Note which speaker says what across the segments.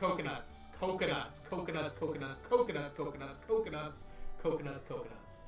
Speaker 1: Coconuts. Coconuts. Coconuts. Coconuts. Coconuts. Coconuts. Coconuts. Coconuts. Coconuts.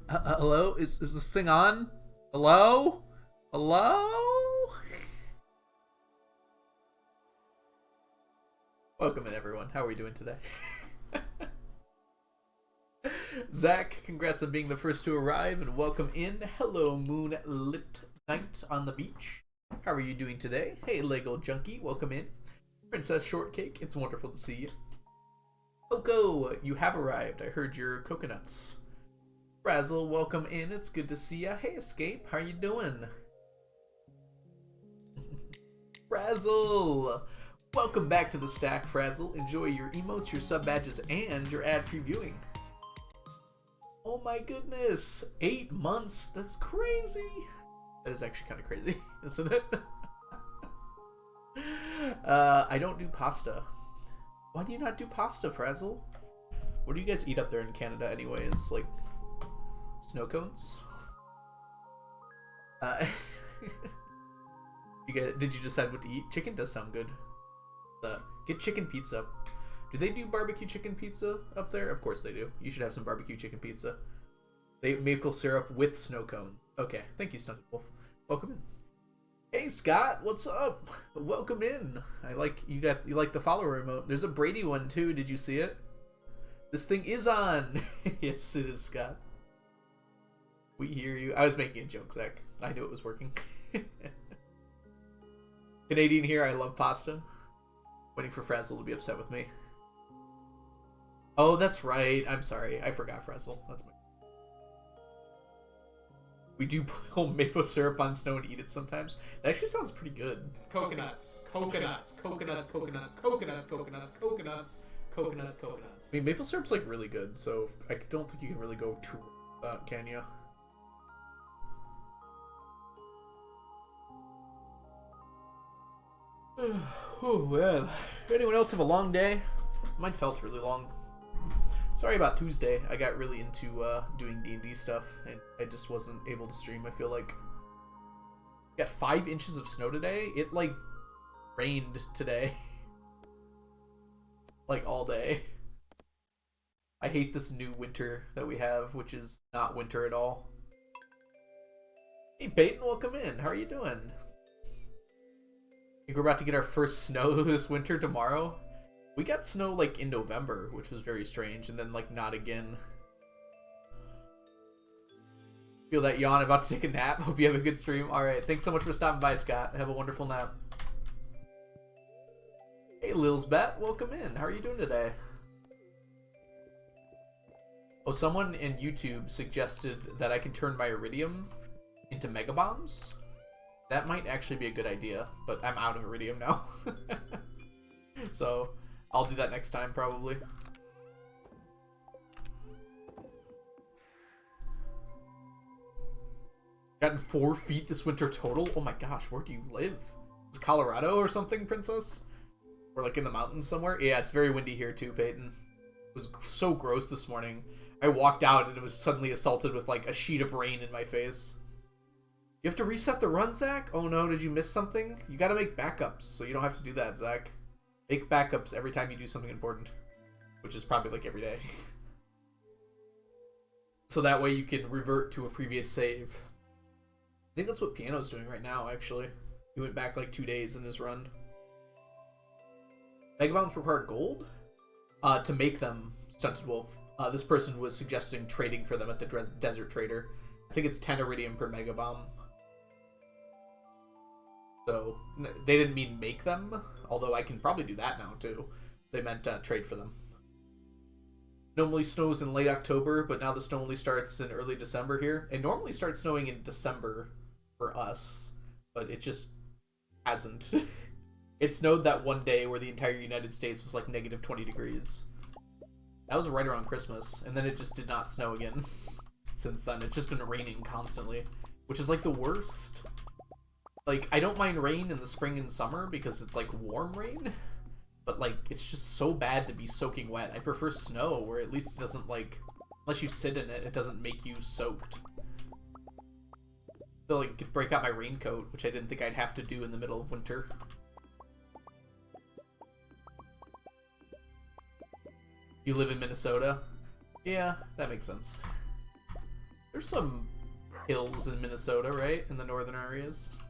Speaker 1: Hello? Is this thing on? Hello? Hello? Welcome in, everyone. How are we doing today? Zach, congrats on being the first to arrive, and welcome in. Hello, moonlit night on the beach. How are you doing today? Hey, Lego Junkie, welcome in. Princess Shortcake, it's wonderful to see you. Oko, you have arrived. I heard your coconuts. Frazzle, welcome in. It's good to see ya. Hey, Escape, how you doing? Frazzle, welcome back to the stack, Frazzle. Enjoy your emotes, your sub badges, and your ad-free viewing. Oh my goodness, 8 months. That's crazy. That is actually kind of crazy, isn't it? I don't do pasta. Why do you not do pasta, Frazzle? What do you guys eat up there in Canada anyways? Like, snow cones? Did you decide what to eat? Chicken does sound good. Get chicken pizza. Do they do barbecue chicken pizza up there? Of course they do. You should have some barbecue chicken pizza. They maple syrup with snow cones. Okay, thank you, Stunted Wolf. Welcome in. Hey Scott, what's up? Welcome in. I like you like the follower remote. There's a Brady one too. Did you see it? This thing is on. Yes, it is, Scott. We hear you. I was making a joke, Zach. I knew it was working. Canadian here. I love pasta. Waiting for Frazzle to be upset with me. Oh, that's right. I'm sorry. I forgot Frazzle. That's my... We do pull maple syrup on snow and eat it sometimes. That actually sounds pretty good. Coconuts, coconuts, coconuts, coconuts, coconuts, coconuts, coconuts, coconuts, coconuts. I mean, maple syrup's like really good, so I don't think you can really go too wrong, can you? Oh man. Anyone else have a long day? Mine felt really long. Sorry about Tuesday. I got really into doing D&D stuff, and I just wasn't able to stream, I feel like. Got 5 inches of snow today. It, like, rained today. Like, all day. I hate this new winter that we have, which is not winter at all. Hey, Peyton, welcome in. How are you doing? I think we're about to get our first snow this winter tomorrow. We got snow, like, in November, which was very strange, and then, like, not again. Feel that yawn, about to take a nap. Hope you have a good stream. Alright, thanks so much for stopping by, Scott. Have a wonderful nap. Hey, Lilsbat, welcome in. How are you doing today? Oh, someone in YouTube suggested that I can turn my iridium into mega bombs. That might actually be a good idea, but I'm out of iridium now. So, I'll do that next time, probably. Gotten 4 feet this winter total? Oh my gosh, where do you live? Is it Colorado or something, Princess? Or like in the mountains somewhere? Yeah, it's very windy here too, Peyton. It was so gross this morning. I walked out and it was suddenly assaulted with like a sheet of rain in my face. You have to reset the run, Zach? Oh no, did you miss something? You gotta make backups, so you don't have to do that, Zach. Make backups every time you do something important. Which is probably like every day. So that way you can revert to a previous save. I think that's what Piano's doing right now, actually. He went back like 2 days in his run. Megabombs require gold? To make them, Stunted Wolf. This person was suggesting trading for them at the Desert Trader. I think it's 10 iridium per megabomb. So, they didn't mean make them, although I can probably do that now, too. They meant trade for them. Normally snows in late October, but now the snow only starts in early December here. It normally starts snowing in December for us, but it just hasn't. It snowed that one day where the entire United States was like negative 20 degrees. That was right around Christmas, and then it just did not snow again since then. It's just been raining constantly, which is like the worst. Like, I don't mind rain in the spring and summer because it's like warm rain, but like, it's just so bad to be soaking wet. I prefer snow where at least it doesn't like, unless you sit in it, it doesn't make you soaked. So like, could break out my raincoat, which I didn't think I'd have to do in the middle of winter. You live in Minnesota? Yeah, that makes sense. There's some hills in Minnesota, right? In the northern areas.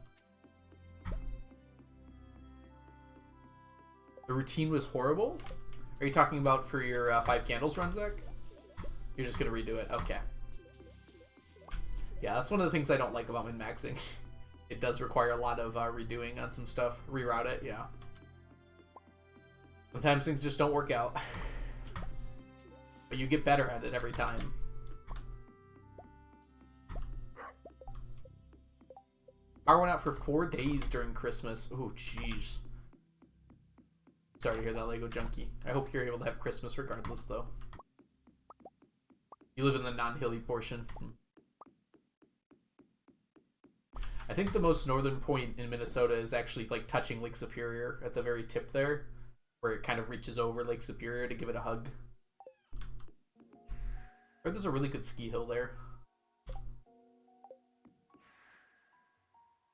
Speaker 1: The routine was horrible? Are you talking about for your 5 candles run, Zach? You're just gonna redo it? Okay. Yeah, that's one of the things I don't like about min-maxing. It does require a lot of redoing on some stuff. Reroute it, yeah. Sometimes things just don't work out. But you get better at it every time. Power went out for 4 days during Christmas. Oh, jeez. Sorry to hear that, Lego Junkie. I hope you're able to have Christmas regardless, though. You live in the non-hilly portion. I think the most northern point in Minnesota is actually like touching Lake Superior at the very tip there, where it kind of reaches over Lake Superior to give it a hug. I heard there's a really good ski hill there.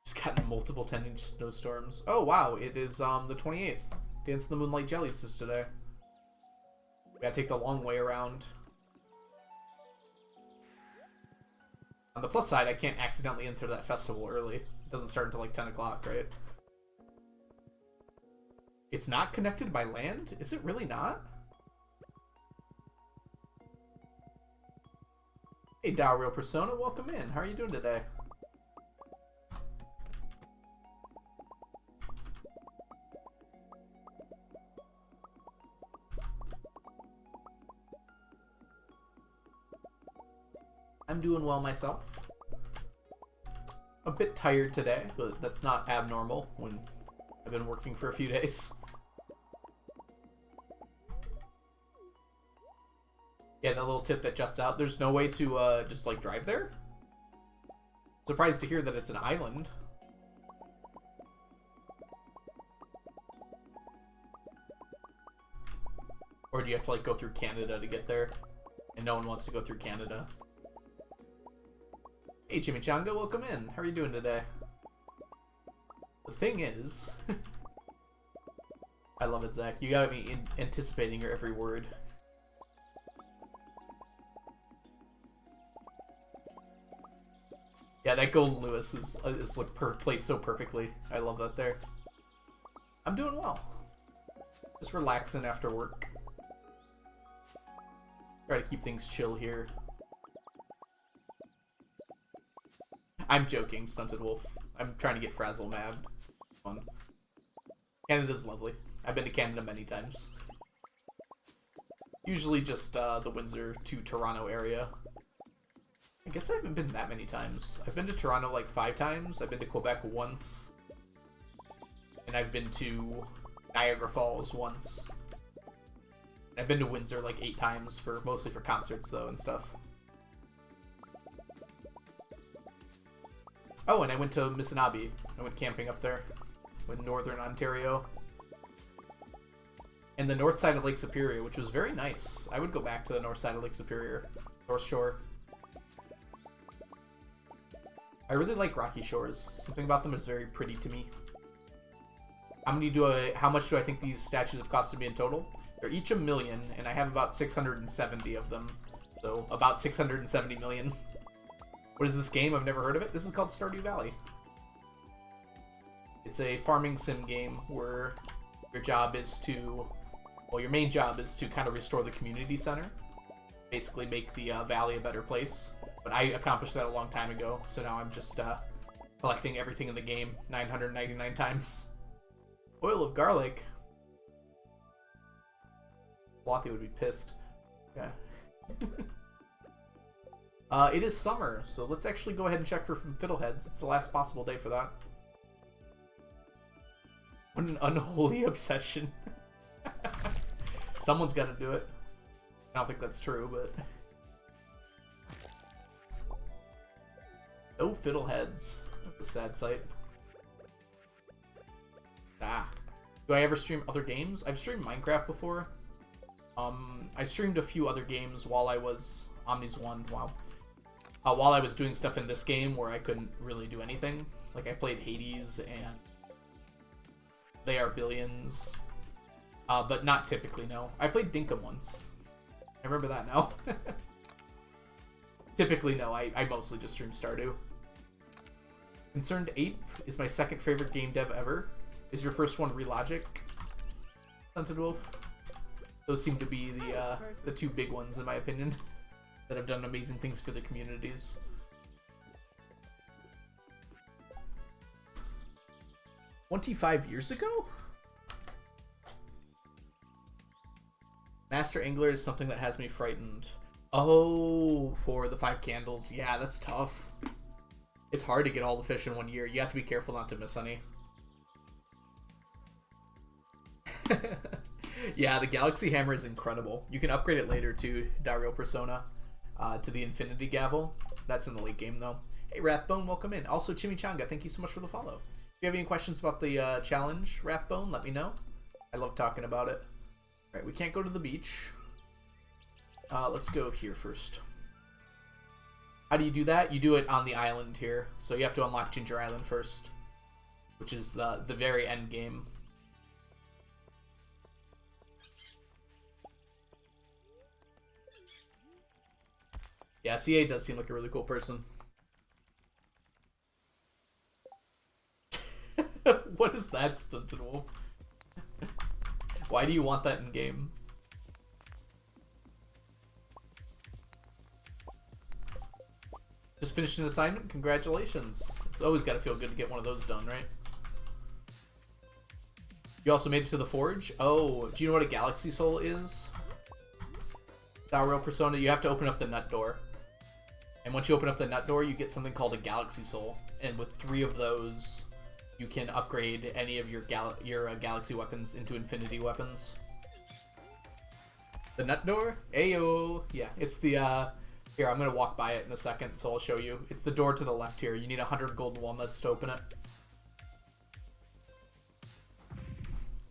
Speaker 1: Just gotten multiple 10-inch snowstorms. Oh wow, it is the 28th. Dance in the Moonlight Jellies is today. We gotta take the long way around. On the plus side, I can't accidentally enter that festival early. It doesn't start until like 10 o'clock, right? It's not connected by land? Is it really not? Hey, Dow Real Persona, welcome in. How are you doing today? I'm doing well myself. a bit tired today, but that's not abnormal when I've been working for a few days. Yeah, that little tip that juts out. There's no way to just like drive there? Surprised to hear that it's an island. Or do you have to like go through Canada to get there? And no one wants to go through Canada. Hey Chimichanga, welcome in. How are you doing today? The thing is... I love it, Zach. You got me anticipating your every word. Yeah, that Golden Lewis is like placed so perfectly. I love that there. I'm doing well. Just relaxing after work. Try to keep things chill here. I'm joking, Stunted Wolf. I'm trying to get Frazzle mad. Fun. Canada's lovely. I've been to Canada many times. Usually just the Windsor to Toronto area. I guess I haven't been that many times. I've been to Toronto like 5 times. I've been to Quebec once. And I've been to Niagara Falls once. I've been to Windsor like 8 times, mostly for concerts though and stuff. Oh, and I went to Missinaibi. I went camping up there in northern Ontario. And the north side of Lake Superior, which was very nice. I would go back to the north side of Lake Superior. North Shore. I really like Rocky Shores. Something about them is very pretty to me. How much do I think these statues have cost me in total? They're each $1 million, and I have about 670 of them. So, about 670 million. What is this game? I've never heard of it. This is called Stardew Valley. It's a farming sim game where your job is to... Well, your main job is to kind of restore the community center. Basically make the valley a better place. But I accomplished that a long time ago, so now I'm just collecting everything in the game 999 times. Oil of garlic. Slothy would be pissed. Yeah. It is summer, so let's actually go ahead and check for some fiddleheads. It's the last possible day for that. What an unholy obsession. Someone's got to do it. I don't think that's true, but... No fiddleheads. That's a sad sight. Do I ever stream other games? I've streamed Minecraft before. I streamed a few other games while I was... Omni's one, wow. While I was doing stuff in this game where I couldn't really do anything. Like, I played Hades and... They Are Billions. But not typically, no. I played Dinkum once. I remember that now. Typically, no. I mostly just stream Stardew. Concerned Ape is my second favorite game dev ever. Is your first one Relogic? Stunted Wolf? Those seem to be the 2 big ones, in my opinion, that have done amazing things for the communities. "25 years ago? Master Angler is something that has me frightened. Oh, for the 5 candles. Yeah, that's tough. It's hard to get all the fish in one year. You have to be careful not to miss any. Yeah, the Galaxy Hammer is incredible. You can upgrade it later to Dario Persona, to the Infinity Gavel. That's in the late game, though. Hey, Wrathbone, welcome in. Also, Chimichanga, thank you so much for the follow. If you have any questions about the challenge, Wrathbone, let me know. I love talking about it. Alright, we can't go to the beach. Let's go here first. How do you do that? You do it on the island here. So you have to unlock Ginger Island first, which is the very end game. Yeah, CA does seem like a really cool person. What is that, Stunted Wolf? Why do you want that in game? Just finished an assignment? Congratulations. It's always got to feel good to get one of those done, right? You also made it to the Forge? Oh, do you know what a Galaxy Soul is? Dario Persona, you have to open up the nut door. And once you open up the nut door, you get something called a Galaxy Soul. And with 3 of those, you can upgrade any of your Galaxy weapons into Infinity weapons. The nut door? Ayo! Yeah, it's the, here, I'm gonna walk by it in a second, so I'll show you. It's the door to the left here. You need 100 golden walnuts to open it.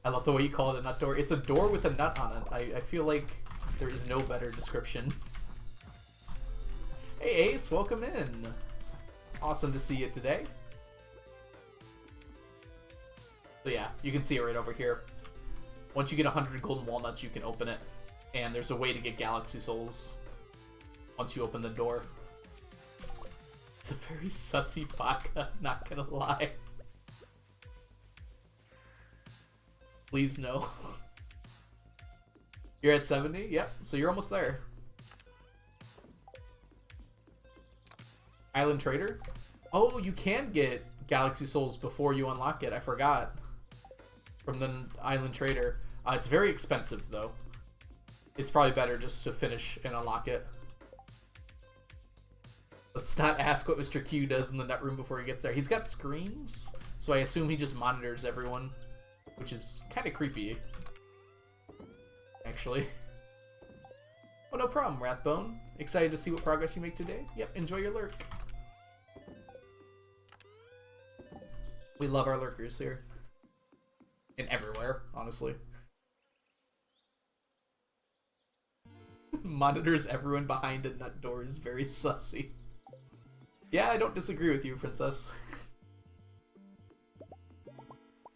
Speaker 1: I love the way you call it a nut door. It's a door with a nut on it. I feel like there is no better description. Hey Ace, welcome in. Awesome to see you today. So yeah, you can see it right over here. Once you get 100 golden walnuts, you can open it. And there's a way to get Galaxy Souls once you open the door. It's a very sussy baka, not gonna lie. Please no. You're at 70? Yep, so you're almost there. Island Trader? Oh, you can get Galaxy Souls before you unlock it. I forgot. From the Island Trader. It's very expensive, though. It's probably better just to finish and unlock it. Let's not ask what Mr. Q does in the nut room before he gets there. He's got screens, so I assume he just monitors everyone, which is kind of creepy, actually. Oh, no problem, Rathbone. Excited to see what progress you make today? Yep, enjoy your lurk. We love our lurkers here. And everywhere, honestly. Monitors everyone behind a nut door is very sussy. Yeah, I don't disagree with you, Princess.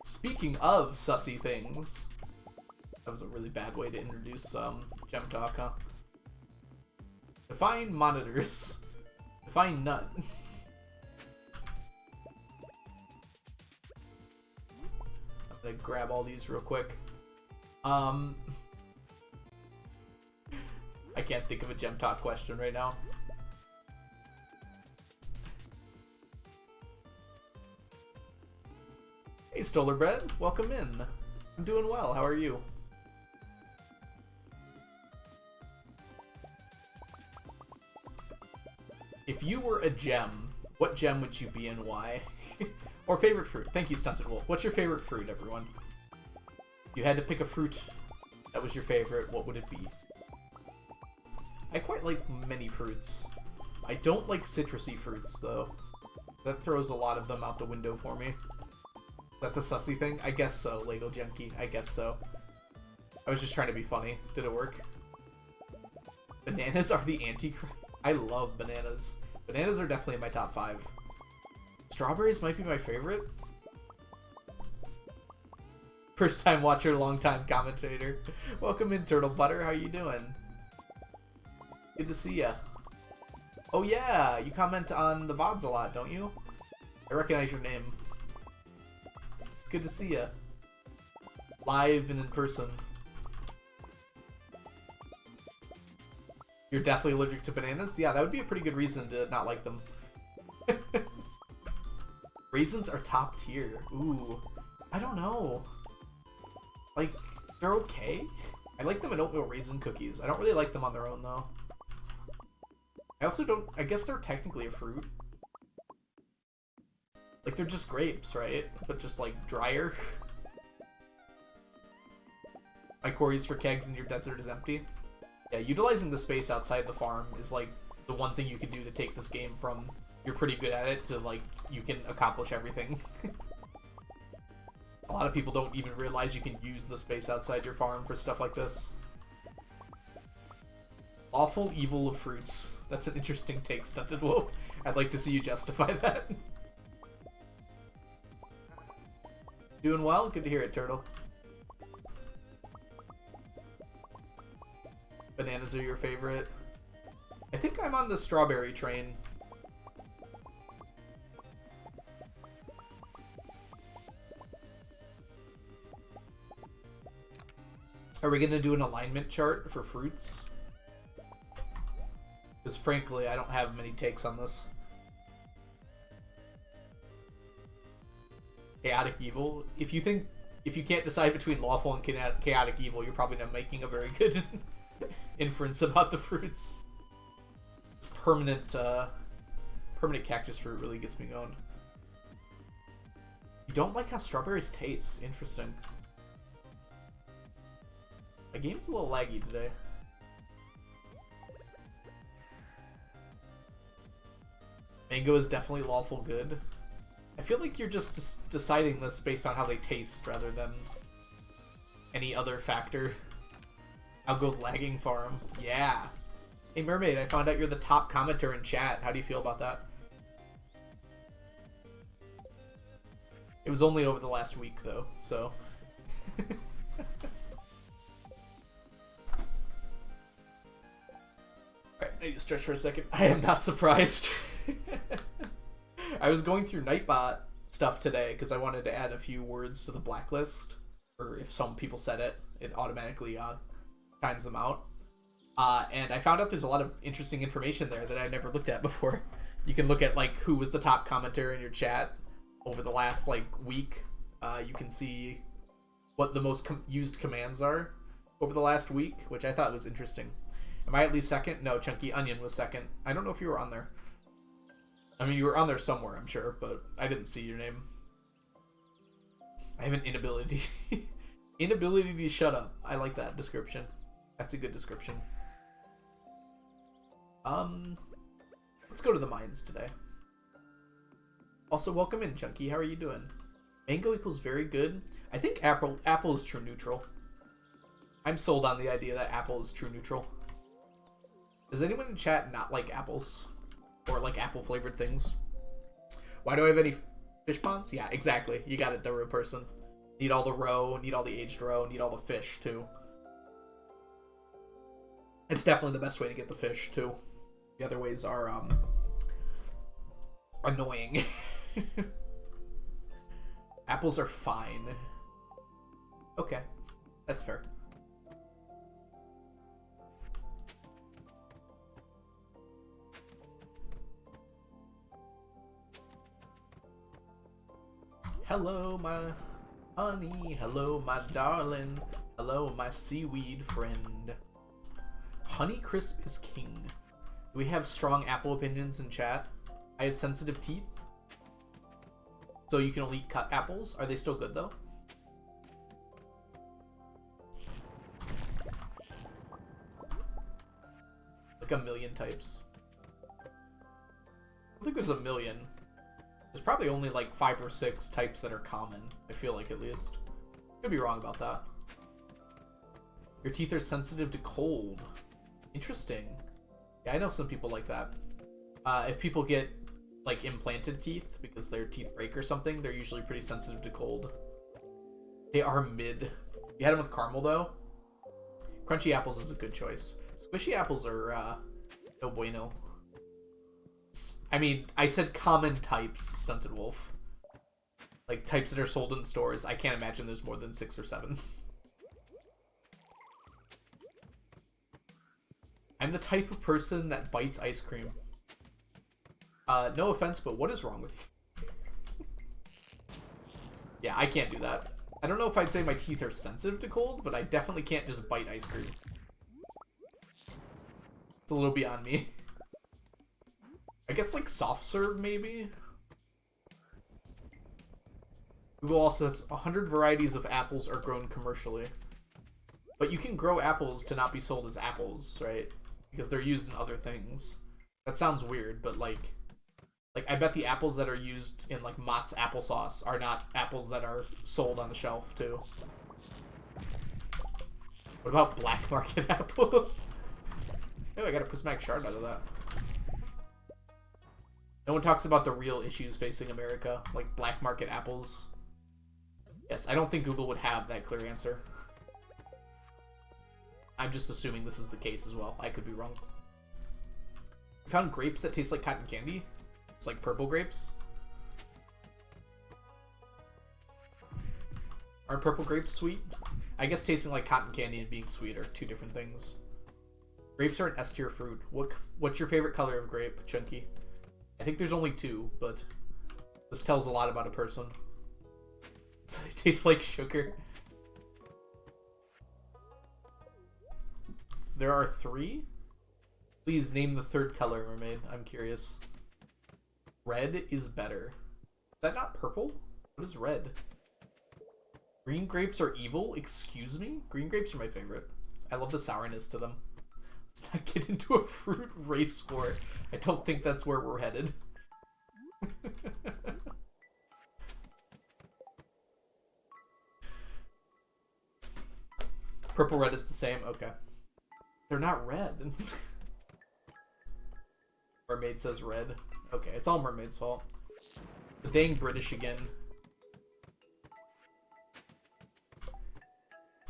Speaker 1: Speaking of sussy things, that was a really bad way to introduce Gem Talk, huh? Define monitors. Define nut. I'm gonna grab all these real quick. I can't think of a Gem Talk question right now. Hey, Stolerbread, welcome in. I'm doing well. How are you? If you were a gem, what gem would you be and why? Or favorite fruit? Thank you, Stunted Wolf. What's your favorite fruit, everyone? If you had to pick a fruit that was your favorite, what would it be? I quite like many fruits. I don't like citrusy fruits, though. That throws a lot of them out the window for me. Is that the sussy thing? I guess so, Lego Junkie. I guess so. I was just trying to be funny. Did it work? Bananas are the Antichrist. I love bananas. Bananas are definitely in my top 5. Strawberries might be my favorite. First time watcher, long time commentator. Welcome in, Turtle Butter. How you doing? Good to see ya. Oh yeah, you comment on the VODs a lot, don't you? I recognize your name. It's good to see ya. Live and in person. You're deathly allergic to bananas? Yeah, that would be a pretty good reason to not like them. Raisins are top tier. Ooh. I don't know. Like, they're okay. I like them in oatmeal raisin cookies. I don't really like them on their own, though. I also don't... I guess they're technically a fruit. Like, they're just grapes, right? But just, like, drier. My quarries for kegs and your desert is empty. Yeah, utilizing the space outside the farm is, like, the one thing you can do to take this game from you're pretty good at it to, like, you can accomplish everything. A lot of people don't even realize you can use the space outside your farm for stuff like this. Awful evil of fruits. That's an interesting take, Stunted Wolf. I'd like to see you justify that. Doing well? Good to hear it, Turtle. Bananas are your favorite. I think I'm on the strawberry train. Are we gonna do an alignment chart for fruits? Because frankly, I don't have many takes on this. Chaotic evil. If you can't decide between lawful and chaotic evil, you're probably not making a very good inference about the fruits. It's permanent permanent cactus fruit really gets me going. You don't like how strawberries taste? Interesting. My game's a little laggy today. Mango is definitely lawful good. I feel like you're just deciding this based on how they taste rather than any other factor. I'll go lagging farm. Yeah. Hey Mermaid, I found out you're the top commenter in chat. How do you feel about that? It was only over the last week though, so. Alright, I need to stretch for a second. I am not surprised. I was going through Nightbot stuff today because I wanted to add a few words to the blacklist. Or if some people said it, it automatically times them out. And I found out there's a lot of interesting information there that I never looked at before. You can look at like who was the top commenter in your chat over the last like week. You can see what the most used commands are over the last week, which I thought was interesting. Am I at least second? No, Chunky Onion was second. I don't know if you were on there. I mean, you were on there somewhere, I'm sure, but I didn't see your name. I have an inability. Inability to shut up. I like that description. That's a good description. Let's go to the mines today. Also, welcome in, Chunky. How are you doing? Mango equals very good. I think apple is true neutral. I'm sold on the idea that apple is true neutral. Does anyone in chat not like apples? Or like apple flavored things? Why do I have any fish ponds? Yeah, exactly. You got it, the real person. Need all the roe, need all the aged roe, need all the fish too. It's definitely the best way to get the fish too. The other ways are annoying. Apples are fine. Okay, that's fair. Hello, my honey. Hello, my darling. Hello, my seaweed friend. Honeycrisp is king. Do we have strong apple opinions in chat? I have sensitive teeth, so you can only cut apples. Are they still good though? Like a million types. I think there's a million. There's probably only like 5 or 6 types that are common. I feel like, at least. Could be wrong about that. Your teeth are sensitive to cold. Interesting. Yeah, I know some people like that. If people get like implanted teeth because their teeth break or something, they're usually pretty sensitive to cold. They are mid. You had them with caramel though? Crunchy apples is a good choice. Squishy apples are no bueno. I mean, I said common types, Stunted Wolf. Like types that are sold in stores. I can't imagine there's more than 6 or 7. I'm the type of person that bites ice cream. No offense, but what is wrong with you? Yeah, I can't do that. I don't know if I'd say my teeth are sensitive to cold, but I definitely can't just bite ice cream. It's a little beyond me. I guess like soft serve, maybe? Google also says 100 varieties of apples are grown commercially. But you can grow apples to not be sold as apples, right? Because they're used in other things. That sounds weird, but like I bet the apples that are used in like Mott's applesauce are not apples that are sold on the shelf too. What about black market apples? Oh, I got a prismatic shard out of that. No one talks about the real issues facing America, like black market apples. Yes, I don't think Google would have that clear answer. I'm just assuming this is the case as well. I could be wrong. I found grapes that taste like cotton candy. It's like purple grapes. Are purple grapes sweet? I guess tasting like cotton candy and being sweet are 2 different things. Grapes are an S tier fruit. What's your favorite color of grape, Chunky? I think there's only 2, but this tells a lot about a person. It tastes like sugar. There are 3? Please name the third color, mermaid. I'm curious. Red is better. Is that not purple? What is red? Green grapes are evil? Excuse me? Green grapes are my favorite. I love the sourness to them. Let's not get into a fruit race war. I don't think that's where we're headed. Purple red is the same? Okay. They're not red. Mermaid says red. Okay, it's all Mermaid's fault. The dang British again.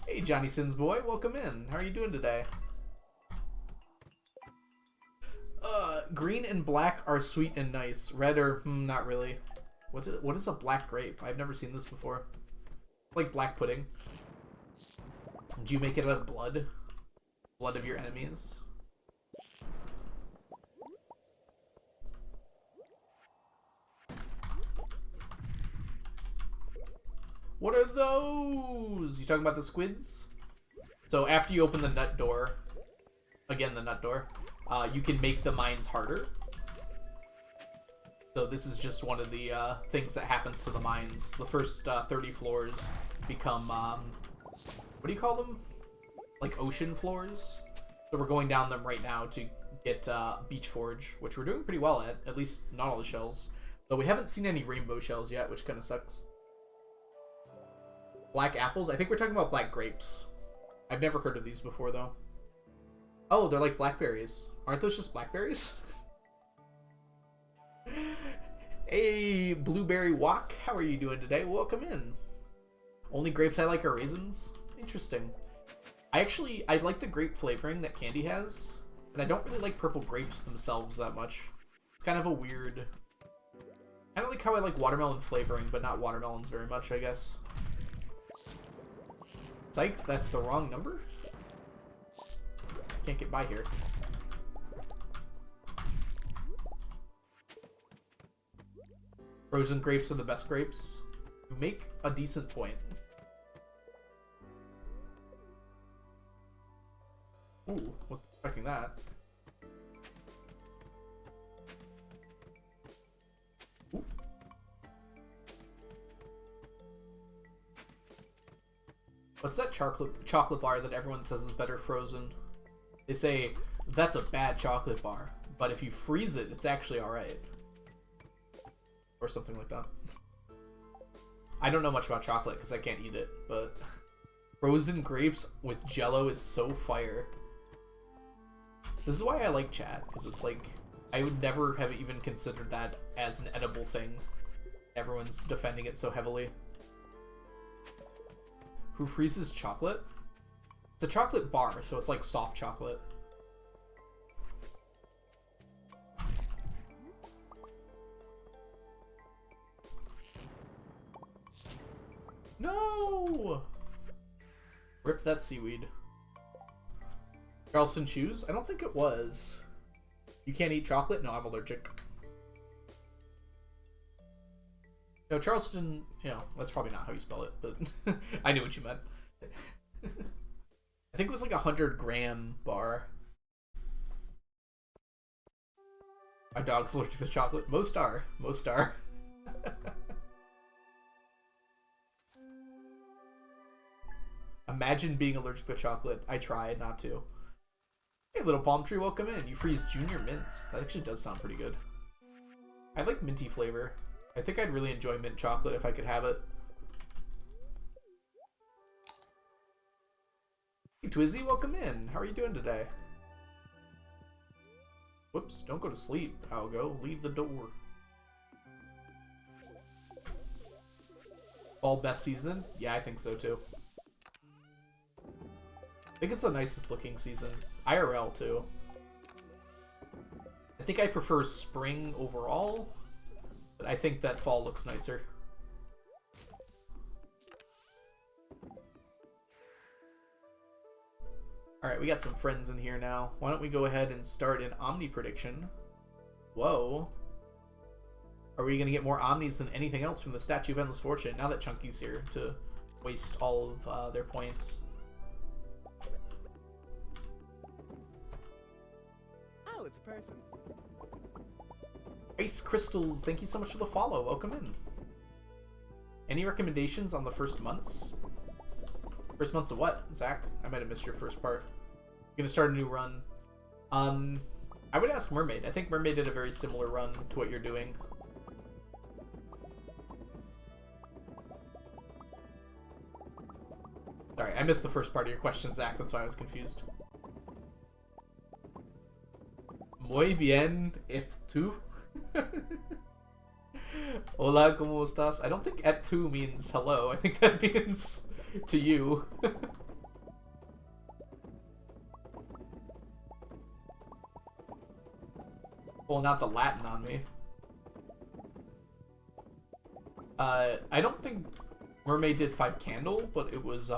Speaker 1: Hey, Johnny Sins boy, welcome in. How are you doing today? Green and black are sweet and nice. Red are, not really. What is a black grape? I've never seen this before. Like black pudding. Do you make it out of blood? Blood of your enemies? What are those? You talking about the squids? So after you open the nut door, again the nut door, you can make the mines harder. So this is just one of the things that happens to the mines. The first 30 floors become, what do you call them? Like ocean floors? So we're going down them right now to get Beach Forge, which we're doing pretty well at least not all the shells. Though we haven't seen any rainbow shells yet, which kind of sucks. Black apples? I think we're talking about black grapes. I've never heard of these before, though. Oh, they're like blackberries. Aren't those just blackberries? Hey, Blueberry Walk. How are you doing today? Welcome in. Only grapes I like are raisins? Interesting. I like the grape flavoring that candy has, but I don't really like purple grapes themselves that much. It's kind of a weird... Kind of like how I like watermelon flavoring, but not watermelons very much, I guess. Psych, that's the wrong number? Can't get by here. Frozen grapes are the best grapes. You make a decent point. Ooh, wasn't expecting that. Ooh. What's that chocolate bar that everyone says is better frozen? They say, that's a bad chocolate bar, but if you freeze it, it's actually alright. Or something like that. I don't know much about chocolate because I can't eat it, but frozen grapes with Jello is so fire. This is why I like chat, because it's like, I would never have even considered that as an edible thing. Everyone's defending it so heavily. Who freezes chocolate? It's a chocolate bar, so it's like soft chocolate. No! Rip that seaweed. Charleston Chews? I don't think it was. You can't eat chocolate? No, I'm allergic. No, Charleston, you know, that's probably not how you spell it, but I knew what you meant. I think it was like a 100-gram bar. My dog's allergic to chocolate. Most are. Most are. Imagine being allergic to chocolate. I tried not to. Hey, little palm tree, welcome in. You freeze junior mints. That actually does sound pretty good. I like minty flavor. I think I'd really enjoy mint chocolate if I could have it. Hey, Twizzy, welcome in. How are you doing today? Whoops, don't go to sleep, Algo. Leave the door. Fall best season? Yeah, I think so too. I think it's the nicest looking season. IRL too. I think I prefer spring overall, but I think that fall looks nicer. Alright, we got some friends in here now. Why don't we go ahead and start an Omni prediction? Whoa. Are we going to get more Omnis than anything else from the Statue of Endless Fortune now that Chunky's here to waste all of their points?
Speaker 2: person.
Speaker 1: Ice Crystals, thank you so much for the follow. Welcome in. Any recommendations on the first months? First months of what, Zach? I might have missed your first part. You're gonna start a new run. I would ask Mermaid. I think Mermaid did a very similar run to what you're doing. Sorry, I missed the first part of your question, Zach. That's why I was confused. Muy bien, et tú? Hola, ¿cómo estás? I don't think et tú means hello. I think that means to you. Pulling out the Latin on me. I don't think Mermaid did 5 Candle, but it was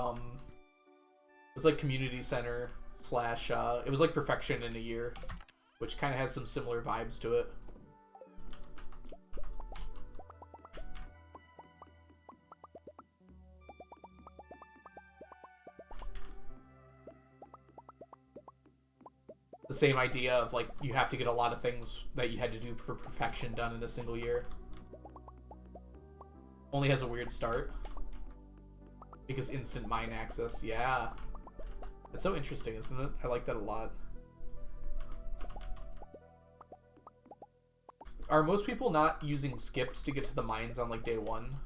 Speaker 1: like community center slash it was like Perfection in a Year, which kind of has some similar vibes to it. The same idea of like you have to get a lot of things that you had to do for Perfection done in a single year. Only has a weird start because instant mine access. Yeah, it's so interesting, isn't it? I like that a lot. Are most people not using skips to get to the mines on like day 1?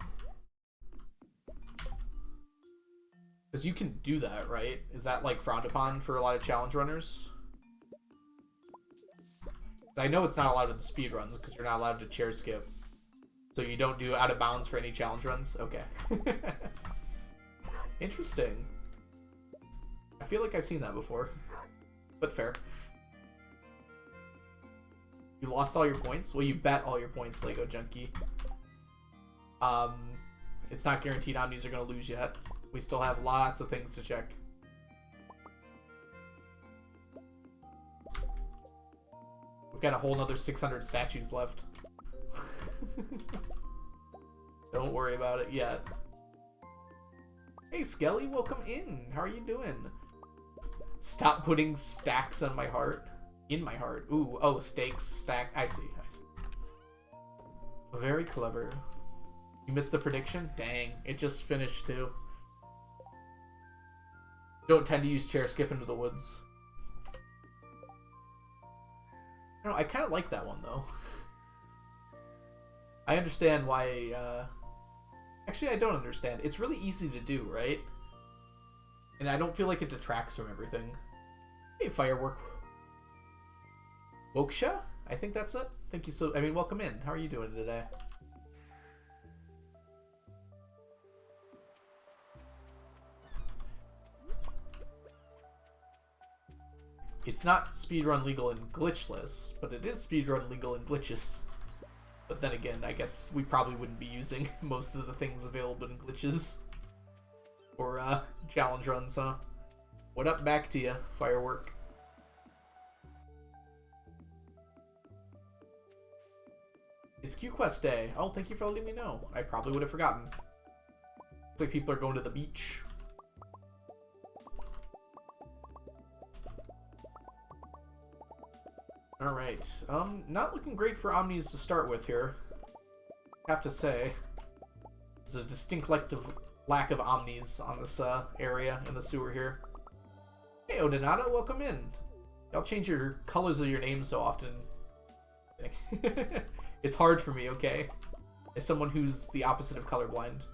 Speaker 1: Because you can do that, right? Is that like frowned upon for a lot of challenge runners? I know it's not allowed with the speed runs because you're not allowed to chair skip. So you don't do out of bounds for any challenge runs? Okay. Interesting. I feel like I've seen that before. But fair. You lost all your points? Well, you bet all your points, Lego Junkie. It's not guaranteed Omnis are going to lose yet. We still have lots of things to check. We've got a whole nother 600 statues left. Don't worry about it yet. Hey, Skelly, welcome in. How are you doing? Stop putting stacks on my heart. In my heart. Ooh, oh, stakes, stack. I see, I see. Very clever. You missed the prediction? Dang, it just finished too. Don't tend to use chair skip into the woods. No, I kind of like that one, though. I understand why, Actually, I don't understand. It's really easy to do, right? And I don't feel like it detracts from everything. Hey, Firework. Woksha? I think that's it. Thank you so... I mean, welcome in. How are you doing today? It's not speedrun legal in glitchless, but it is speedrun legal in glitches. But then again, I guess we probably wouldn't be using most of the things available in glitches for challenge runs, huh? What up, back to you, Firework? It's QQuest Day. Oh, thank you for letting me know. I probably would have forgotten. Looks like people are going to the beach. Alright, not looking great for Omnis to start with here. I have to say. There's a distinct lack of Omnis on this area in the sewer here. Hey, Odinata, welcome in. Y'all change your colors of your names so often. It's hard for me, okay? As someone who's the opposite of colorblind.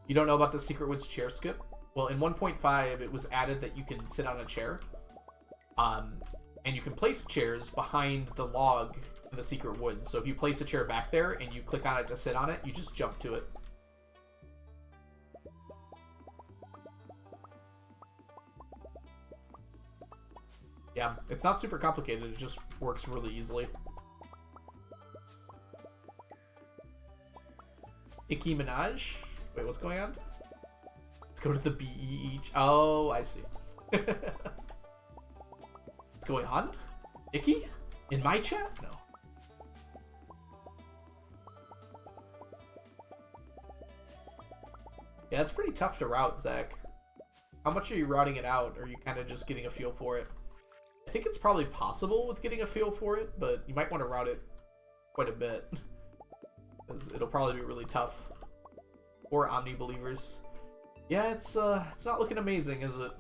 Speaker 1: You don't know about the Secret Woods chair skip? Well, in 1.5, it was added that you can sit on a chair. And you can place chairs behind the log in the Secret Woods. So if you place a chair back there and you click on it to sit on it, you just jump to it. Yeah, it's not super complicated. It just works really easily. Nicki Minaj? Wait, what's going on? Let's go to the BE each. Oh, I see. What's going on? Icky? In my chat? No. Yeah, it's pretty tough to route, Zach. How much are you routing it out? Or are you kind of just getting a feel for it? I think it's probably possible with getting a feel for it, but you might want to route it quite a bit. Because it'll probably be really tough. Or Omni believers. Yeah, it's not looking amazing, is it?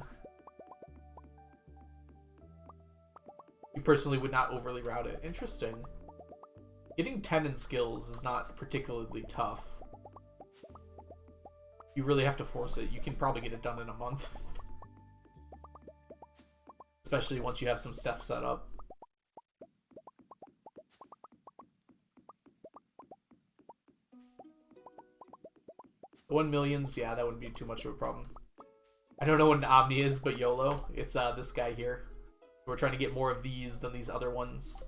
Speaker 1: You personally would not overly route it. Interesting. Getting 10 in skills is not particularly tough. You really have to force it. You can probably get it done in a month. Especially once you have some stuff set up. 1 millions, yeah, that wouldn't be too much of a problem. I don't know what an Omni is, but YOLO. It's this guy here. We're trying to get more of these than these other ones.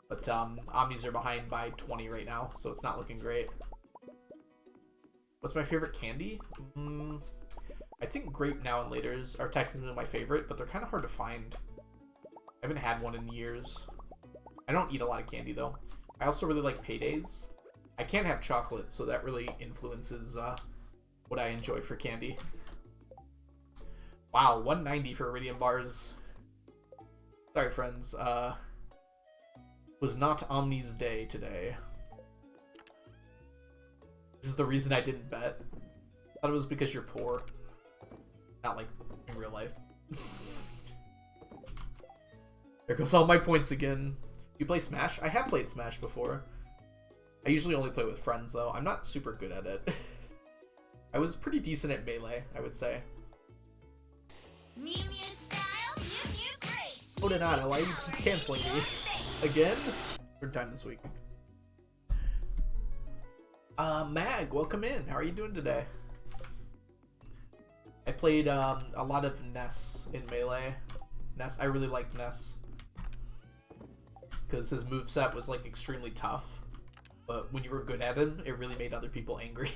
Speaker 1: But Omnis are behind by 20 right now, so it's not looking great. What's my favorite candy? I think grape now and laters are technically my favorite, but they're kind of hard to find. I haven't had one in years. I don't eat a lot of candy, though. I also really like paydays. I can't have chocolate, so that really influences what I enjoy for candy. Wow, 190 for Iridium bars. Sorry, friends. Was not Omni's day today. This is the reason I didn't bet. I thought it was because you're poor. Not like in real life. There goes all my points again. You play Smash? I have played Smash before. I usually only play with friends, though. I'm not super good at it. I was pretty decent at Melee, I would say.
Speaker 2: Mew Mew style, Mew Mew grace.
Speaker 1: Oh, Donato, why are you canceling me? Again? Third time this week. Mag, welcome in. How are you doing today? I played a lot of Ness in Melee. Ness, I really liked Ness. Because his moveset was like extremely tough. But when you were good at him, it really made other people angry.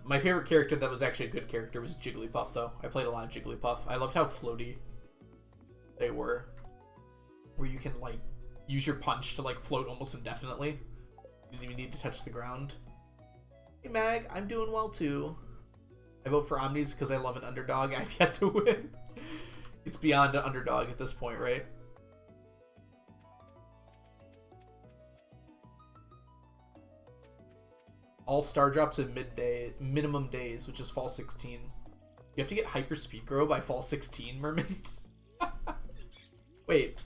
Speaker 1: My favorite character that was actually a good character was Jigglypuff, though. I played a lot of Jigglypuff. I loved how floaty they were. Where you can, like, use your punch to, like, float almost indefinitely. You didn't even need to touch the ground. Hey, Mag, I'm doing well, too. I vote for Omnis because I love an underdog. I've yet to win. It's beyond an underdog at this point, right? All star drops in midday minimum days, which is fall 16. You have to get hyper speed grow by fall 16, Mermaid? Wait.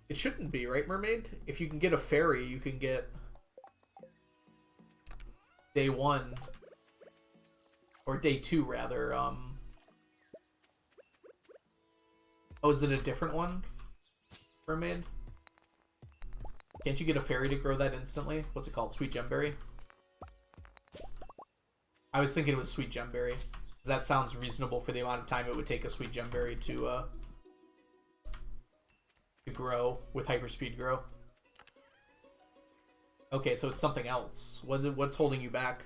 Speaker 1: It shouldn't be, right, Mermaid? If you can get a fairy, you can get day 1. Or day 2, rather. Oh, is it a different one? Mermaid? Can't you get a fairy to grow that instantly? What's it called? Sweet Gemberry? I was thinking it was Sweet Gemberry. That sounds reasonable for the amount of time it would take a Sweet Gemberry to grow with hyperspeed grow. Okay, so it's something else. What's holding you back?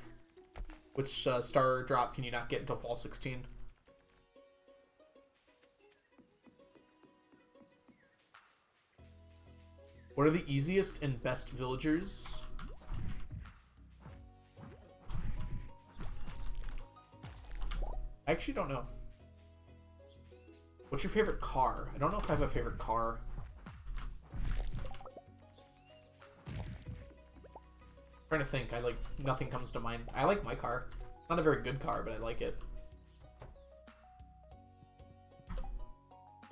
Speaker 1: Which star drop can you not get until fall 16? What are the easiest and best villagers? I actually don't know. What's your favorite car? I don't know if I have a favorite car. I'm trying to think. Nothing comes to mind. I like my car. It's not a very good car, but I like it.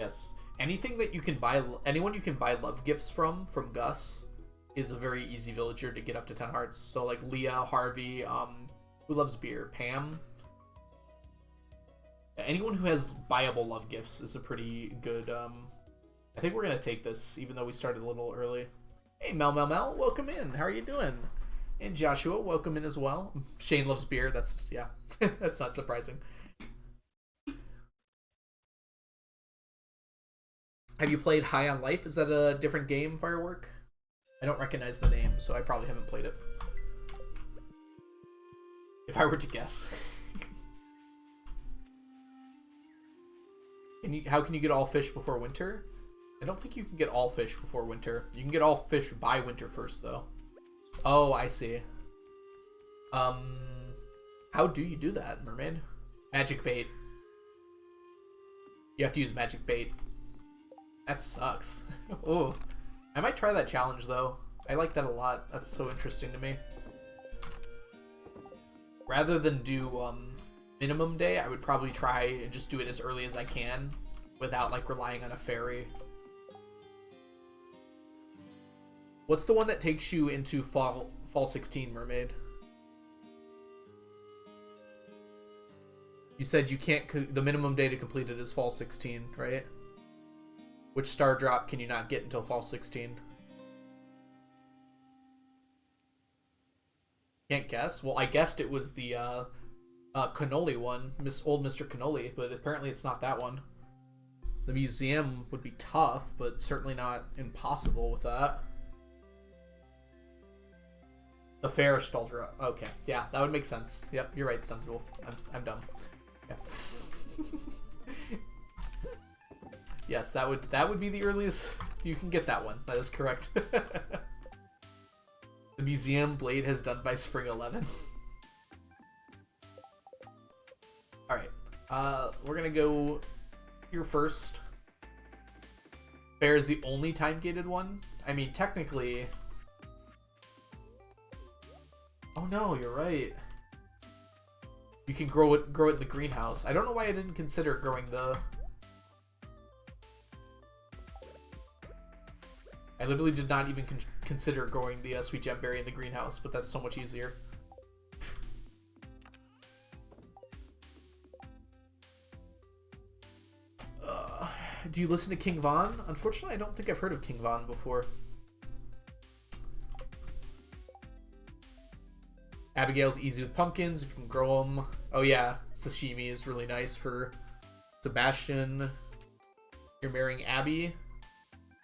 Speaker 1: Yes. Anything that you can buy, anyone you can buy love gifts from Gus, is a very easy villager to get up to 10 hearts. So like Leah, Harvey, who loves beer? Pam. Anyone who has buyable love gifts is a pretty good, I think we're going to take this, even though we started a little early. Hey, Mel, welcome in. How are you doing? And Joshua, welcome in as well. Shane loves beer. That's, yeah, that's not surprising. Have you played High on Life? Is that a different game, Firework? I don't recognize the name, so I probably haven't played it. If I were to guess. How can you get all fish before winter? I don't think you can get all fish before winter. You can get all fish by winter first, though. Oh, I see. How do you do that, mermaid? Magic bait. You have to use magic bait. That sucks. Oh, I might try that challenge, though. I like that a lot. That's so interesting to me. Rather than do minimum day, I would probably try and just do it as early as I can without like relying on a ferry. What's the one that takes you into fall 16, mermaid? You said you can't, the minimum day to complete it is fall 16, right? Which star drop can you not get until fall 16? Can't guess. Well, I guessed it was the cannoli one, old Mr. Cannoli, but apparently it's not that one. The museum would be tough, but certainly not impossible with that. The fair Staldra. Okay, yeah, that would make sense. Yep, you're right, Stunted Wolf. I'm dumb. Yeah. Yes, that would be the earliest you can get that one. That is correct. The museum blade has done by spring 11. All right, we're gonna go here first. Fair is the only time-gated one. I mean, technically. Oh no, you're right. You can grow it in the greenhouse. I don't know why I didn't consider growing the. I literally did not even consider growing the sweet gemberry in the greenhouse, but that's so much easier. Do you listen to King Von? Unfortunately, I don't think I've heard of King Von before. Abigail's easy with pumpkins if you can grow them. Oh yeah, sashimi is really nice for Sebastian. You're marrying Abby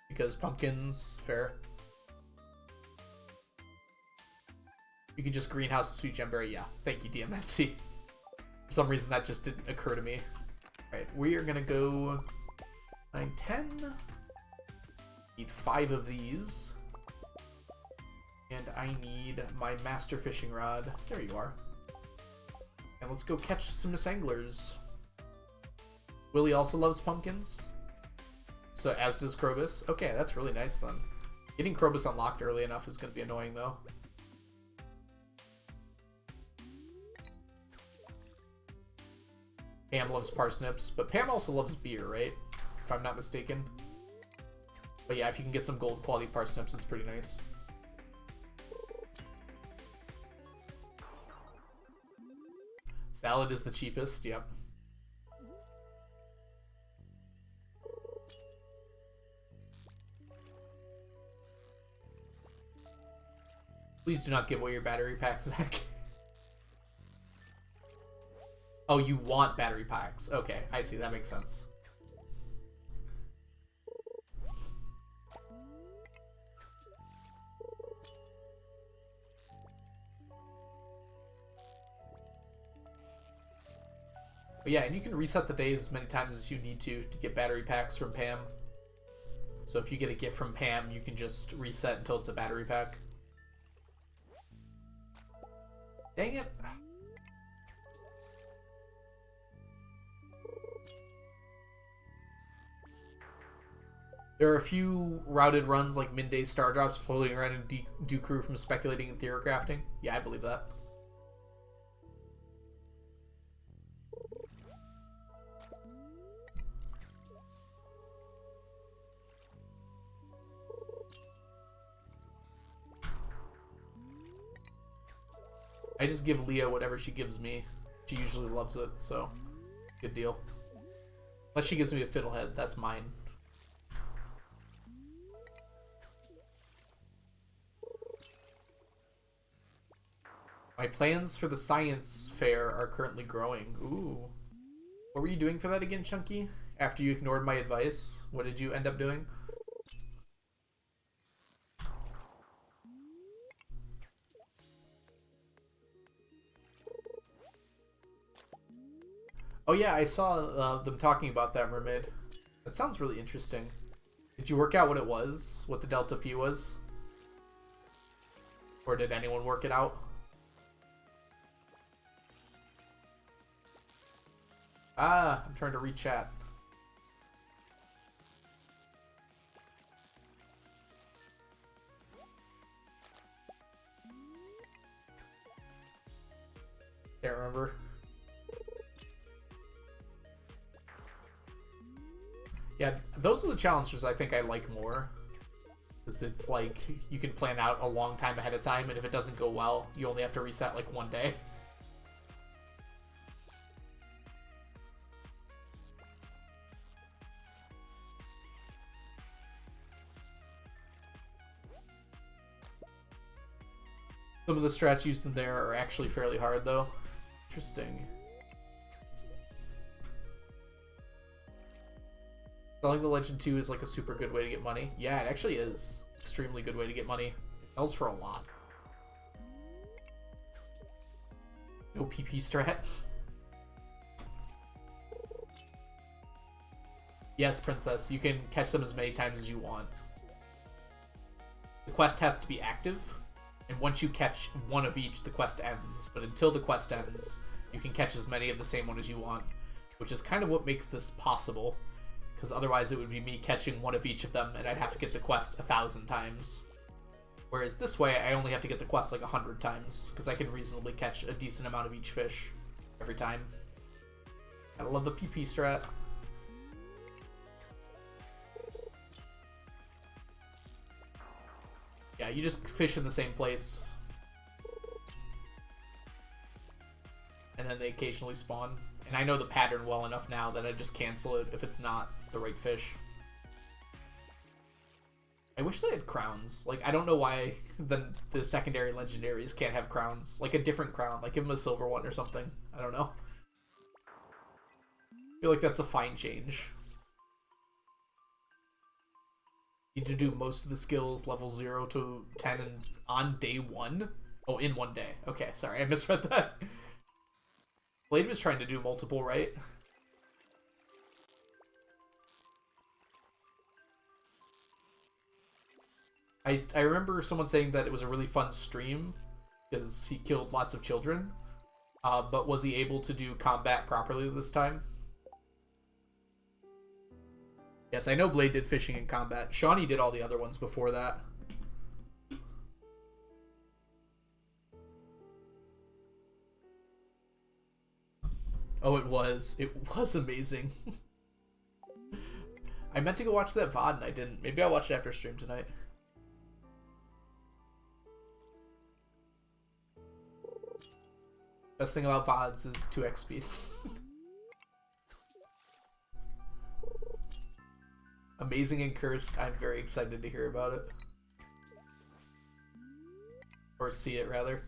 Speaker 1: because pumpkins, fair. You can just greenhouse a sweet gemberry. Yeah, thank you, DMNC. For some reason that just didn't occur to me. All right, we are gonna go 9, 10. Need 5 of these. And I need my master fishing rod. There you are. And let's go catch some Miss Anglers. Willie also loves pumpkins. So as does Krobus. Okay, that's really nice then. Getting Krobus unlocked early enough is going to be annoying though. Pam loves parsnips, but Pam also loves beer, right? If I'm not mistaken. But yeah, if you can get some gold quality parsnips, it's pretty nice. Salad is the cheapest, yep. Please do not give away your battery packs, Zach. Oh, you want battery packs. Okay, I see. That makes sense. But yeah, and you can reset the days as many times as you need to get battery packs from Pam. So if you get a gift from Pam, you can just reset until it's a battery pack. Dang it. There are a few routed runs like midday star drops floating around in Dew Crew from speculating and theory crafting. Yeah, I believe that. I just give Leah whatever she gives me. She usually loves it, so good deal. Unless she gives me a fiddlehead, that's mine. My plans for the science fair are currently growing. Ooh. What were you doing for that again, Chunky? After you ignored my advice, what did you end up doing? Oh yeah, I saw them talking about that, Mermaid. That sounds really interesting. Did you work out what it was? What the delta P was? Or did anyone work it out? Ah, I'm trying to re-chat. Can't remember. Yeah, those are the challenges I think I like more. Because it's like, you can plan out a long time ahead of time, and if it doesn't go well, you only have to reset like one day. Some of the strats used in there are actually fairly hard, though. Interesting. Selling the Legend 2 is like a super good way to get money. Yeah, it actually is. Extremely good way to get money. It sells for a lot. No PP strat. Yes, Princess. You can catch them as many times as you want. The quest has to be active. And once you catch one of each, the quest ends. But until the quest ends, you can catch as many of the same one as you want. Which is kind of what makes this possible. Because otherwise it would be me catching one of each of them, and I'd have to get the quest 1,000 times. Whereas this way, I only have to get the quest like 100 times, because I can reasonably catch a decent amount of each fish every time. I love the PP strat. Yeah, you just fish in the same place. And then they occasionally spawn. And I know the pattern well enough now that I just cancel it if it's not the right fish. I wish they had crowns. Like, I don't know why the secondary legendaries can't have crowns. Like a different crown. Like, give them a silver one or something. I don't know. I feel like that's a fine change. You need to do most of the skills level 0 to 10 and on day 1? Oh, in one day. Okay, sorry, I misread that. Blade was trying to do multiple, right? I remember someone saying that it was a really fun stream because he killed lots of children. But was he able to do combat properly this time? Yes, I know Blade did fishing and combat. Shawnee did all the other ones before that. Oh, it was. It was amazing. I meant to go watch that VOD and I didn't. Maybe I'll watch it after stream tonight. Best thing about VODs is 2x speed. Amazing and Cursed. I'm very excited to hear about it. Or see it, rather.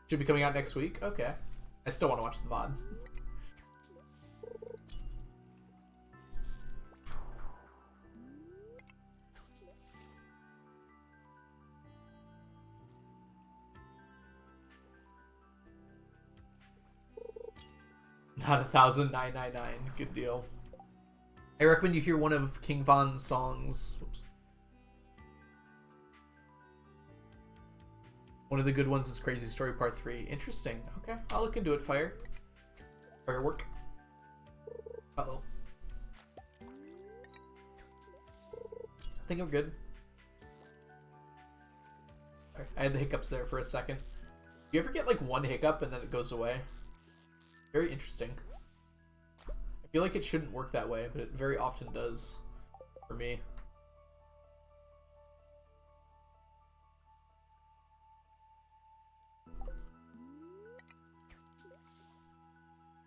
Speaker 1: Should be coming out next week? Okay. I still want to watch the VOD. Not 1,999. Good deal. I recommend you hear one of King Von's songs. Oops. One of the good ones is Crazy Story Part 3. Interesting. Okay, I'll look into it. Firework. Uh-oh. I think I'm good. Sorry, I had the hiccups there for a second. You ever get like one hiccup and then it goes away? Very interesting. I feel like it shouldn't work that way, but it very often does for me.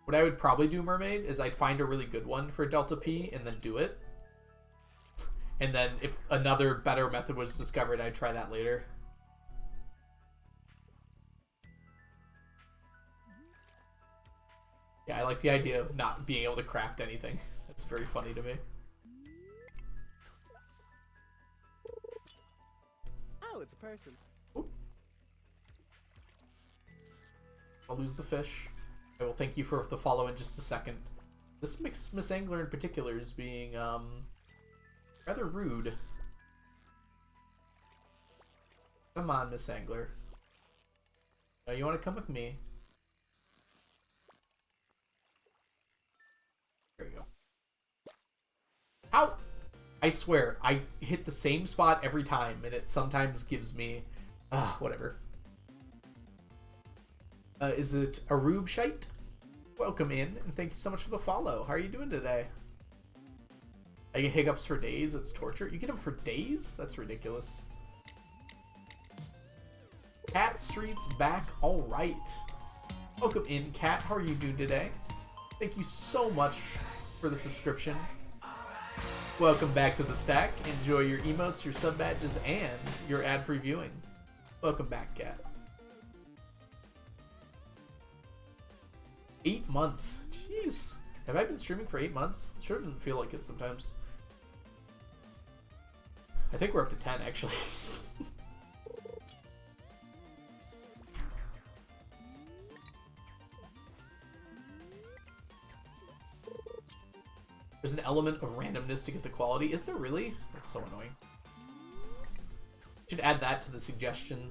Speaker 1: What I would probably do, Mermaid, is I'd find a really good one for Delta P and then do it. And then if another better method was discovered, I'd try that later. Yeah, I like the idea of not being able to craft anything. That's very funny to me.
Speaker 3: Oh, it's a person.
Speaker 1: Ooh. I'll lose the fish. I will thank you for the follow in just a second. This Miss Angler in particular is being Rather rude. Come on, Miss Angler. Now you want to come with me? There you go. Ow! I swear, I hit the same spot every time, and it sometimes gives me... whatever. Is it Arub Shite? Welcome in, and thank you so much for the follow. How are you doing today? I get hiccups for days. It's torture. You get them for days? That's ridiculous. Cat Street's back. All right. Welcome in, Cat. How are you doing today? Thank you so much for the subscription. Welcome back to the stack. Enjoy your emotes, your sub badges, and your ad-free viewing. Welcome back, Cat. 8 months. Jeez. Have I been streaming for 8 months? Sure doesn't feel like it sometimes. I think we're up to 10, actually. There's an element of randomness to get the quality. Is there really? That's so annoying. Should add that to the suggestion.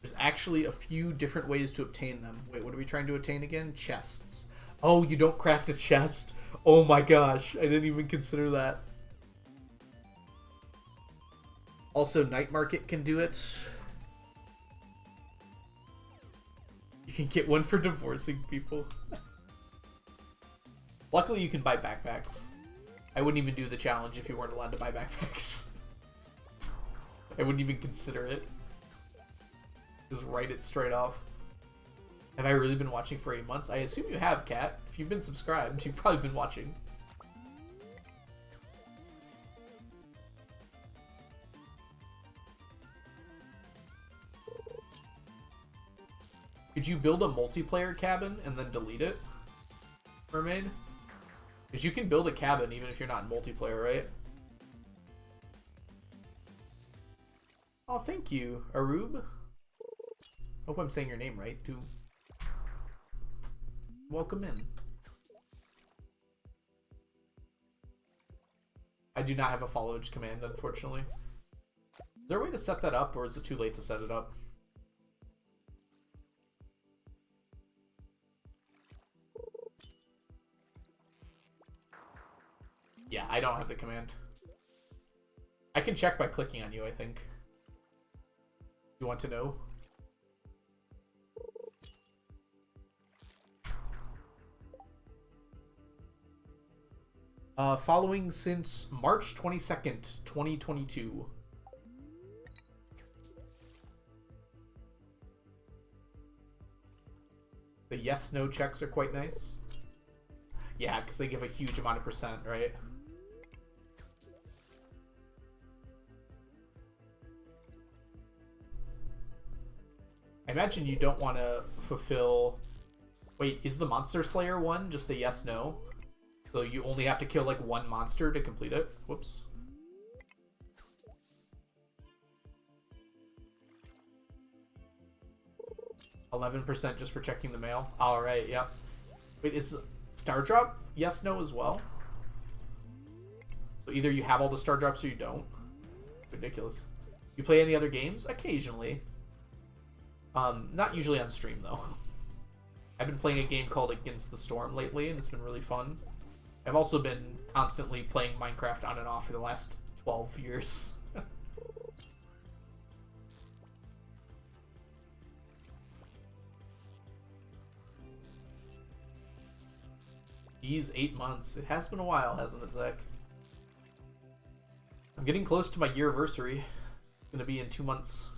Speaker 1: There's actually a few different ways to obtain them. Wait, what are we trying to obtain again? Chests. Oh, you don't craft a chest. Oh my gosh, I didn't even consider that. Also, Night Market can do it. You can get one for divorcing people. Luckily, you can buy backpacks. I wouldn't even do the challenge if you weren't allowed to buy backpacks. I wouldn't even consider it. Just write it straight off. Have I really been watching for 8 months? I assume you have, Kat. If you've been subscribed, you've probably been watching. Could you build a multiplayer cabin and then delete it, Mermaid? Because you can build a cabin even if you're not in multiplayer, right? Oh, thank you, Arub. Hope I'm saying your name right, too. Welcome in. I do not have a followage command, unfortunately. Is there a way to set that up, or is it too late to set it up? Yeah, I don't have the command. I can check by clicking on you, I think. You want to know? Following since March 22nd, 2022. The yes-no checks are quite nice. Yeah, because they give a huge amount of %, right? I imagine you don't want to fulfill... Wait, is the Monster Slayer one just a yes-no? So you only have to kill like one monster to complete it? Whoops. %, just for checking the mail. Alright, yep. Wait, is Star Drop yes-no as well? So either you have all the Star Drops or you don't. Ridiculous. You play any other games? Occasionally. Not usually on stream, though. I've been playing a game called Against the Storm lately, and it's been really fun. I've also been constantly playing Minecraft on and off for the last 12 years. Geez, 8 months. It has been a while, hasn't it, Zach? I'm getting close to my year-versary. It's gonna be in 2 months.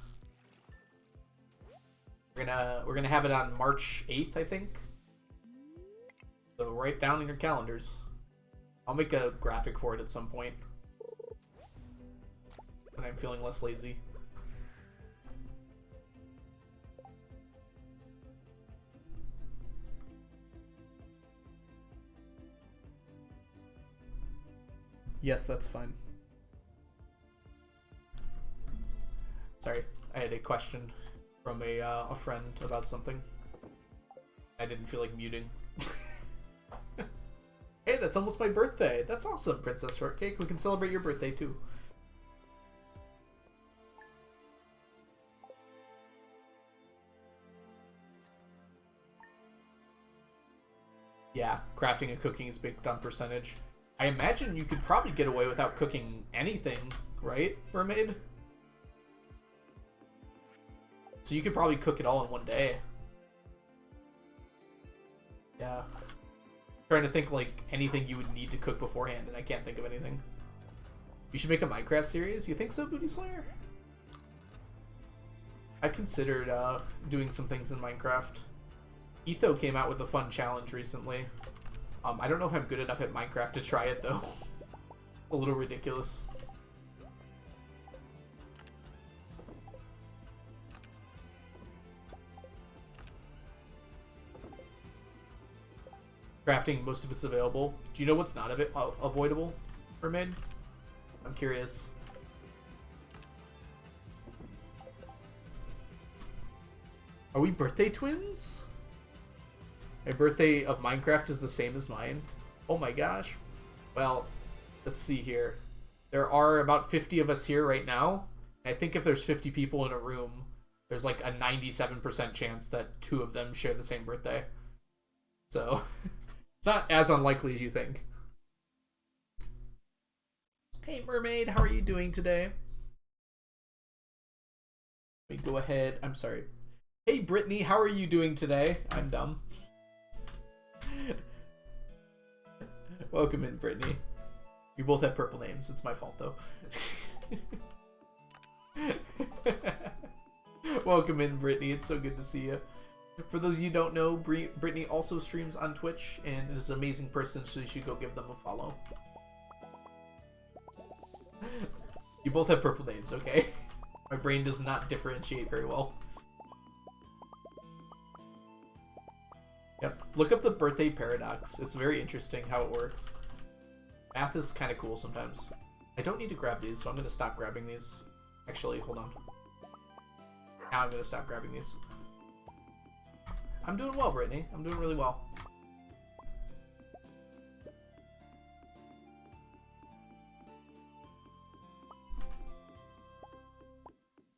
Speaker 1: We're gonna have it on March 8th, I think. So write down in your calendars. I'll make a graphic for it at some point when I'm feeling less lazy. Yes, that's fine. Sorry, I had a question from a friend about something. I didn't feel like muting. That's almost my birthday. That's awesome, Princess Shortcake. We can celebrate your birthday too. Yeah, crafting and cooking is based on percentage. I imagine you could probably get away without cooking anything, right, Mermaid? So you could probably cook it all in one day. Yeah. Trying to think like anything you would need to cook beforehand, and I can't think of anything. You should make a Minecraft series? You think so, Booty Slayer? I've considered doing some things in Minecraft. Etho came out with a fun challenge recently. I don't know if I'm good enough at Minecraft to try it though. A little ridiculous. Crafting, most of it's available. Do you know what's not avoidable, Mermaid? I'm curious. Are we birthday twins? My birthday of Minecraft is the same as mine. Oh my gosh. Well, let's see here. There are about 50 of us here right now. I think if there's 50 people in a room, there's like a 97% chance that 2 of them share the same birthday. So, it's not as unlikely as you think. Hey Mermaid, how are you doing today? Let me go ahead. I'm sorry. Hey Brittany, how are you doing today? I'm dumb. Welcome in, Brittany. You both have purple names. It's my fault, though. Welcome in, Brittany. It's so good to see you. For those of you who don't know, Brittany also streams on Twitch and is an amazing person, so you should go give them a follow. You both have purple names, okay? My brain does not differentiate very well. Yep. Look up the birthday paradox. It's very interesting how it works. Math is kind of cool sometimes. I don't need to grab these, so I'm going to stop grabbing these. Actually, hold on. Now I'm going to stop grabbing these. I'm doing well, Brittany. I'm doing really well.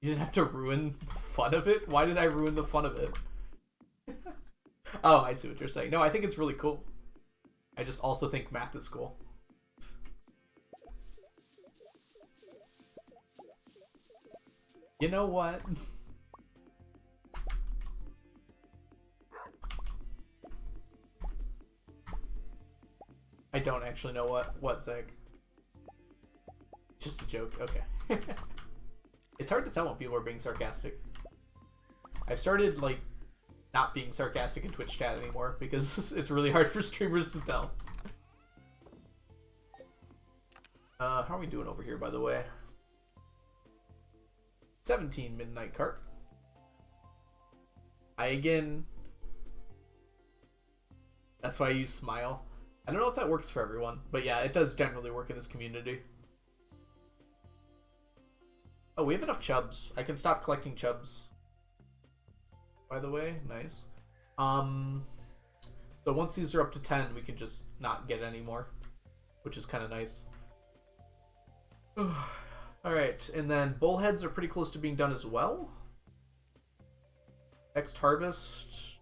Speaker 1: You didn't have to ruin the fun of it? Why did I ruin the fun of it? Oh, I see what you're saying. No, I think it's really cool. I just also think math is cool. You know what? I don't actually know what, Zach. Just a joke. Okay. It's hard to tell when people are being sarcastic. I've started, like, not being sarcastic in Twitch chat anymore because it's really hard for streamers to tell. How are we doing over here, by the way? 17 Midnight Cart. That's why I use Smile. I don't know if that works for everyone, but yeah, it does generally work in this community. Oh, we have enough chubs. I can stop collecting chubs. By the way, nice. So once these are up to 10, we can just not get any more, which is kind of nice. Alright, and then bullheads are pretty close to being done as well. Next harvest,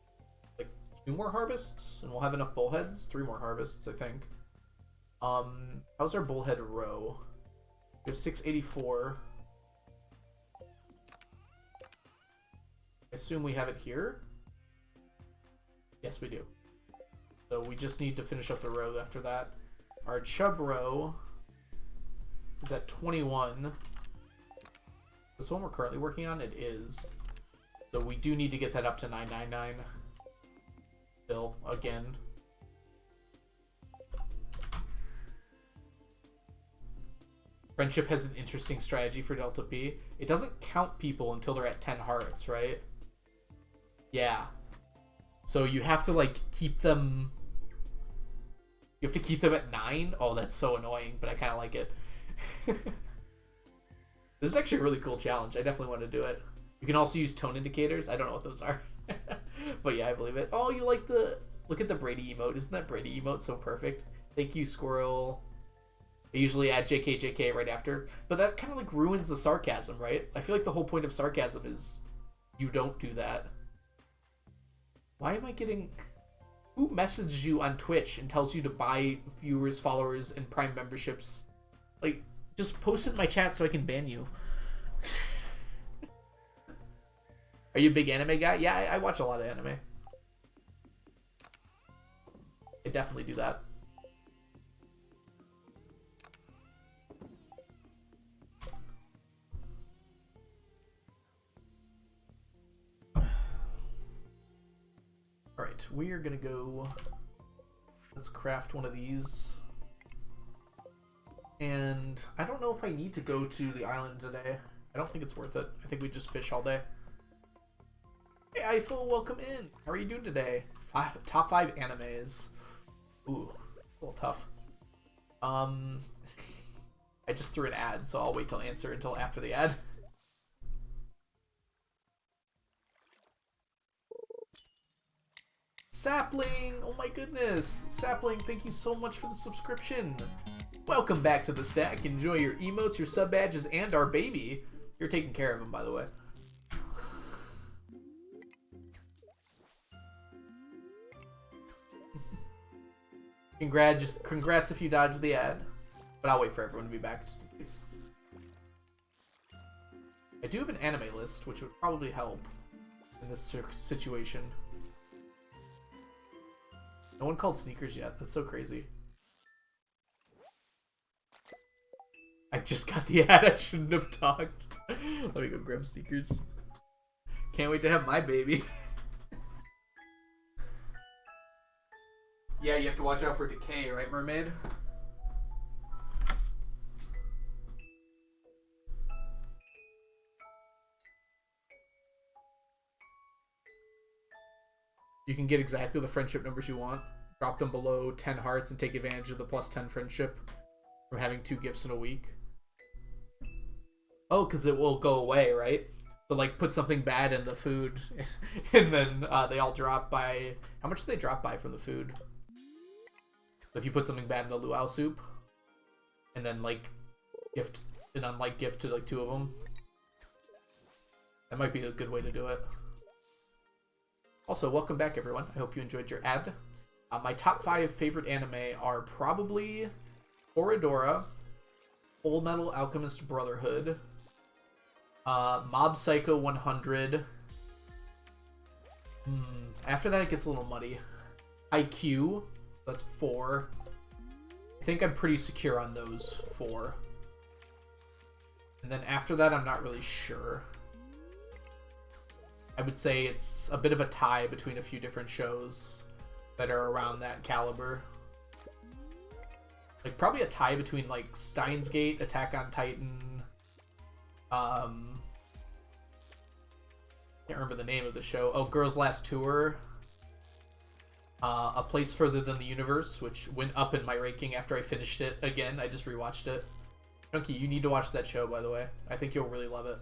Speaker 1: like 2 more harvests, and we'll have enough bullheads. 3 more harvests, I think. How's our bullhead row? We have 684. I assume we have it here. Yes, we do. So we just need to finish up the row after that. Our chub row is at 21. This one we're currently working on, it is. So we do need to get that up to 999. Still, again. Friendship has an interesting strategy for Delta P. It doesn't count people until they're at 10 hearts, right? Yeah. So you have to, like, keep them... You have to keep them at 9? Oh, that's so annoying, but I kind of like it. This is actually a really cool challenge. I definitely want to do it. You can also use tone indicators. I don't know what those are. But yeah, I believe it. Oh, you like the... Look at the Brady emote. Isn't that Brady emote so perfect? Thank you, Squirrel. I usually add JK right after, but that kind of like ruins the sarcasm, right? I feel like the whole point of sarcasm is you don't do that. Why am I getting... Who messaged you on Twitch and tells you to buy viewers, followers, and Prime memberships? Like, just post it in my chat so I can ban you. Are you a big anime guy? Yeah, I watch a lot of anime. I definitely do that. Alright, we are gonna go... Let's craft one of these. And I don't know if I need to go to the island today. I don't think it's worth it. I think we just fish all day. Hey, Eiffel, welcome in. How are you doing today? Top 5 animes. Ooh, a little tough. I just threw an ad, so I'll wait till answer until after the ad. Sapling! Oh my goodness! Sapling, thank you so much for the subscription. Welcome back to the stack. Enjoy your emotes, your sub badges, and our baby. You're taking care of him, by the way. Congrats if you dodged the ad. But I'll wait for everyone to be back just in case. I do have an anime list, which would probably help in this situation. No one called sneakers yet. That's so crazy. I just got the ad. I shouldn't have talked. Let me go grab sneakers. Can't wait to have my baby. Yeah, you have to watch out for decay, right, mermaid? You can get exactly the friendship numbers you want. Drop them below 10 hearts and take advantage of the plus 10 friendship from having 2 gifts in a week. Oh, because it will go away, right? So, like, put something bad in the food, and then they all drop by... How much do they drop by from the food? So if you put something bad in the luau soup, and then, like, gift an unlike gift to, like, 2 of them, that might be a good way to do it. Also, welcome back, everyone. I hope you enjoyed your ad. My top 5 favorite anime are probably Toradora, Full Metal Alchemist Brotherhood, Mob Psycho 100. After that, it gets a little muddy. IQ, so that's 4. I think I'm pretty secure on those 4. And then after that, I'm not really sure. I would say it's a bit of a tie between a few different shows that are around that caliber. Like, probably a tie between, like, Steins Gate, Attack on Titan, can't remember the name of the show. Oh, Girls Last Tour. A Place Further Than the Universe, which went up in my ranking after I finished it again. I just rewatched it. Chunky, you need to watch that show, by the way. I think you'll really love it.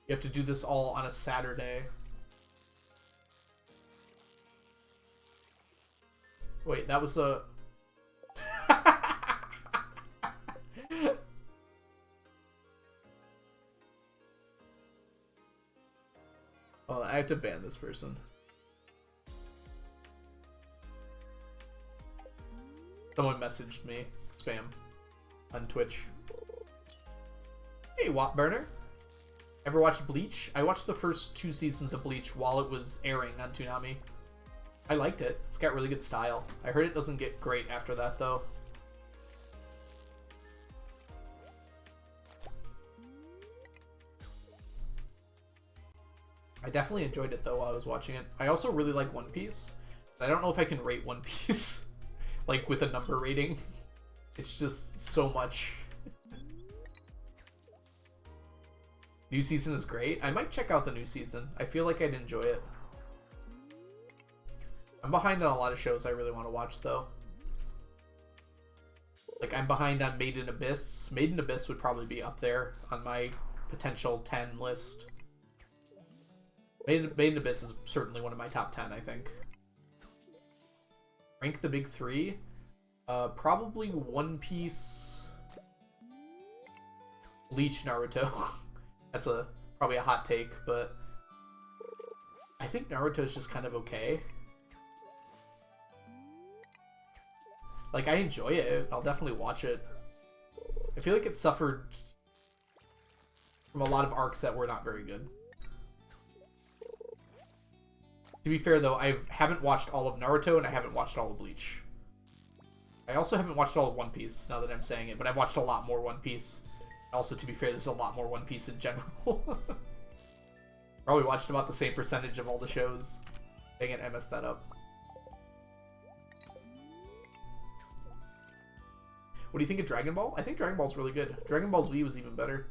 Speaker 1: You have to do this all on a Saturday. Wait, that was a... Oh, I have to ban this person. Someone messaged me. Spam. On Twitch. Hey, Wattburner. Ever watched Bleach? I watched the first 2 seasons of Bleach while it was airing on Toonami. I liked it. It's got really good style. I heard it doesn't get great after that, though. I definitely enjoyed it, though, while I was watching it. I also really like One Piece. I don't know if I can rate One Piece, like, with a number rating. It's just so much. New season is great. I might check out the new season. I feel like I'd enjoy it. I'm behind on a lot of shows I really want to watch, though. Like, I'm behind on Made in Abyss. Made in Abyss would probably be up there on my potential 10 list. Made in Abyss is certainly one of my top 10, I think. Rank the big three? Probably One Piece, Bleach, Naruto. That's probably a hot take, but I think Naruto's just kind of okay. Like, I enjoy it. I'll definitely watch it. I feel like it suffered from a lot of arcs that were not very good. To be fair, though, I haven't watched all of Naruto, and I haven't watched all of Bleach. I also haven't watched all of One Piece, now that I'm saying it, but I've watched a lot more One Piece. Also, to be fair, there's a lot more One Piece in general. Probably watched about the same percentage of all the shows. Dang it, I messed that up. What do you think of Dragon Ball? I think Dragon Ball's really good. Dragon Ball Z was even better.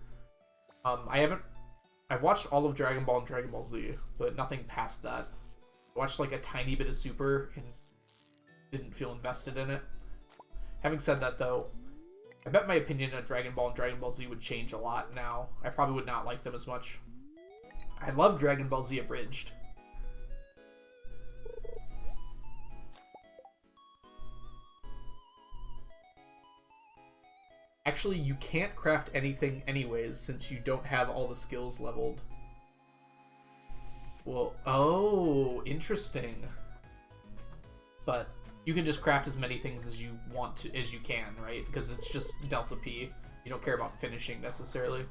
Speaker 1: I've watched all of Dragon Ball and Dragon Ball Z, but nothing past that. I watched like a tiny bit of Super and didn't feel invested in it. Having said that, though, I bet my opinion on Dragon Ball and Dragon Ball Z would change a lot now. I probably would not like them as much. I love Dragon Ball Z Abridged. Actually, you can't craft anything anyways, since you don't have all the skills leveled. Well, oh, interesting. But you can just craft as many things as you want to, as you can, right? Because it's just Delta P. You don't care about finishing necessarily.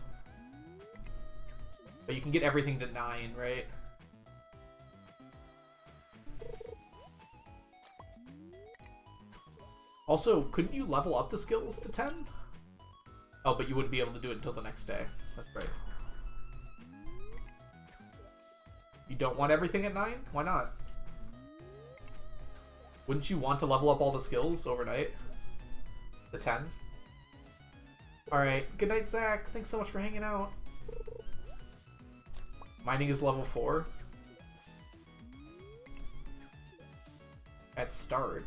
Speaker 1: But you can get everything to 9, right? Also, couldn't you level up the skills to 10? Oh, but you wouldn't be able to do it until the next day. That's right. You don't want everything at 9? Why not? Wouldn't you want to level up all the skills overnight? The 10? Alright, good night, Zach. Thanks so much for hanging out. Mining is level 4. At start.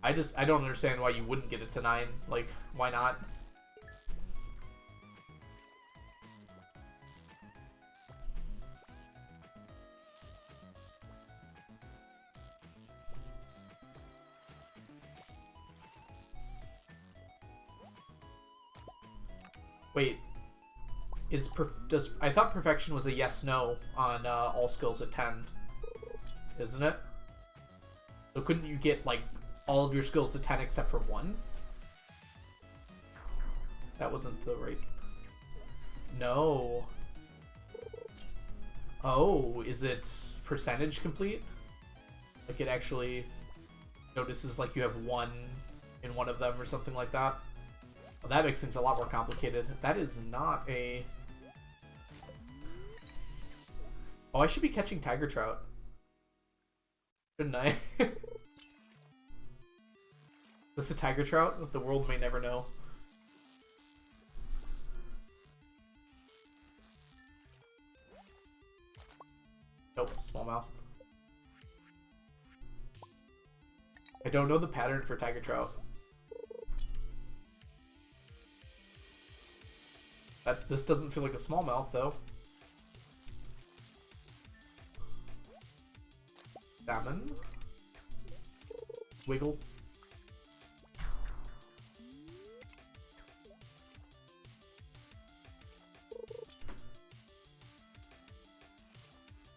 Speaker 1: I don't understand why you wouldn't get it to 9. Like, why not? Wait, I thought perfection was a yes/no on all skills at 10, isn't it? So couldn't you get like all of your skills to 10 except for 1? That wasn't the right. No. Oh, is it percentage complete? Like it actually notices like you have 1 in one of them or something like that? Well, that makes things a lot more complicated. That is not a... Oh, I should be catching tiger trout. Shouldn't I? Is this a tiger trout? The world may never know. Nope, smallmouth. I don't know the pattern for tiger trout. This doesn't feel like a smallmouth, though. Salmon. Wiggle.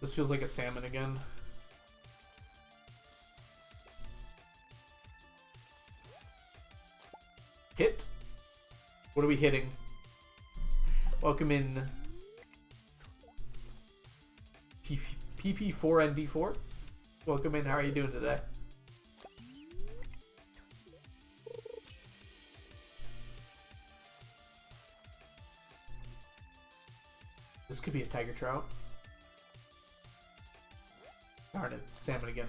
Speaker 1: This feels like a salmon again. Hit? What are we hitting? Welcome in PP4ND4. Welcome in, how are you doing today? This could be a tiger trout. Darn it, it's a salmon again.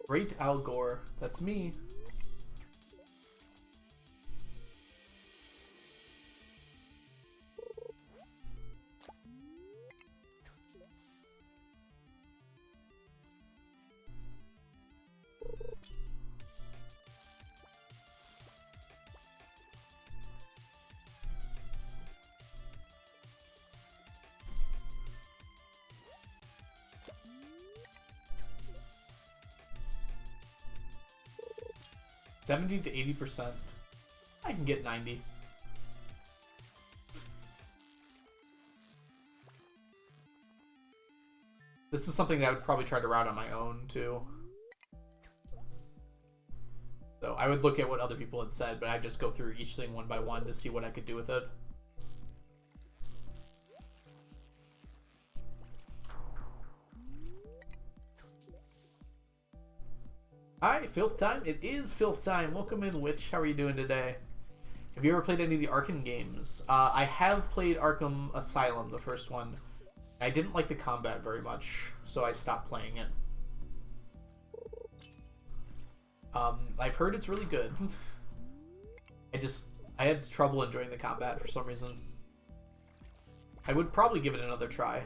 Speaker 1: Great Al Gore, that's me. 70 to 80%. I can get 90. This is something that I would probably try to route on my own, too. So I would look at what other people had said, but I'd just go through each thing one by one to see what I could do with it. Hi, Filth Time. It is Filth Time. Welcome in, Witch. How are you doing today? Have you ever played any of the Arkham games? I have played Arkham Asylum, the first one. I didn't like the combat very much, so I stopped playing it. I've heard it's really good. I had trouble enjoying the combat for some reason. I would probably give it another try.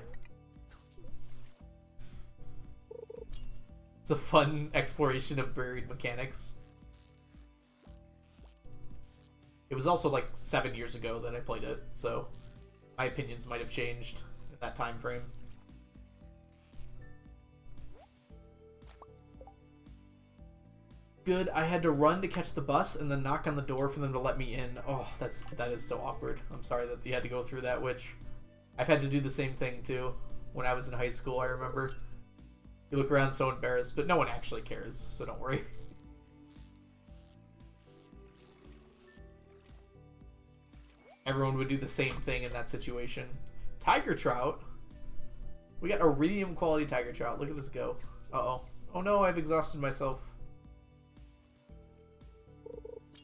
Speaker 1: It's a fun exploration of buried mechanics. It was also like 7 years ago that I played it, so my opinions might have changed in that time frame. Good. I had to run to catch the bus and then knock on the door for them to let me in. Oh, that is so awkward. I'm sorry that you had to go through that, Witch. I've had to do the same thing too when I was in high school, I remember. You look around so embarrassed, but no one actually cares, so don't worry. Everyone would do the same thing in that situation. Tiger trout. We got iridium quality tiger trout. Look at this go. Uh-oh. Oh no, I've exhausted myself.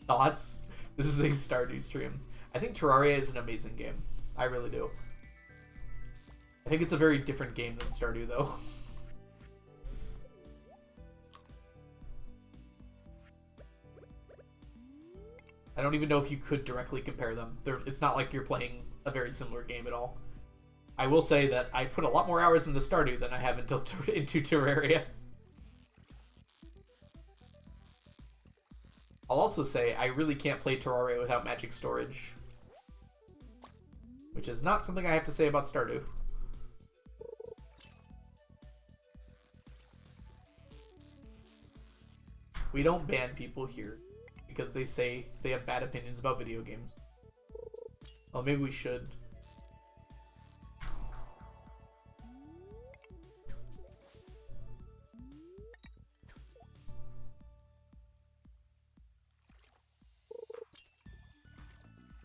Speaker 1: Thoughts? This is a Stardew stream. I think Terraria is an amazing game. I really do. I think it's a very different game than Stardew, though. I don't even know if you could directly compare them. It's not like you're playing a very similar game at all. I will say that I put a lot more hours into Stardew than I have into Terraria. I'll also say I really can't play Terraria without magic storage. Which is not something I have to say about Stardew. We don't ban people here because they say they have bad opinions about video games. Well, maybe we should.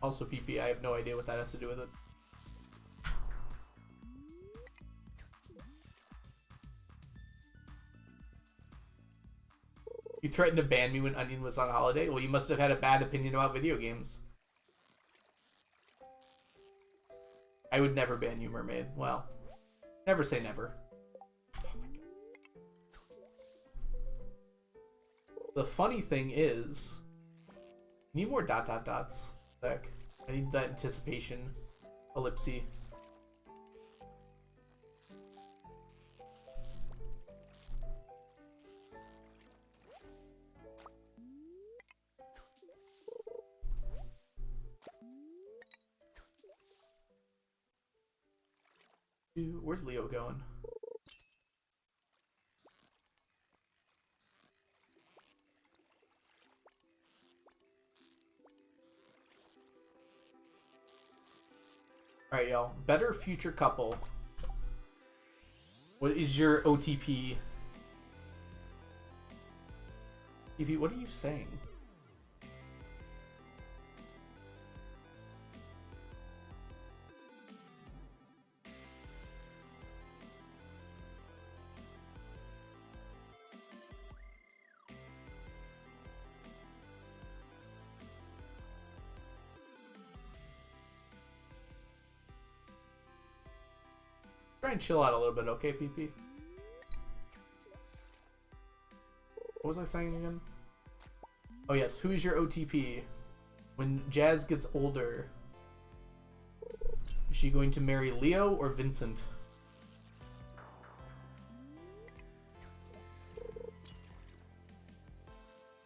Speaker 1: Also, PP, I have no idea what that has to do with it. You threatened to ban me when Onion was on holiday? Well, you must have had a bad opinion about video games. I would never ban you, Mermaid. Well, never say never. Oh my God. The funny thing is, I need more ... dots. Heck, I need that anticipation ellipse. Dude, where's Leo going? Alright, y'all. Better future couple. What is your OTP? TP, what are you saying? Try and chill out a little bit, okay, PP? What was I saying again? Oh yes, who is your OTP? When Jazz gets older, is she going to marry Leo or Vincent?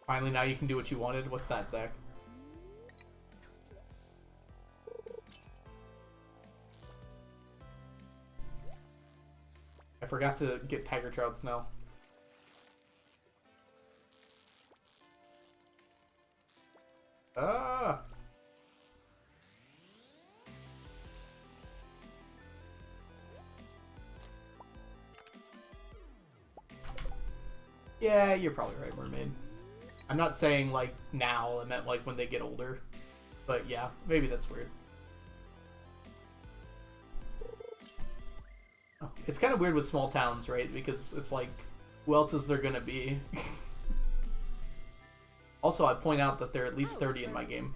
Speaker 1: Finally, now you can do what you wanted. What's that, Zach? I forgot to get tiger trout snow. Ah! Yeah, you're probably right, Mermaid. I'm not saying, like, now. I meant, like, when they get older. But, yeah, maybe that's weird. Oh, it's kind of weird with small towns, right? Because it's like, who else is there gonna be? Also, I point out that there are at least 30 in my game.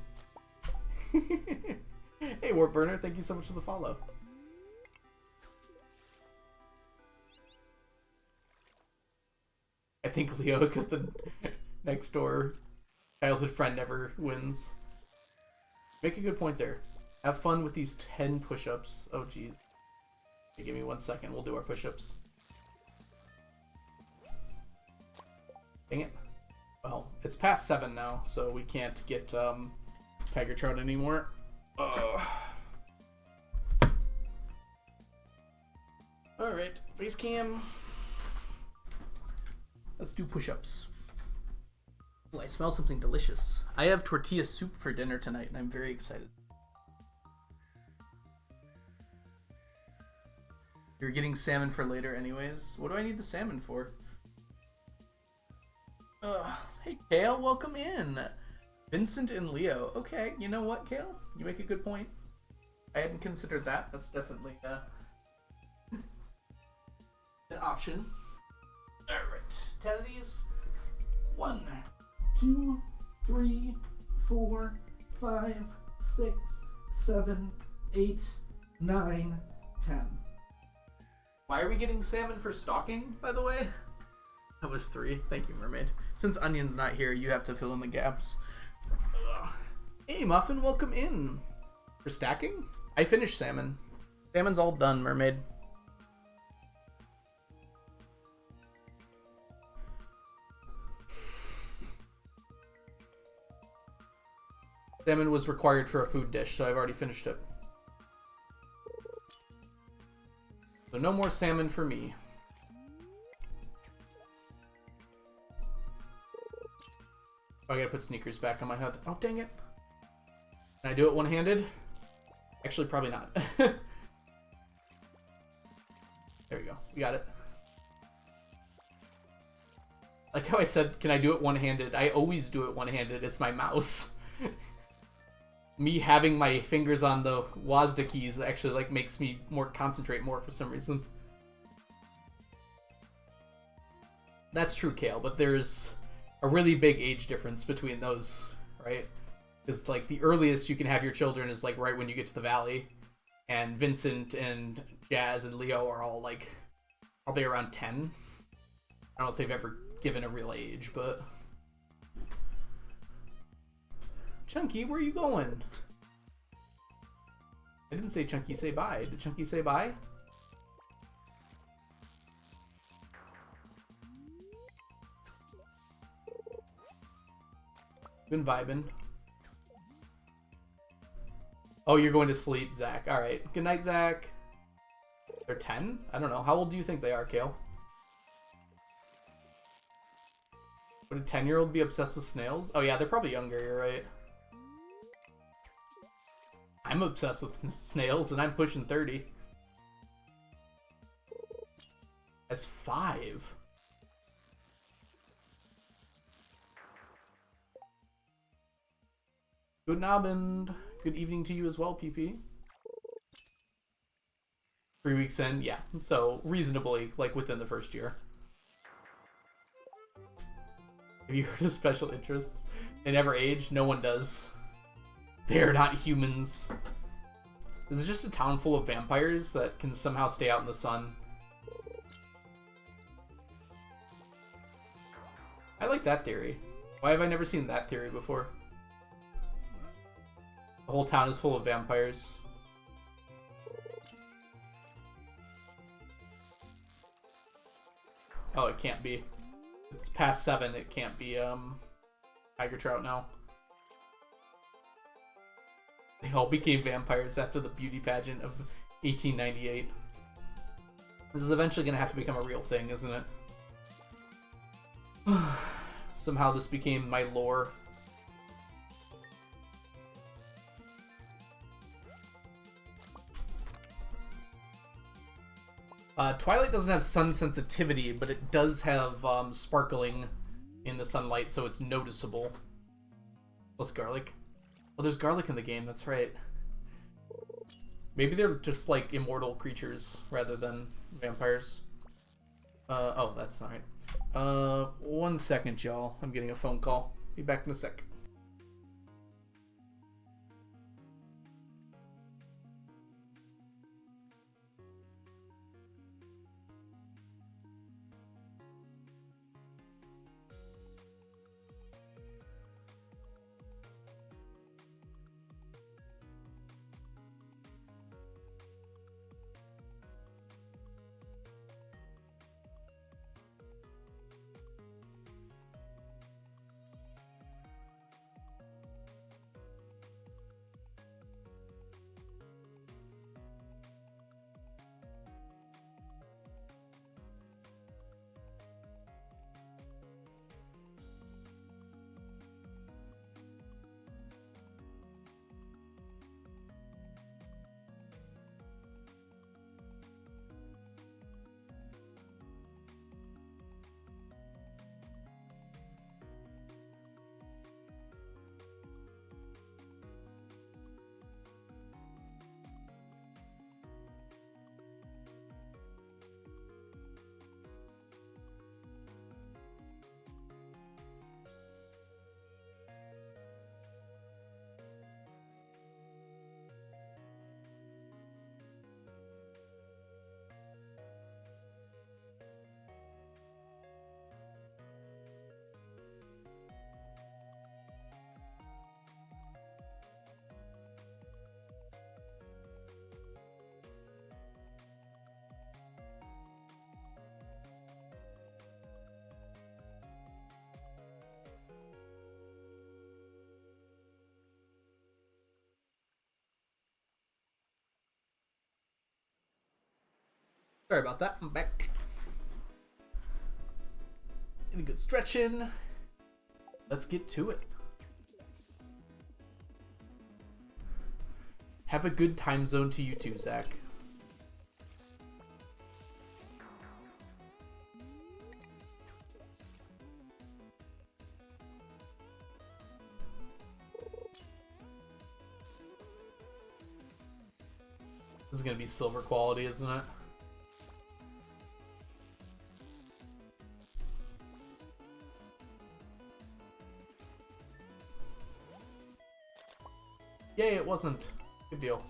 Speaker 1: Hey, Warp Burner, thank you so much for the follow. I think Leo, because the next door childhood friend never wins. Make a good point there. Have fun with these 10 push-ups. Oh, jeez. Okay, give me 1 second. We'll do our push-ups. Dang it. Well, it's past 7 now, so we can't get Tiger Trout anymore. Alright, face cam. Let's do push-ups. Oh, I smell something delicious. I have tortilla soup for dinner tonight, and I'm very excited. You're getting salmon for later anyways. What do I need the salmon for? Hey, Kale, welcome in. Vincent and Leo. Okay, you know what, Kale? You make a good point. I hadn't considered that. That's definitely an option. Alright, 10 of these. 1, 2, 3, 4, 5, 6, 7, 8, 9, 10. Why are we getting salmon for stocking, by the way? That was 3. Thank you, Mermaid. Since Onion's not here, you have to fill in the gaps. Hey, Muffin, welcome in. For stacking? I finished salmon. Salmon's all done, Mermaid. Salmon was required for a food dish, so I've already finished it. So no more salmon for me. Oh, I gotta put sneakers back on my head. Oh, dang it. Can I do it one-handed? Actually, probably not. There we go. We got it. Like how I said, can I do it one-handed? I always do it one-handed. It's my mouse. Me having my fingers on the WASD keys actually like makes me concentrate more for some reason. That's true, Kale, but there's a really big age difference between those, right? Because like the earliest you can have your children is like right when you get to the valley, and Vincent and Jazz and Leo are all like probably around 10. I don't know if they've ever given a real age, but Chunky, where are you going? I didn't say Chunky say bye. Did Chunky say bye? Been vibing. Oh, you're going to sleep, Zach. Alright. Good night, Zach. They're 10? I don't know. How old do you think they are, Kale? Would a 10-year-old be obsessed with snails? Oh yeah, they're probably younger, you're right. I'm obsessed with snails, and I'm pushing 30. That's 5. Good knob and good evening to you as well, PP. 3 weeks in, yeah. So reasonably, like within the first year. Have you heard of special interests? They never age. No one does. They're not humans. This is just a town full of vampires that can somehow stay out in the sun. I like that theory. Why have I never seen that theory before? The whole town is full of vampires. Oh, it can't be. It's past 7. It can't be Tiger Trout now. They all became vampires after the beauty pageant of 1898. This is eventually going to have to become a real thing, isn't it? Somehow this became my lore. Twilight doesn't have sun sensitivity, but it does have sparkling in the sunlight, so it's noticeable. Plus garlic. Well, there's garlic in the game, that's right. Maybe they're just like immortal creatures rather than vampires. Oh, that's not right. 1 second, y'all. I'm getting a phone call. Be back in a sec. Sorry about that. I'm back. Get a good stretch in. Let's get to it. Have a good time zone to you too, Zach. This is gonna be silver quality, isn't it? Yay, it wasn't. Good deal.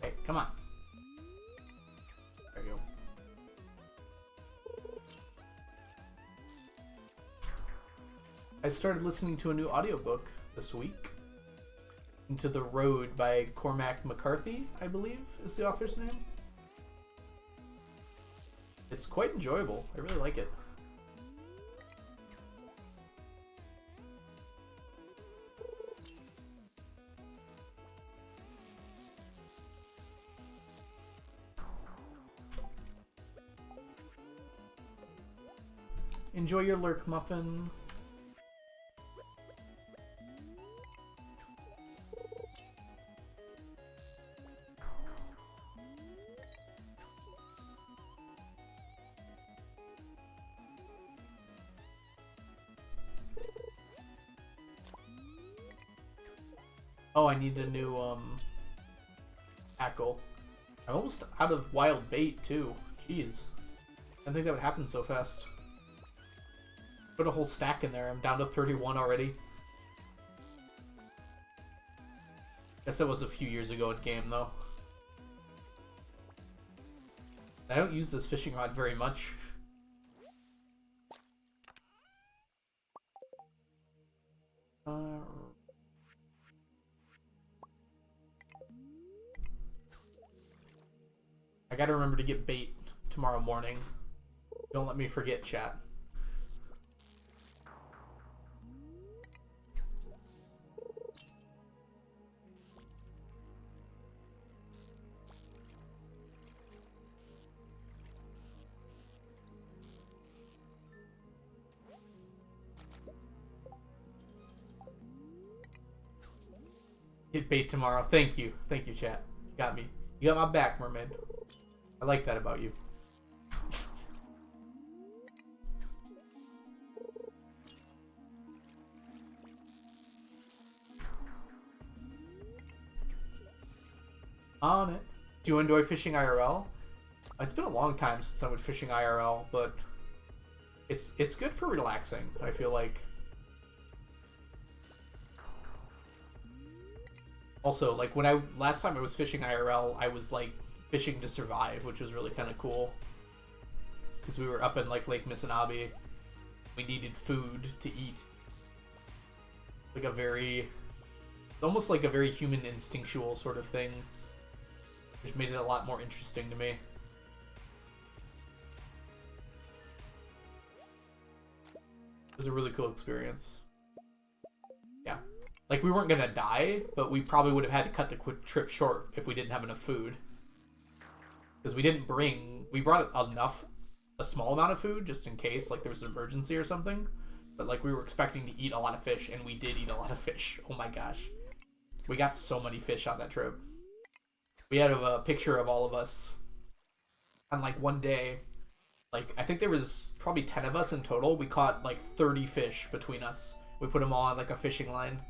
Speaker 1: Hey, come on. There you go. I started listening to a new audiobook this week. Into the Road by Cormac McCarthy, I believe is the author's name. It's quite enjoyable. I really like it. Enjoy your lurk, Muffin. Oh, I need a new, tackle. I'm almost out of wild bait, too. Jeez. I didn't think that would happen so fast. Put a whole stack in there. I'm down to 31 already. Guess that was a few years ago in game, though. I don't use this fishing rod very much. I gotta remember to get bait tomorrow morning. Don't let me forget, chat. Get bait tomorrow. Thank you. Thank you, chat. You got me. You got my back, mermaid. I like that about you. On it. Do you enjoy fishing IRL? It's been a long time since I went fishing IRL, but it's good for relaxing, I feel like. Also, like when last time I was fishing IRL, I was like fishing to survive, which was really kind of cool. Because we were up in like Lake Missinaba. We needed food to eat. Like almost like a very human instinctual sort of thing. Which made it a lot more interesting to me. It was a really cool experience. Yeah. Like, we weren't gonna die, but we probably would have had to cut the trip short if we didn't have enough food. Because we brought a small amount of food, just in case, like, there was an emergency or something. But, like, we were expecting to eat a lot of fish, and we did eat a lot of fish. Oh my gosh. We got so many fish on that trip. We had a picture of all of us on, like, one day. Like, I think there was probably 10 of us in total. We caught, like, 30 fish between us. We put them all on, like, a fishing line.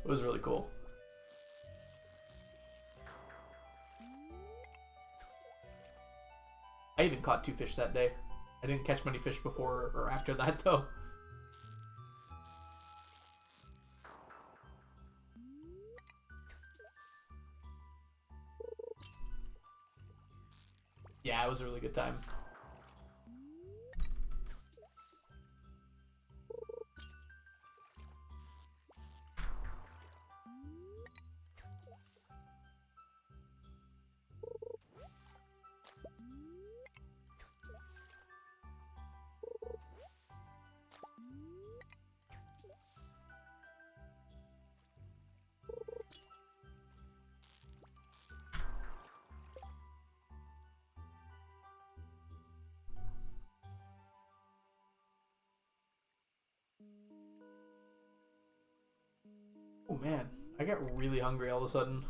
Speaker 1: It was really cool. I even caught 2 fish that day. I didn't catch many fish before or after that, though. Yeah, it was a really good time. Oh man, I got really hungry all of a sudden.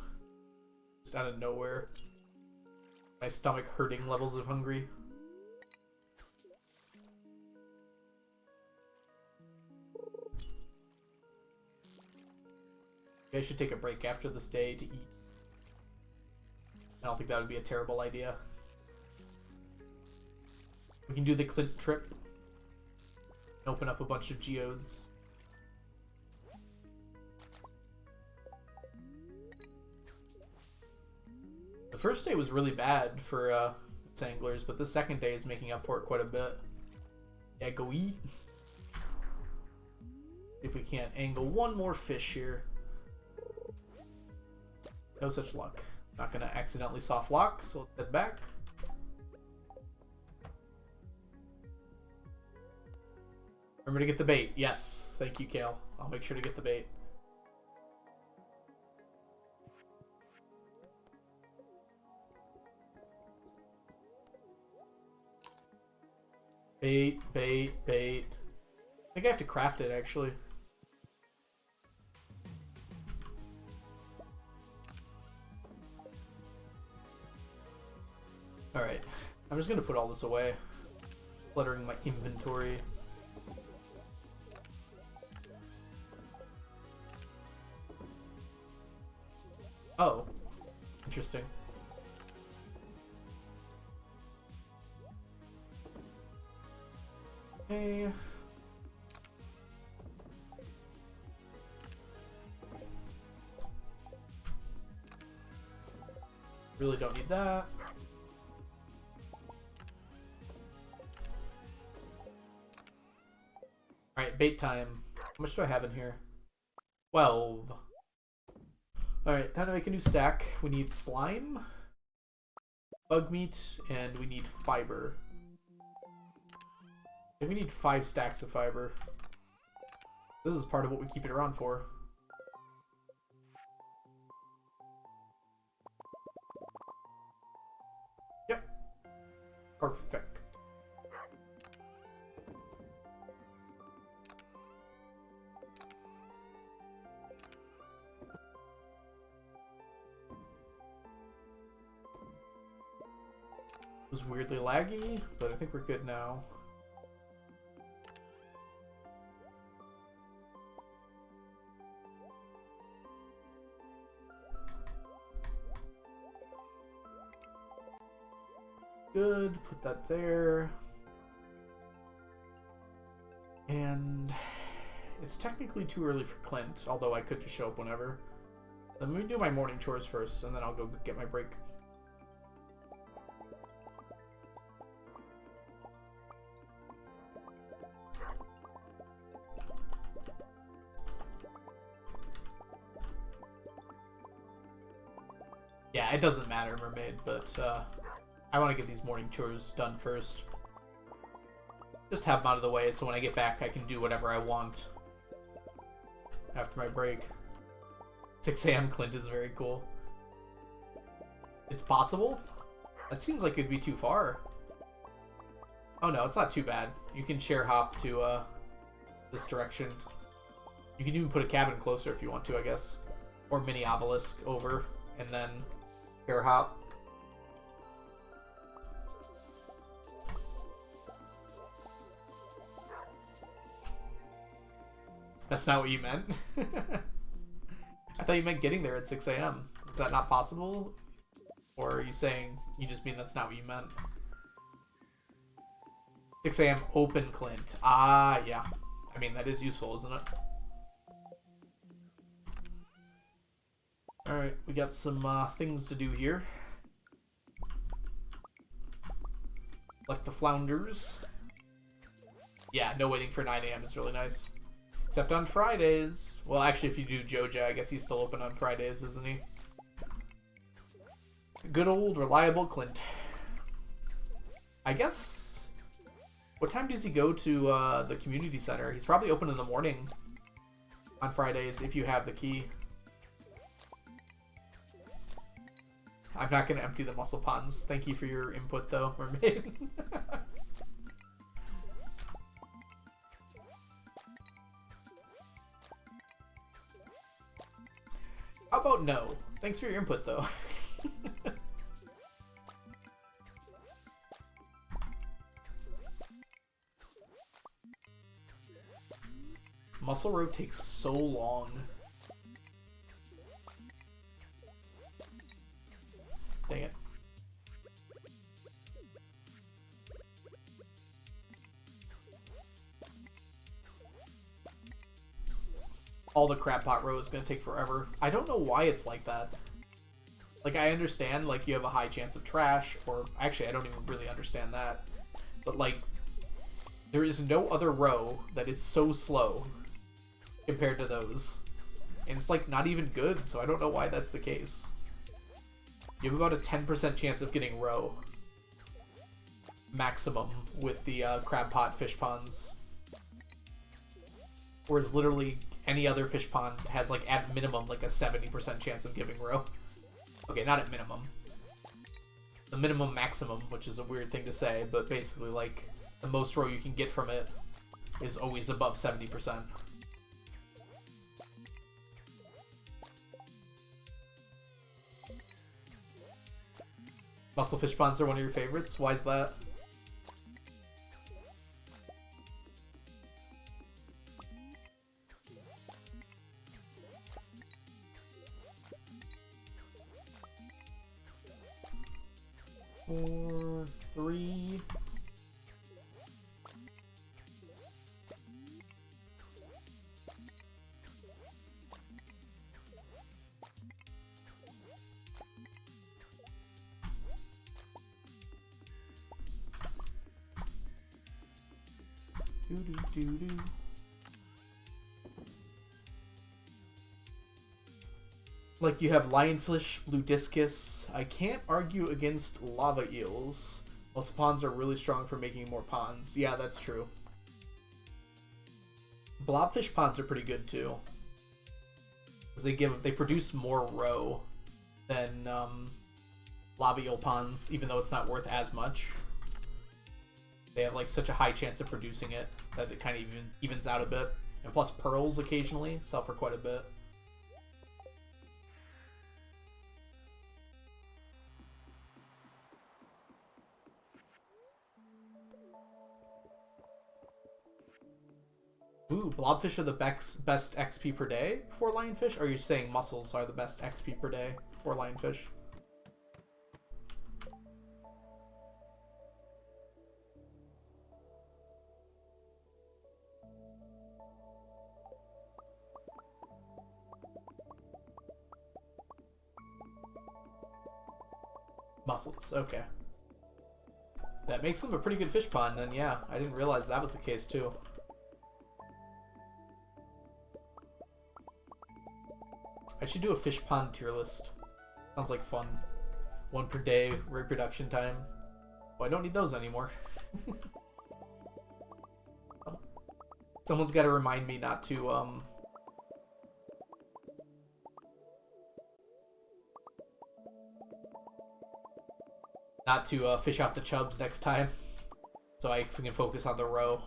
Speaker 1: Just out of nowhere. My stomach hurting levels of hungry. Maybe I should take a break after this day to eat. I don't think that would be a terrible idea. We can do the Clint trip. Open up a bunch of geodes. The first day was really bad for anglers, but the second day is making up for it quite a bit. Yeah, go eat. If we can't angle one more fish here. No such luck. Not gonna accidentally soft lock, so let's head back. Remember to get the bait. Yes, thank you, Kale. I'll make sure to get the bait. Bait, bait, bait. I think I have to craft it, actually. Alright. I'm just gonna put all this away. Cluttering my inventory. Oh. Interesting. Okay. Really don't need that. Alright, bait time. How much do I have in here? 12. Alright, time to make a new stack. We need slime, bug meat, and we need fiber. We need 5 stacks of fiber. This is part of what we keep it around for. Yep. Perfect. It was weirdly laggy, but I think we're good now. Good, put that there. And it's technically too early for Clint, although I could just show up whenever. Let me do my morning chores first, and then I'll go get my break. Yeah, it doesn't matter, Mermaid, but I want to get these morning chores done first. Just have them out of the way so when I get back I can do whatever I want after my break. 6 a.m. Clint is very cool. It's possible? That seems like it'd be too far. Oh no, it's not too bad. You can share hop to this direction. You can even put a cabin closer if you want to, I guess. Or mini obelisk over and then share hop. That's not what you meant? I thought you meant getting there at 6 a.m. Is that not possible? Or are you saying you just mean that's not what you meant? 6 a.m. open Clint. Ah, yeah. I mean, that is useful, isn't it? Alright, we got some things to do here. Like the flounders. Yeah, no waiting for 9 a.m. is really nice. Except on Fridays. Well, actually, if you do Joja, I guess he's still open on Fridays, isn't he? Good old reliable Clint. I guess... What time does he go to the community center? He's probably open in the morning on Fridays if you have the key. I'm not going to empty the muscle ponds. Thank you for your input, though, Mermaid. How about no? Thanks for your input, though. Muscle Road takes so long. Dang it. All the crab pot row is going to take forever. I don't know why it's like that. Like, I understand, like, you have a high chance of trash, or actually, I don't even really understand that. But, like, there is no other row that is so slow compared to those. And it's, like, not even good, so I don't know why that's the case. You have about a 10% chance of getting row maximum with the crab pot fish ponds. Whereas literally any other fish pond has, like, at minimum, like, a 70% chance of giving row. Okay, not at minimum. The minimum maximum, which is a weird thing to say, but basically, like, the most row you can get from it is always above 70%. Muscle fish ponds are one of your favorites? Why is that? Four, three. Doo-doo-doo-doo. Like, you have lionfish, blue discus. I can't argue against lava eels. Most ponds are really strong for making more ponds. Yeah, that's true. Blobfish ponds are pretty good too. Because they produce more row than lava eel ponds, even though it's not worth as much. They have like such a high chance of producing it that it kind of evens out a bit. And plus pearls occasionally sell for quite a bit. Ooh, blobfish are the best XP per day for lionfish? Or are you saying mussels are the best XP per day for lionfish? Mussels, okay. That makes them a pretty good fish pond, then yeah. I didn't realize that was the case too. I should do a fish pond tier list. Sounds like fun. 1 per day, reproduction time. Well, I don't need those anymore. Someone's got to remind me not to, fish out the chubs next time, so I can focus on the roe.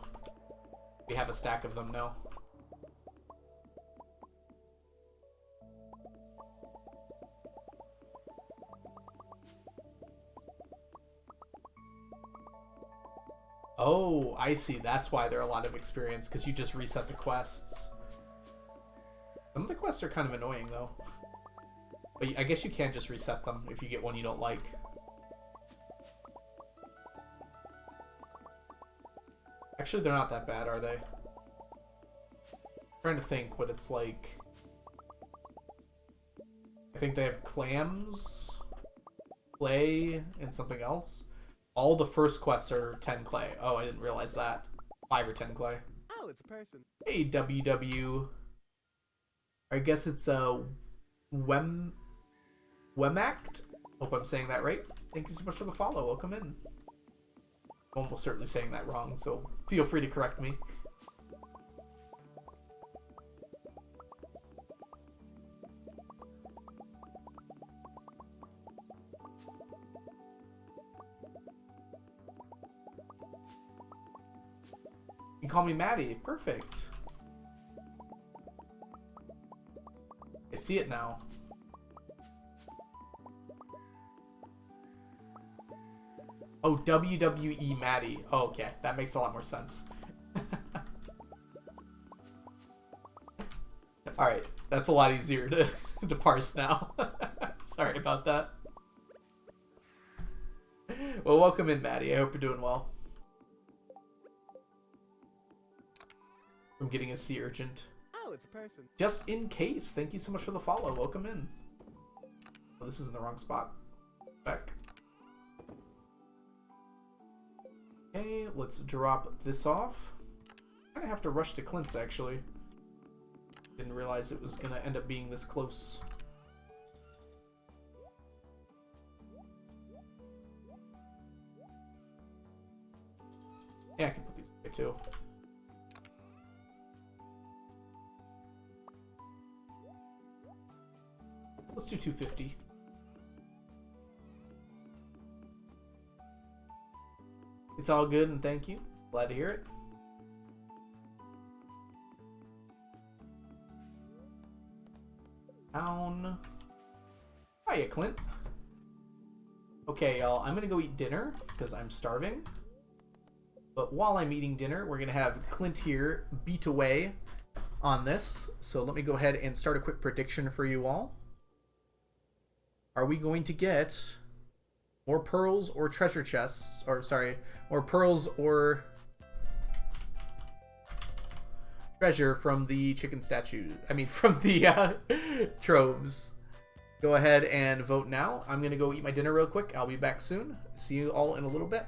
Speaker 1: We have a stack of them now. Oh, I see. That's why they're a lot of experience, because you just reset the quests. Some of the quests are kind of annoying, though. But I guess you can just reset them if you get one you don't like. Actually, they're not that bad, are they? I'm trying to think what it's like. I think they have clams, clay, and something else. All the first quests are 10 clay. Oh, I didn't realize that. 5 or 10 clay.
Speaker 3: Oh, it's a person.
Speaker 1: Hey, WW. I guess it's Wemact? Hope I'm saying that right. Thank you so much for the follow. Welcome in. I'm almost certainly saying that wrong, so feel free to correct me. You can call me Maddie. Perfect. I see it now. Oh, WWE Maddie. Oh, okay. That makes a lot more sense. Alright. That's a lot easier to parse now. Sorry about that. Well, welcome in, Maddie. I hope you're doing well. I'm getting a sea urgent.
Speaker 3: Oh, it's a person.
Speaker 1: Just in case. Thank you so much for the follow. Welcome in. Oh, this is in the wrong spot. Back. Okay, let's drop this off. I kind of have to rush to Clint's, actually. Didn't realize it was going to end up being this close. Yeah, I can put these away, too. Let's do 250. It's all good, and thank you. Glad to hear it. Town. Hiya, Clint. Okay, y'all. I'm gonna go eat dinner because I'm starving. But while I'm eating dinner, we're gonna have Clint here beat away on this. So let me go ahead and start a quick prediction for you all. Are we going to get more pearls or treasure chests? Or, sorry, more pearls or treasure from the chicken statue. I mean, from the troves. Go ahead and vote now. I'm going to go eat my dinner real quick. I'll be back soon. See you all in a little bit.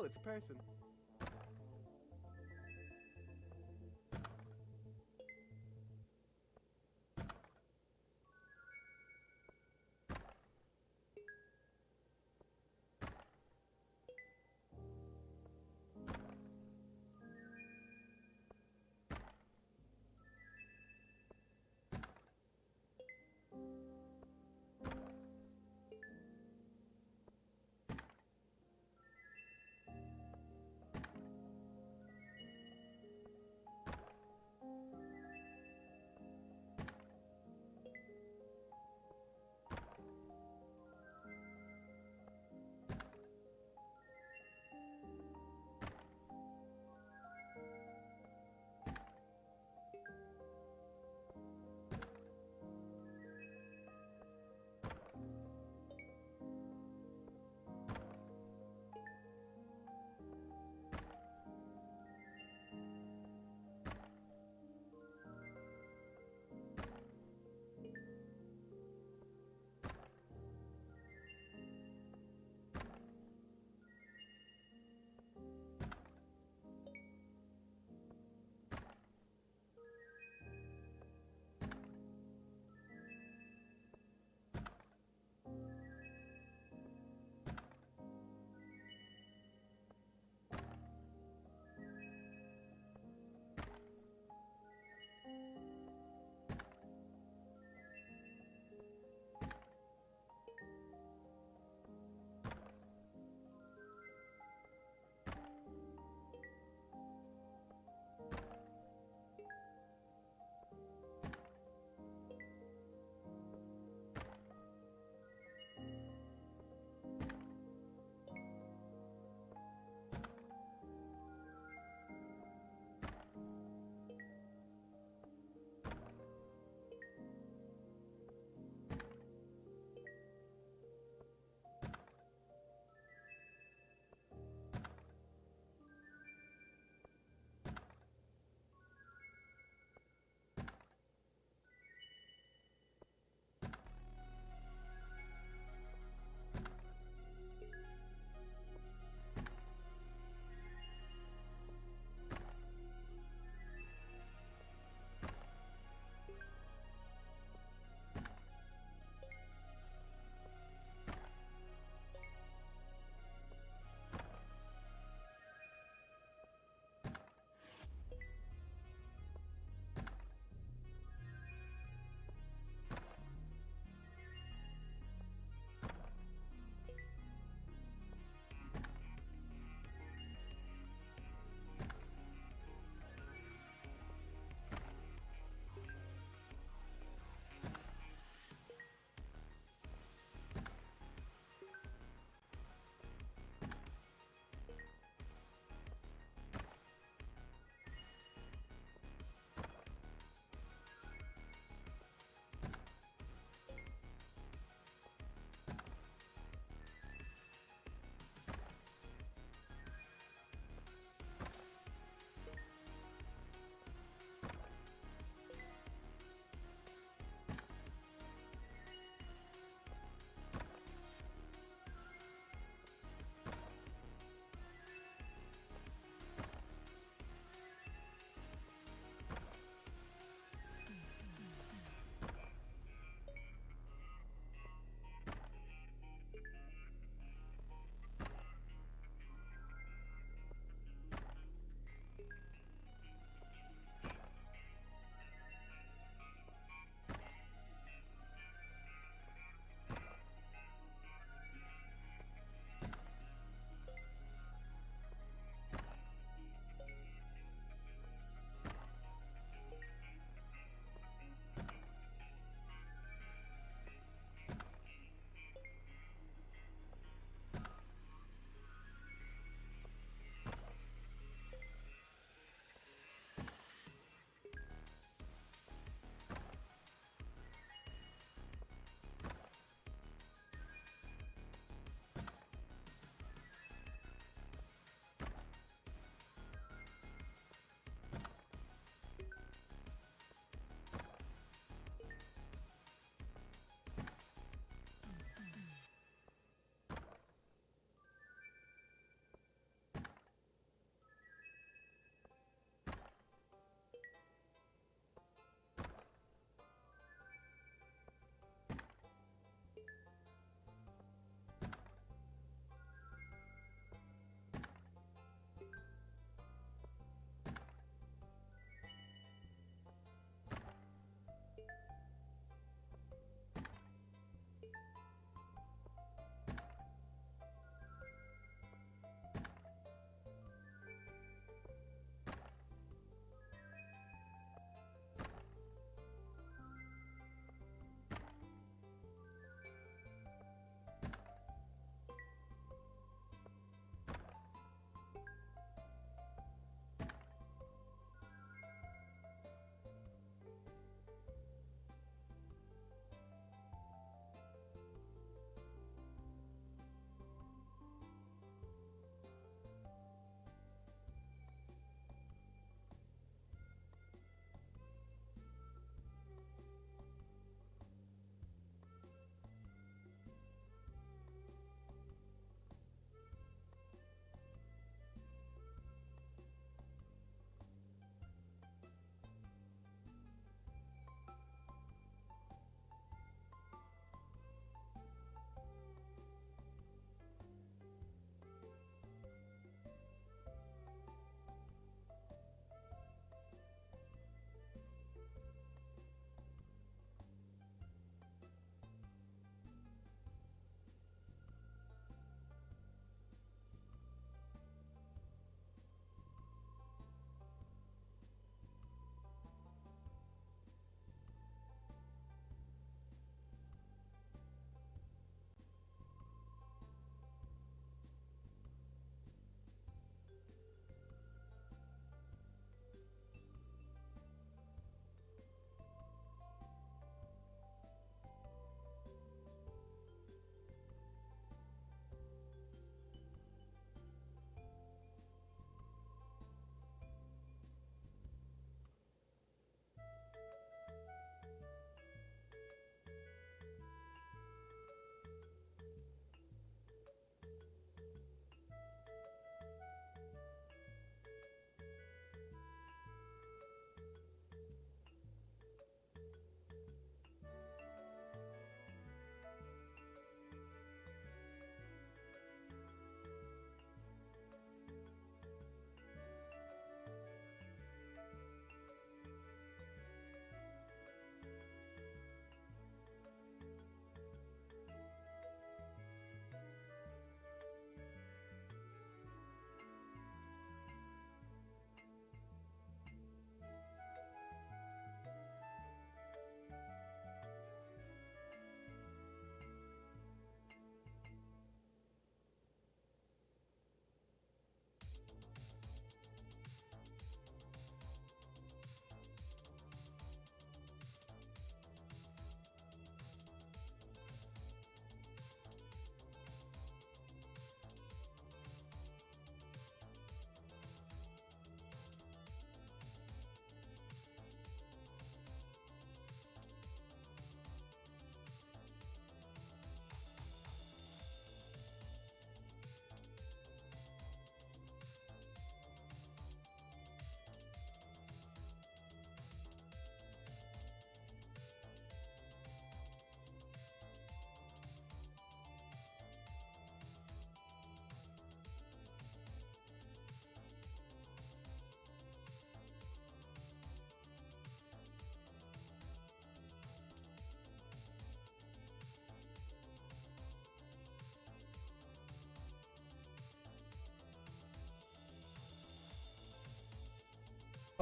Speaker 3: Oh, it's a person.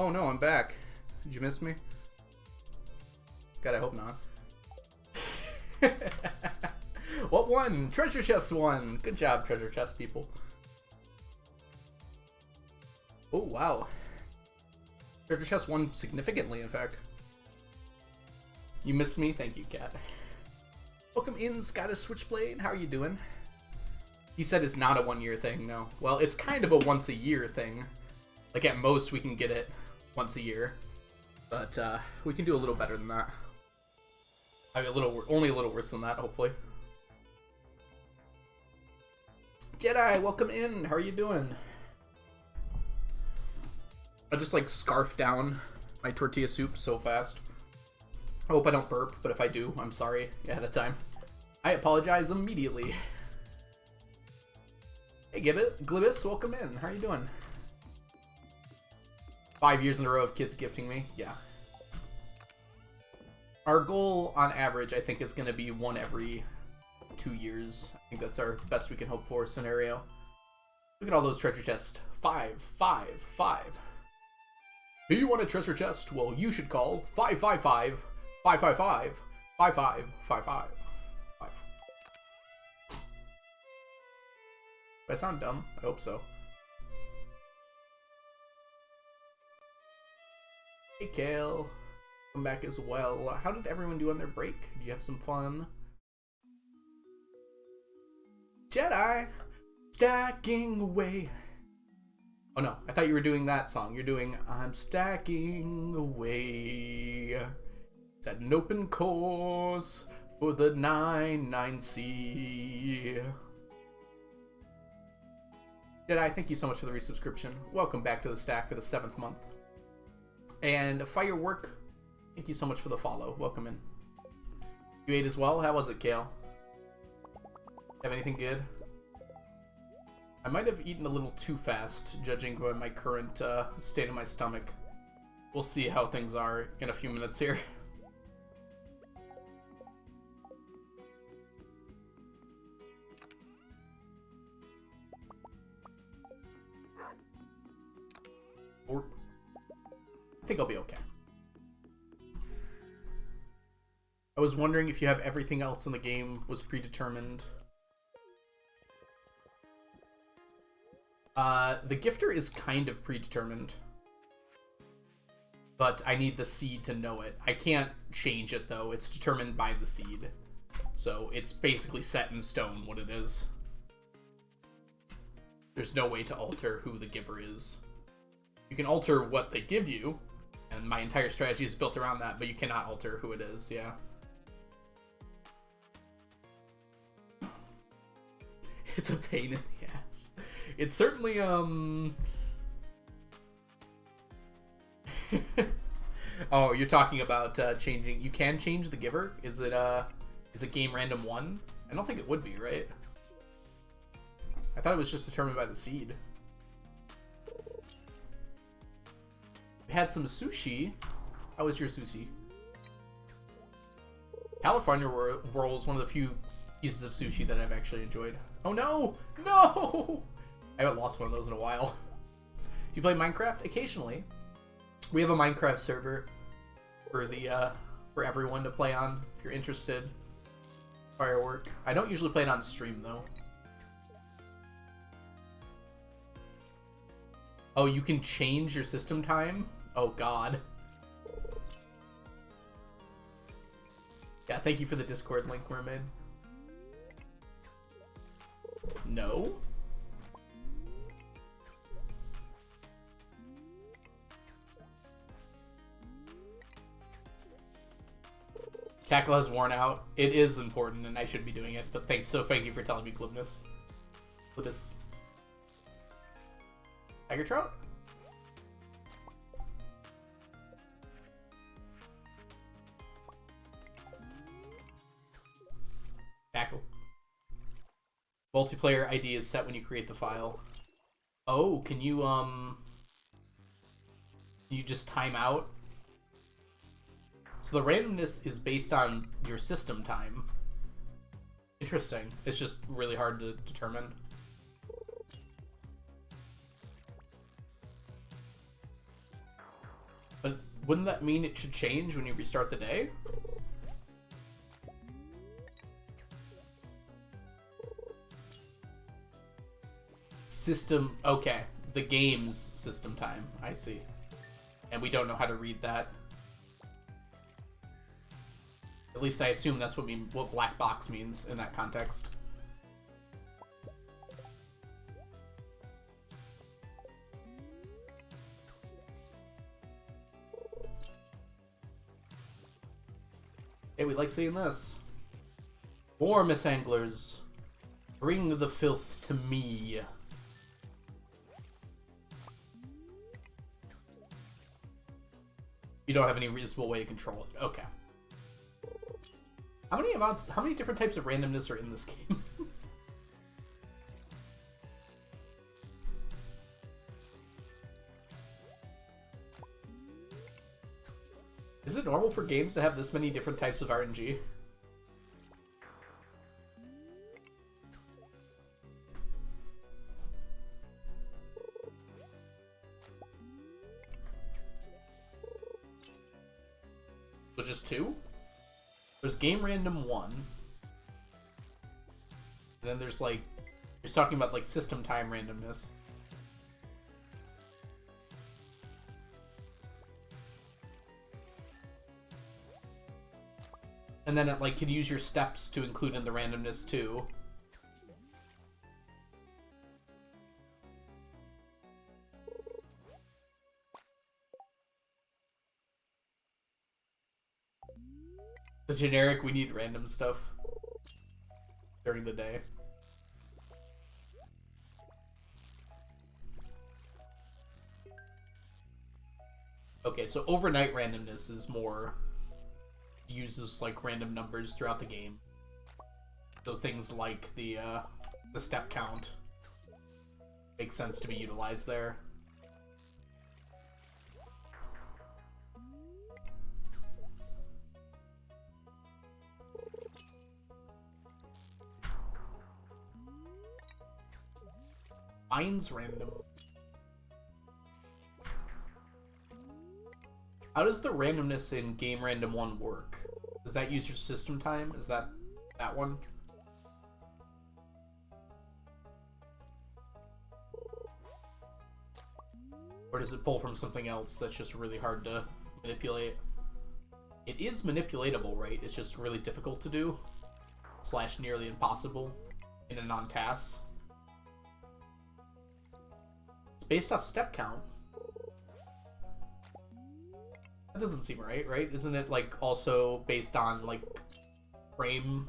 Speaker 1: Oh no, I'm back. Did you miss me? God, I hope not. What won? Treasure chest won. Good job, treasure chest people. Oh wow. Treasure chest won significantly, in fact. You missed me? Thank you, cat. Welcome in, Scottish Switchblade. How are you doing? He said it's not a 1 year thing, no. Well, it's kind of a once a year thing. Like at most we can get it once a year. But we can do a little better than that. I mean, only a little worse than that, hopefully. Jedi, welcome in. How are you doing? I just like scarfed down my tortilla soup so fast. I hope I don't burp, but if I do, I'm sorry ahead of time. I apologize immediately. Hey, Glibis, welcome in. How are you doing? 5 years in a row of kids gifting me. Yeah. Our goal, on average, I think is going to be one every 2 years. I think that's our best we can hope for scenario. Look at all those treasure chests. 5, 5, 5. Do you want a treasure chest? Well, you should call 555 555 5555 5. Do I sound dumb? I hope so. Hey, Kale. Come back as well. How did everyone do on their break? Did you have some fun? Jedi! Stacking away. Oh no, I thought you were doing that song. You're doing I'm stacking away. It's an open course for the 99C. Jedi, thank you so much for the resubscription. Welcome back to the stack for the 7th month. And Firework, thank you so much for the follow. Welcome in. You ate as well? How was it, Kale? Have anything good? I might have eaten a little too fast, judging by my current state of my stomach. We'll see how things are in a few minutes here. I think I'll be okay. I was wondering if you have everything else in the game was predetermined. The gifter is kind of predetermined. But I need the seed to know it. I can't change it, though. It's determined by the seed. So it's basically set in stone what it is. There's no way to alter who the giver is. You can alter what they give you, and my entire strategy is built around that, but you cannot alter who it is, yeah. It's a pain in the ass. It's certainly, Oh, you're talking about changing... You can change the giver? Is it game random 1? I don't think it would be, right? I thought it was just determined by the seed. We had some sushi. How was your sushi? California roll is one of the few pieces of sushi that I've actually enjoyed. Oh no! No! I haven't lost one of those in a while. Do you play Minecraft? Occasionally. We have a Minecraft server for the for everyone to play on if you're interested. Firework. I don't usually play it on stream though. Oh, you can change your system time? Oh god. Yeah, thank you for the Discord link, Mermaid. No? Tackle has worn out. It is important, and I should be doing it. But thank you for telling me, Glibness. Glibness. Tiger trout? Tackle. Multiplayer ID is set when you create the file. Oh, can you just time out? So the randomness is based on your system time. Interesting. It's just really hard to determine. wouldn't that mean it should change when you restart the day? System, okay. The game's system time, I see. And we don't know how to read that. At least I assume that's what black box means in that context. Hey, we like seeing this. More misanglers. Bring the filth to me. You don't have any reasonable way to control it. Okay. How many different types of randomness are in this game? Is it normal for games to have this many different types of RNG? So just two? There's game random 1. And then there's like, you're talking about like system time randomness. And then it like can use your steps to include in the randomness too. The generic, we need random stuff during the day. Okay, so overnight randomness is more, uses like random numbers throughout the game. So things like the step count makes sense to be utilized there. Mine's random. How does the randomness in game random 1 work? Does that use your system time? Is that one? Or does it pull from something else that's just really hard to manipulate? It is manipulatable, right? It's just really difficult to do. / nearly impossible in a non-task. It's based off step count. That doesn't seem right? Isn't it like also based on like frame?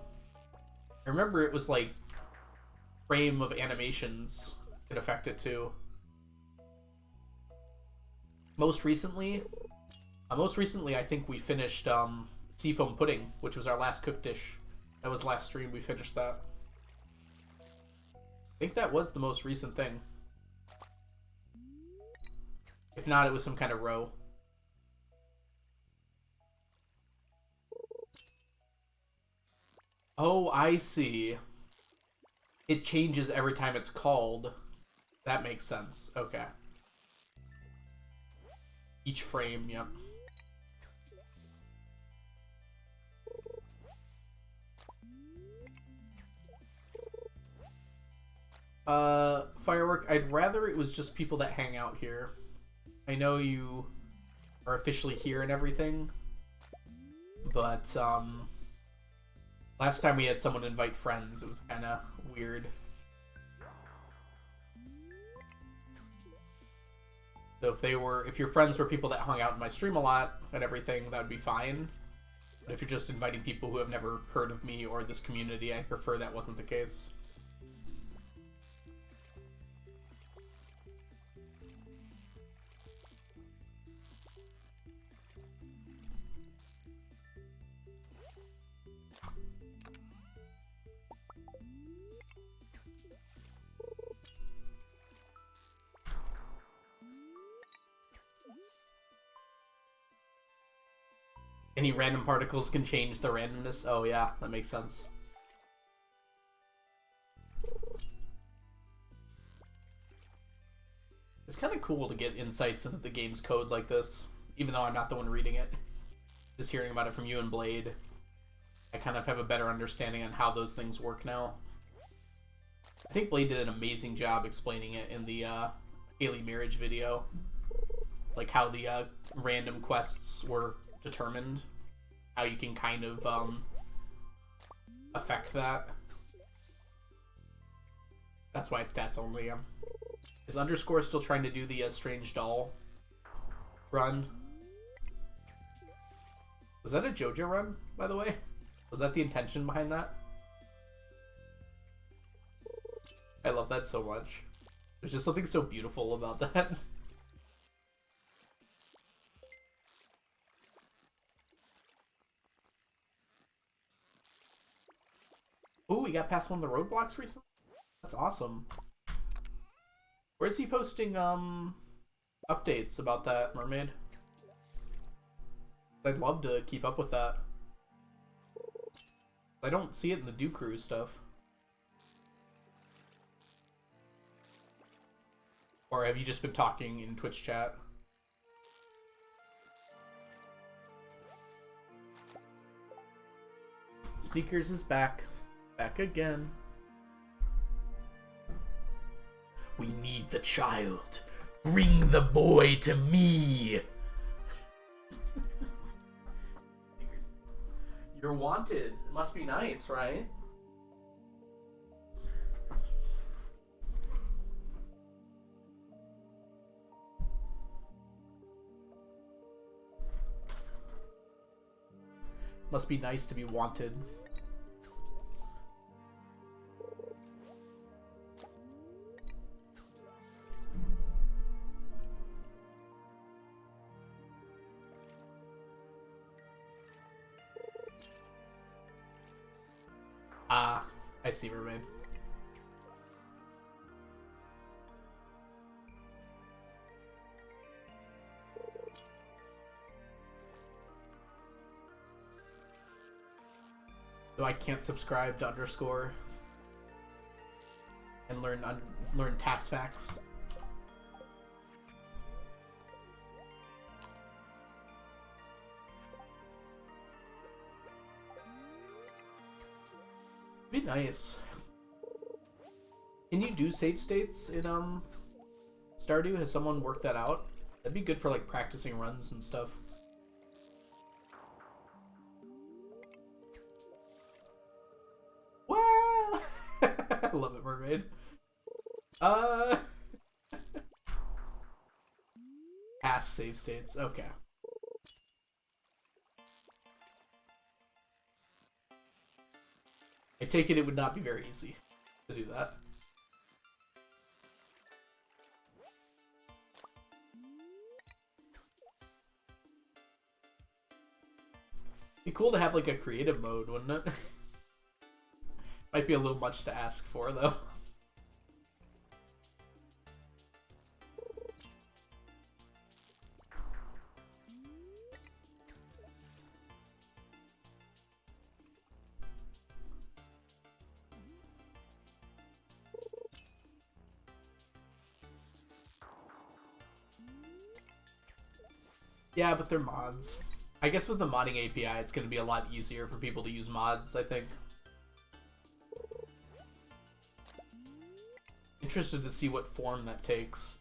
Speaker 1: I remember it was like frame of animations could affect it too. Most recently I think we finished seafoam pudding, which was our last cooked dish. That was last stream we finished that. I think that was the most recent thing. If not, it was some kind of row. Oh, I see. It changes every time it's called. That makes sense. Okay. Each frame, yep. Firework, I'd rather it was just people that hang out here. I know you are officially here and everything, but, last time we had someone invite friends, it was kind of weird. So if your friends were people that hung out in my stream a lot and everything, that would be fine. But if you're just inviting people who have never heard of me or this community, I prefer that wasn't the case. Any random particles can change the randomness. Oh yeah, that makes sense. It's kind of cool to get insights into the game's code like this. even though I'm not the one reading it. Just hearing about it from you and Blade, I kind of have a better understanding on how those things work now. I think Blade did an amazing job explaining it in the Haley Marriage video. Like how the random quests were determined. How you can kind of affect that. That's why it's TAS only. Is Underscore still trying to do the Strange Doll run? Was that a JoJo run, by the way? Was that the intention behind that? I love that so much. There's just something so beautiful about that. Ooh, we got past one of the roadblocks recently? That's awesome. Where's he posting updates about that, Mermaid? I'd love to keep up with that. I don't see it in the Do Crew stuff. Or have you just been talking in Twitch chat? Sneakers is back. Back again. We need the child. Bring the boy to me. You're wanted. It must be nice, right? Must be nice to be wanted. Ah, I see, Mermaid. So I can't subscribe to Underscore and learn task facts. Be nice. Can you do save states in Stardew? Has someone worked that out? That'd be good for like practicing runs and stuff. Wow! I love it, Mermaid. Past save states. Okay. I take it would not be very easy to do that. Be cool to have like a creative mode, wouldn't it? Might be a little much to ask for, though. Yeah, but they're mods. I guess with the modding API, it's going to be a lot easier for people to use mods, I think. Interested to see what form that takes.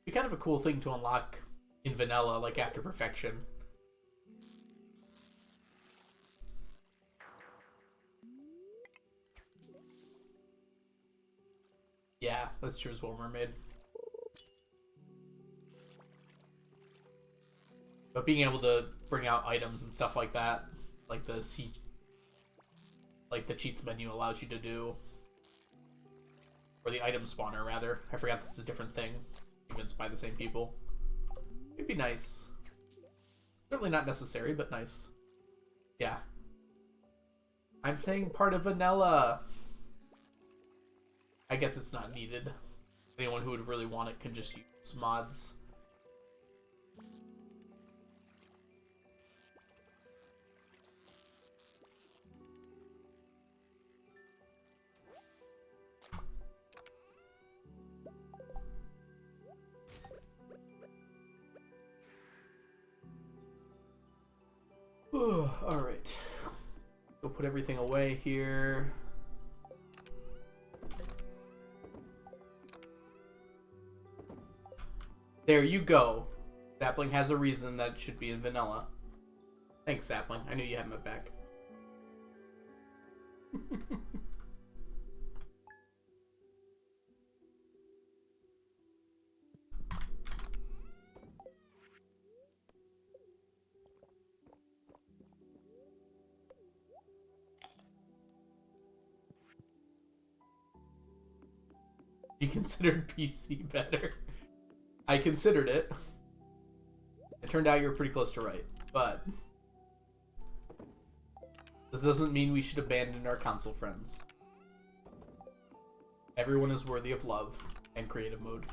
Speaker 1: Be kind of a cool thing to unlock in vanilla, like after perfection. Yeah, that's true as well, Mermaid. But being able to bring out items and stuff like that, like the cheats menu allows you to do, or the item spawner rather. I forgot that's a different thing. It's by the same people. It'd be nice. Certainly not necessary, but nice. Yeah. I'm saying part of vanilla. I guess it's not needed. Anyone who would really want it can just use mods. Alright. Go put everything away here. There you go. Sapling has a reason that it should be in vanilla. Thanks, Sapling. I knew you had my back. You considered PC better. I considered it. It turned out you were pretty close to right, but this doesn't mean we should abandon our console friends. Everyone is worthy of love and creative mode.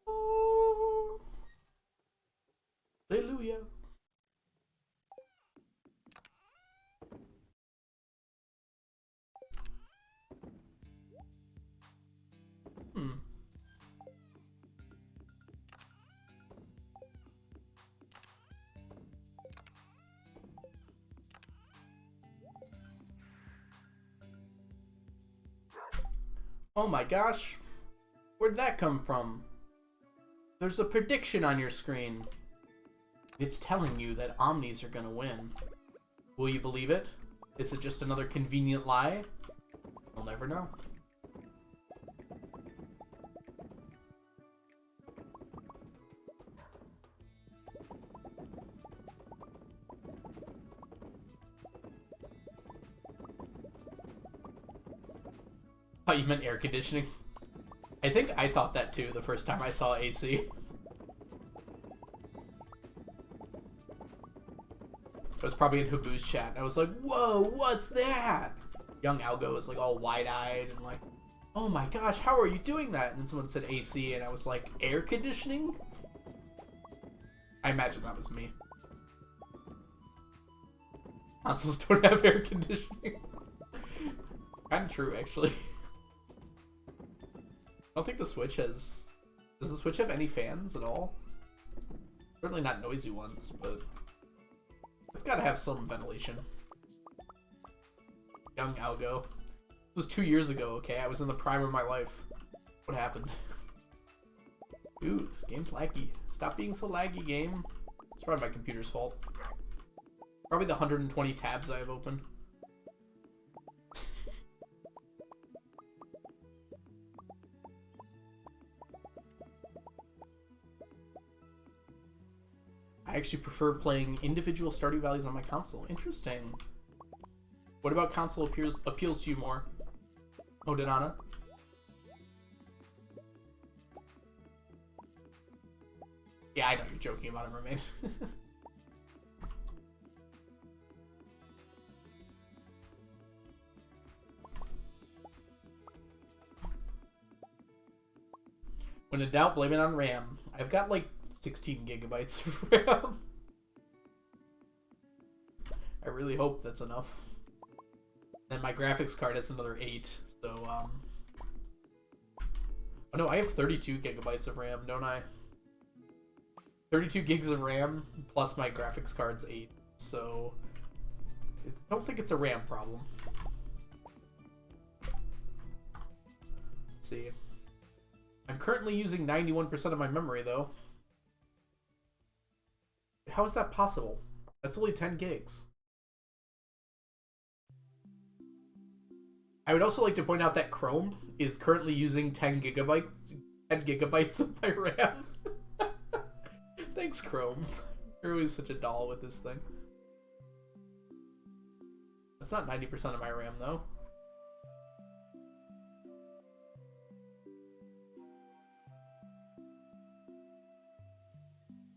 Speaker 1: Oh, hallelujah. Oh my gosh, where'd that come from? There's a prediction on your screen. It's telling you that Omnis are gonna win. Will you believe it? Is it just another convenient lie? We'll never know. Oh, you meant air conditioning? I think I thought that too the first time I saw AC. I was probably in Habu's chat. I was like, whoa, what's that? Young Algo was like all wide-eyed and like, oh my gosh, how are you doing that? And then someone said AC and I was like, air conditioning? I imagine that was me. Consoles don't have air conditioning. Kind of true, actually. I don't think the Switch has... Does the Switch have any fans at all? Certainly not noisy ones, but... It's gotta have some ventilation. Young Algo. It was 2 years ago, okay? I was in the prime of my life. What happened? Dude, this game's laggy. Stop being so laggy, game. It's probably my computer's fault. Probably the 120 tabs I have open. I actually prefer playing individual Stardew Valleys on my console. Interesting. What about console appeals to you more? Odinana? Yeah, I know you're joking about it, Mermaid. When in doubt, blame it on RAM. I've got like 16 gigabytes of RAM. I really hope that's enough. And my graphics card has another 8, so oh no, I have 32 gigabytes of RAM, don't I? 32 gigs of RAM plus my graphics card's 8, so I don't think it's a RAM problem. Let's see. I'm currently using 91% of my memory though. How is that possible? That's only 10 gigs. I would also like to point out that Chrome is currently using 10 gigabytes of my RAM. Thanks, Chrome. You're always such a doll with this thing. That's not 90% of my RAM, though.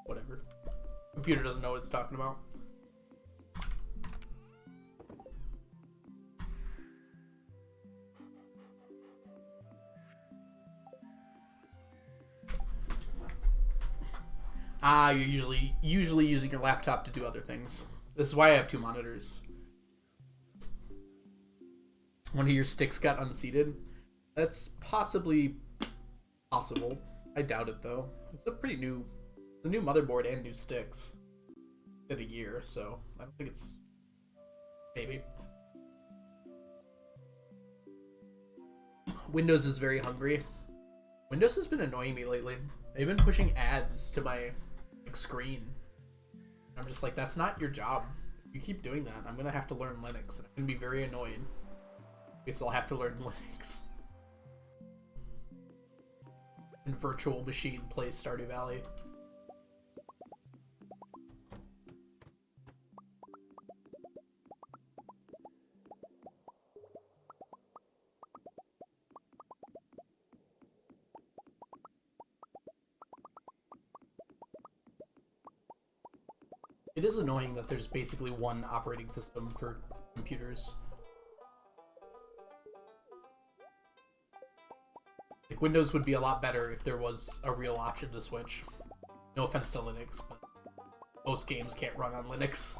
Speaker 1: Whatever. Computer doesn't know what it's talking about. You're usually using your laptop to do other things. This is why I have 2 monitors. One of your sticks got unseated. That's possibly possible. I doubt it though. It's a new motherboard and new sticks. In a year, so I don't think it's maybe. Windows is very hungry. Windows has been annoying me lately. They've been pushing ads to my screen. I'm just like, that's not your job. If you keep doing that, I'm gonna have to learn Linux, and I'm gonna be very annoyed. Guess I'll have to learn Linux. And virtual machine plays Stardew Valley. It is annoying that there's basically one operating system for computers. Like, Windows would be a lot better if there was a real option to switch. No offense to Linux, but most games can't run on Linux.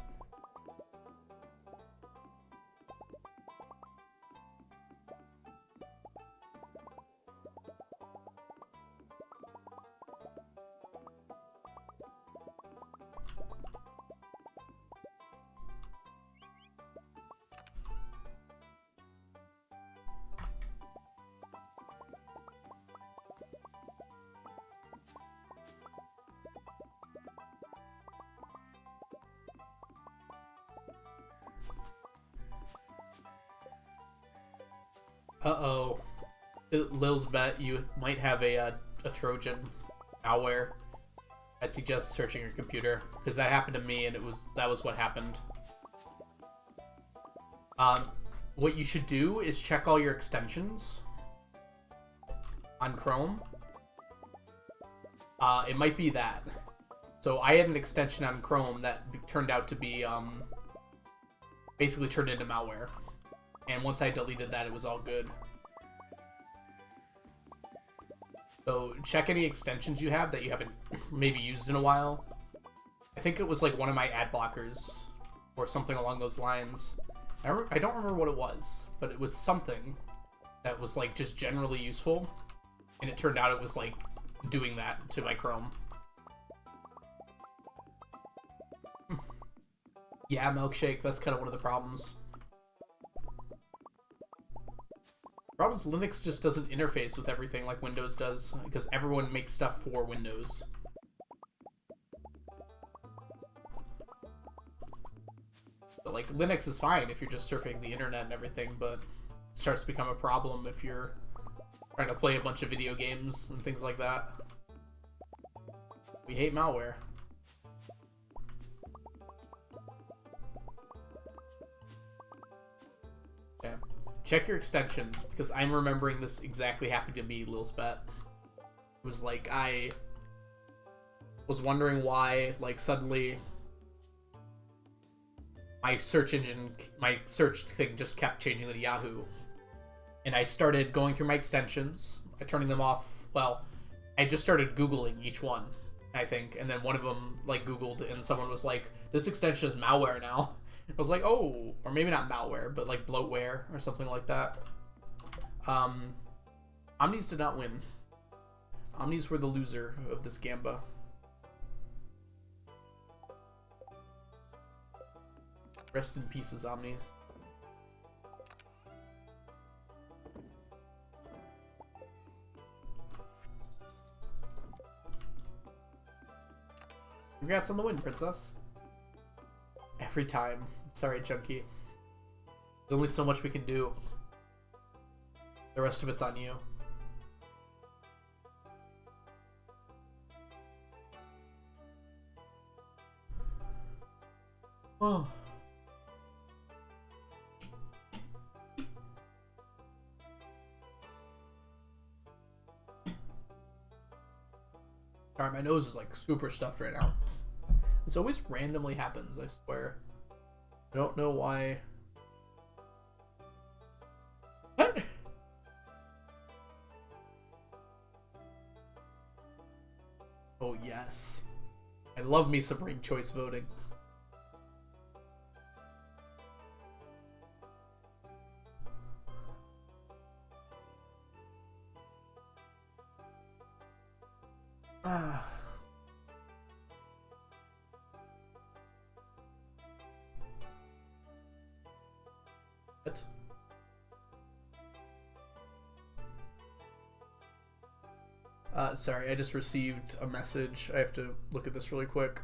Speaker 1: Uh-oh. Lil's bet you might have a Trojan malware. I'd suggest searching your computer, because that happened to me, and that was what happened. What you should do is check all your extensions on Chrome. It might be that. So I had an extension on Chrome that turned out to be basically turned into malware. And once I deleted that, it was all good. So check any extensions you have that you haven't maybe used in a while. I think it was like one of my ad blockers or something along those lines. I don't remember what it was, but it was something that was like just generally useful. And it turned out it was like doing that to my Chrome. Yeah, Milkshake, that's kind of one of the problems. Problem is Linux just doesn't interface with everything like Windows does, because everyone makes stuff for Windows. But like Linux is fine if you're just surfing the internet and everything, but it starts to become a problem if you're trying to play a bunch of video games and things like that. We hate malware. Okay. Check your extensions, because I'm remembering this exactly happened to me, Lil's bet. It was like, I was wondering why, like, suddenly my search thing just kept changing to Yahoo. And I started going through my extensions, turning them off. Well, I just started Googling each one, I think. And then one of them, like, Googled, and someone was like, this extension is malware now. I was like, oh, or maybe not malware, but like bloatware or something like that. Omnis did not win. Omnis were the loser of this gamba. Rest in pieces, Omnis. Congrats on the win, princess. Every time. Sorry, Chunky. There's only so much we can do. The rest of it's on you. Oh. Alright, my nose is like super stuffed right now. This always randomly happens, I swear. I don't know why. What? Oh, yes. I love me some ranked choice voting. What? Sorry, I just received a message. I have to look at this really quick.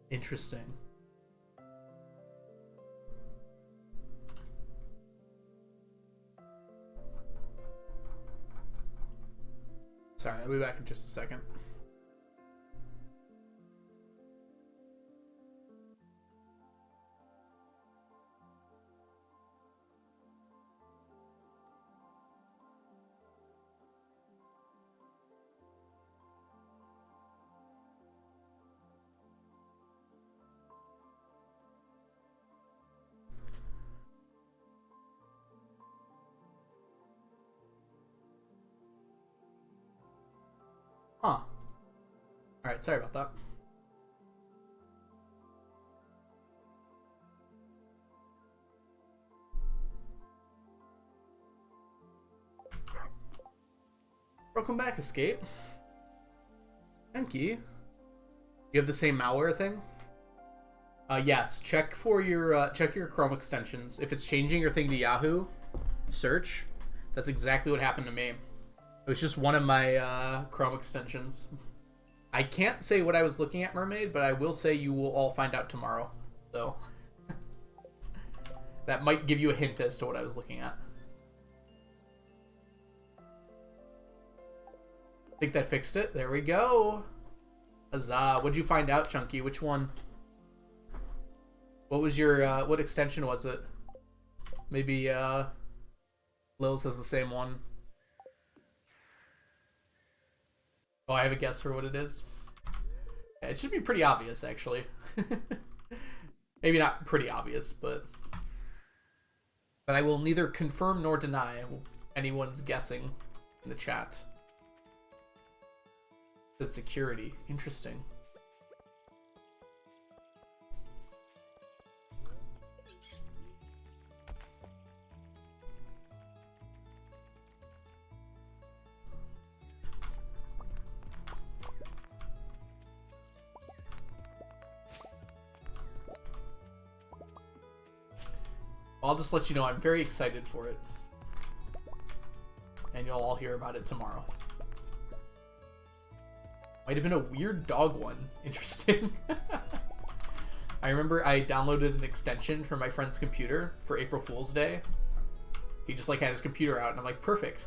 Speaker 1: Interesting. Sorry, I'll be back in just a second. Huh. Alright, sorry about that. Welcome back, Escape. Thank you. You have the same malware thing? Yes. Check for your check your Chrome extensions. If it's changing your thing to Yahoo search, that's exactly what happened to me. It was just one of my Chrome extensions. I can't say what I was looking at, Mermaid, but I will say you will all find out tomorrow. So that might give you a hint as to what I was looking at. I think that fixed it. There we go. Huzzah. What'd you find out, Chunky? Which one? What was your, what extension was it? Maybe, Lil's has the same one. Oh, I have a guess for what it is. Yeah, it should be pretty obvious, actually. Maybe not pretty obvious, but I will neither confirm nor deny anyone's guessing in the chat. That's security. Interesting. I'll just let you know I'm very excited for it. And you'll all hear about it tomorrow. Might have been a weird dog one. Interesting. I remember I downloaded an extension from my friend's computer for April Fool's Day. He just like had his computer out and I'm like, perfect.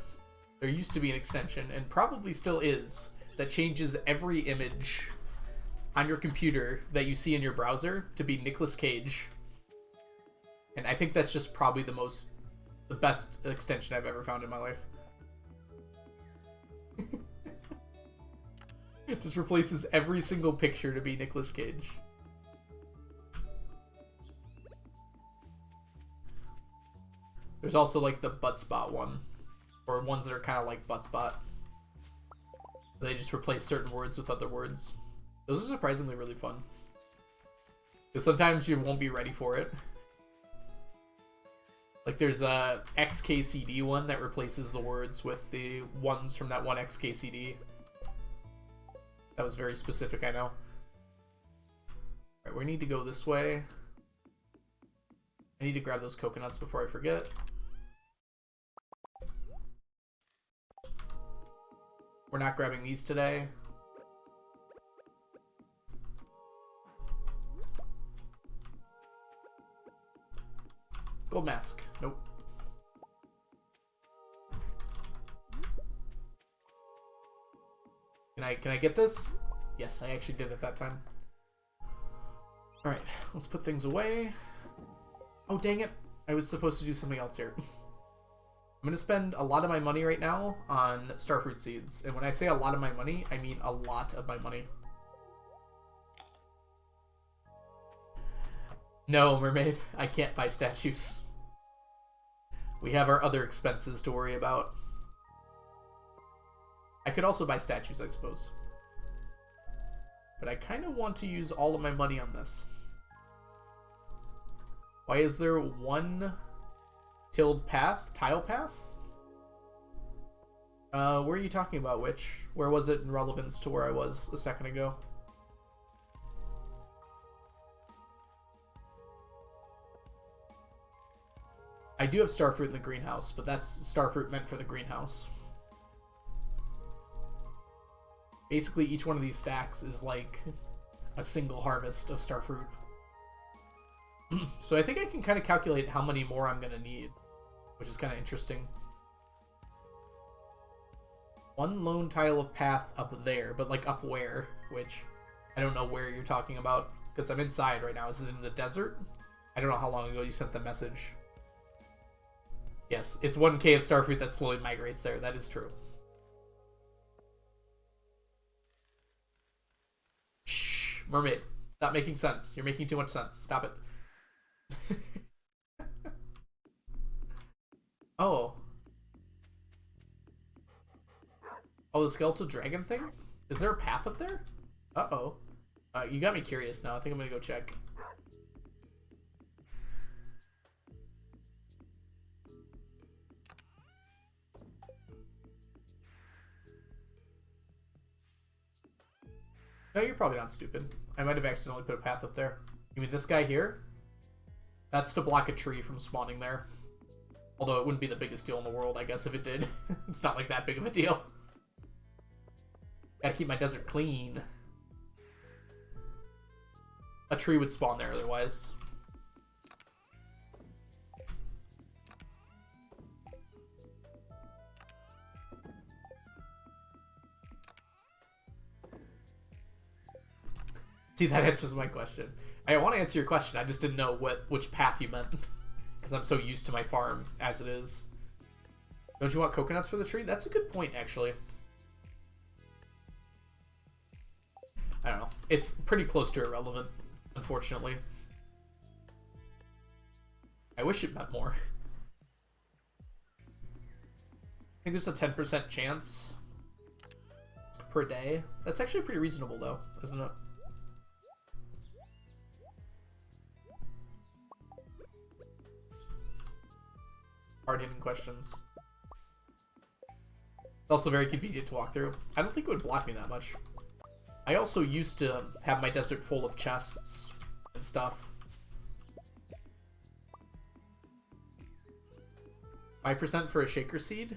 Speaker 1: There used to be an extension, and probably still is, that changes every image on your computer that you see in your browser to be Nicolas Cage. And I think that's just probably the best extension I've ever found in my life. It just replaces every single picture to be Nicolas Cage. There's also like the butt spot one, or ones that are kind of like butt spot. They just replace certain words with other words. Those are surprisingly really fun. Because sometimes you won't be ready for it. Like there's a XKCD one that replaces the words with the ones from that one XKCD. That was very specific, I know. Alright, we need to go this way. I need to grab those coconuts before I forget. We're not grabbing these today. Gold mask. Nope. Can I get this? Yes, I actually did it that time. Alright, let's put things away. Oh, dang it. I was supposed to do something else here. I'm going to spend a lot of my money right now on starfruit seeds. And when I say a lot of my money, I mean a lot of my money. No, mermaid. I can't buy statues. We have our other expenses to worry about. I could also buy statues, I suppose. But I kind of want to use all of my money on this. Why is there one tile path? Where are you talking about, Witch? Where was it in relevance to where I was a second ago? I do have starfruit in the greenhouse, but that's starfruit meant for the greenhouse. Basically, each one of these stacks is like a single harvest of starfruit. So I think I can kind of calculate how many more I'm going to need, which is kind of interesting. One lone tile of path up there, but like up where? Which I don't know where you're talking about because I'm inside right now. Is it in the desert? I don't know how long ago you sent the message. Yes, it's 1K of starfruit that slowly migrates there. That is true. Shh, mermaid. Stop making sense. You're making too much sense. Stop it. Oh. Oh, the skeletal dragon thing? Is there a path up there? Uh-oh. You got me curious now. I think I'm gonna go check. No, you're probably not stupid. I might have accidentally put a path up there. You mean this guy here? That's to block a tree from spawning there. Although it wouldn't be the biggest deal in the world, I guess, if it did. It's not like that big of a deal. Gotta keep my desert clean. A tree would spawn there otherwise. See, that answers my question. I want to answer your question. I just didn't know which path you meant. Because I'm so used to my farm as it is. Don't you want coconuts for the tree? That's a good point, actually. I don't know. It's pretty close to irrelevant, unfortunately. I wish it meant more. I think there's a 10% chance per day. That's actually pretty reasonable, though, isn't it? Hard-hitting questions. It's also very convenient to walk through. I don't think it would block me that much. I also used to have my desert full of chests and stuff. 5% for a shaker seed?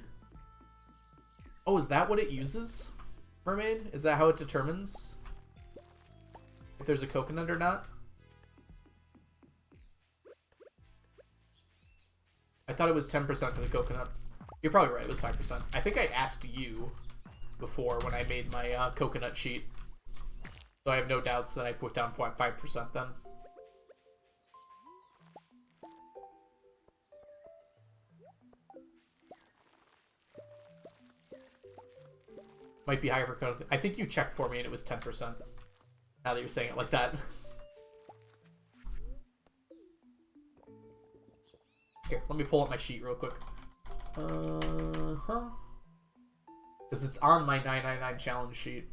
Speaker 1: Oh, is that what it uses, mermaid? Is that how it determines if there's a coconut or not? I thought it was 10% for the coconut. You're probably right, it was 5%. I think I asked you before when I made my coconut sheet. So I have no doubts that I put down 5% then. Might be higher for coconut. I think you checked for me and it was 10%. Now that you're saying it like that. Here, let me pull up my sheet real quick. Because it's on my 999 challenge sheet.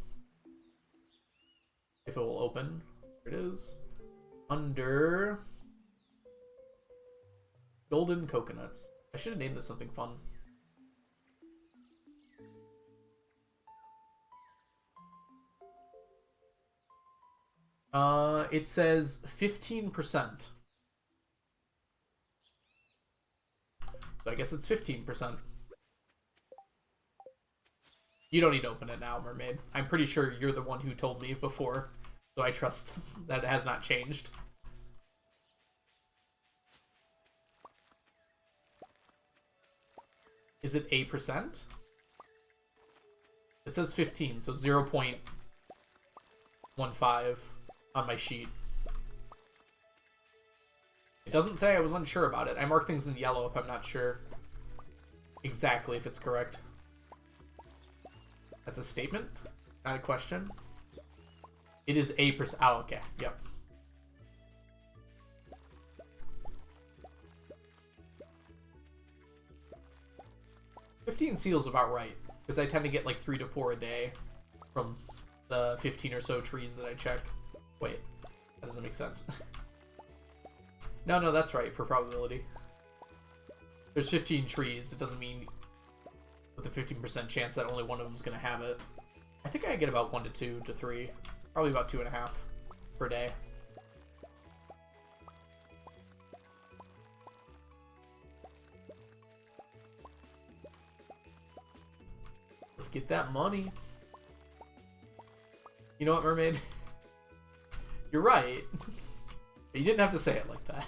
Speaker 1: If it will open. Here it is. Under golden coconuts. I should have named this something fun. It says 15%. So I guess it's 15%. You don't need to open it now, Mermaid. I'm pretty sure you're the one who told me before, so I trust that it has not changed. Is it a percent? It says 15, so 0.15 on my sheet. It doesn't say, I was unsure about it. I mark things in yellow if I'm not sure exactly if it's correct. That's a statement, not a question. It is a percent. Oh, okay. Yep. $15 seals about right, because I tend to get like 3 to 4 a day from the 15 or so trees that I check. Wait, that doesn't make sense. No, that's right for probability. There's 15 trees. It doesn't mean with a 15% chance that only one of them is going to have it. I think I get about 1 to 2 to 3. Probably about 2.5 per day. Let's get that money. You know what, Mermaid? You're right. But you didn't have to say it like that.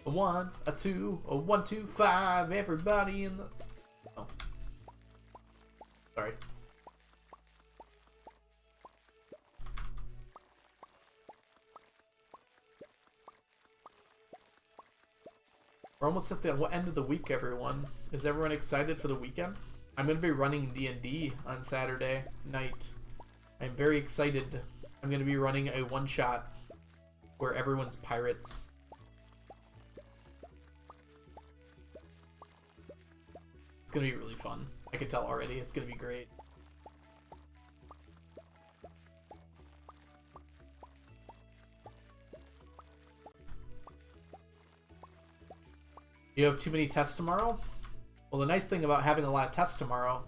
Speaker 1: A 1, a 2, a 1, 2, 5. Everybody in the... Oh. Sorry. We're almost at the end of the week, everyone. Is everyone excited for the weekend? I'm going to be running D&D on Saturday night. I'm very excited. I'm going to be running a one-shot where everyone's pirates. It's going to be really fun. I can tell already. It's going to be great. You have too many tests tomorrow? Well, the nice thing about having a lot of tests tomorrow,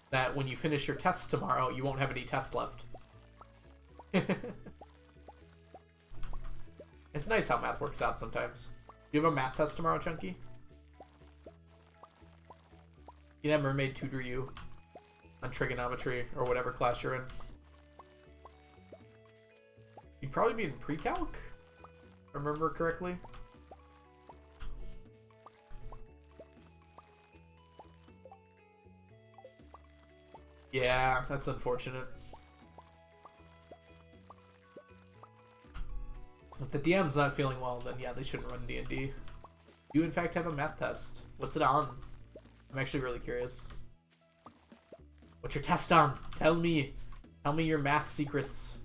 Speaker 1: that when you finish your tests tomorrow, you won't have any tests left. It's nice how math works out sometimes. You have a math test tomorrow, Chunky? You can have Mermaid tutor you on trigonometry or whatever class you're in. You'd probably be in pre-calc, if I remember correctly. Yeah, that's unfortunate. If the DM's not feeling well, then yeah, they shouldn't run D&D. You in fact have a math test. What's it on? I'm actually really curious. What's your test on? Tell me. Tell me your math secrets.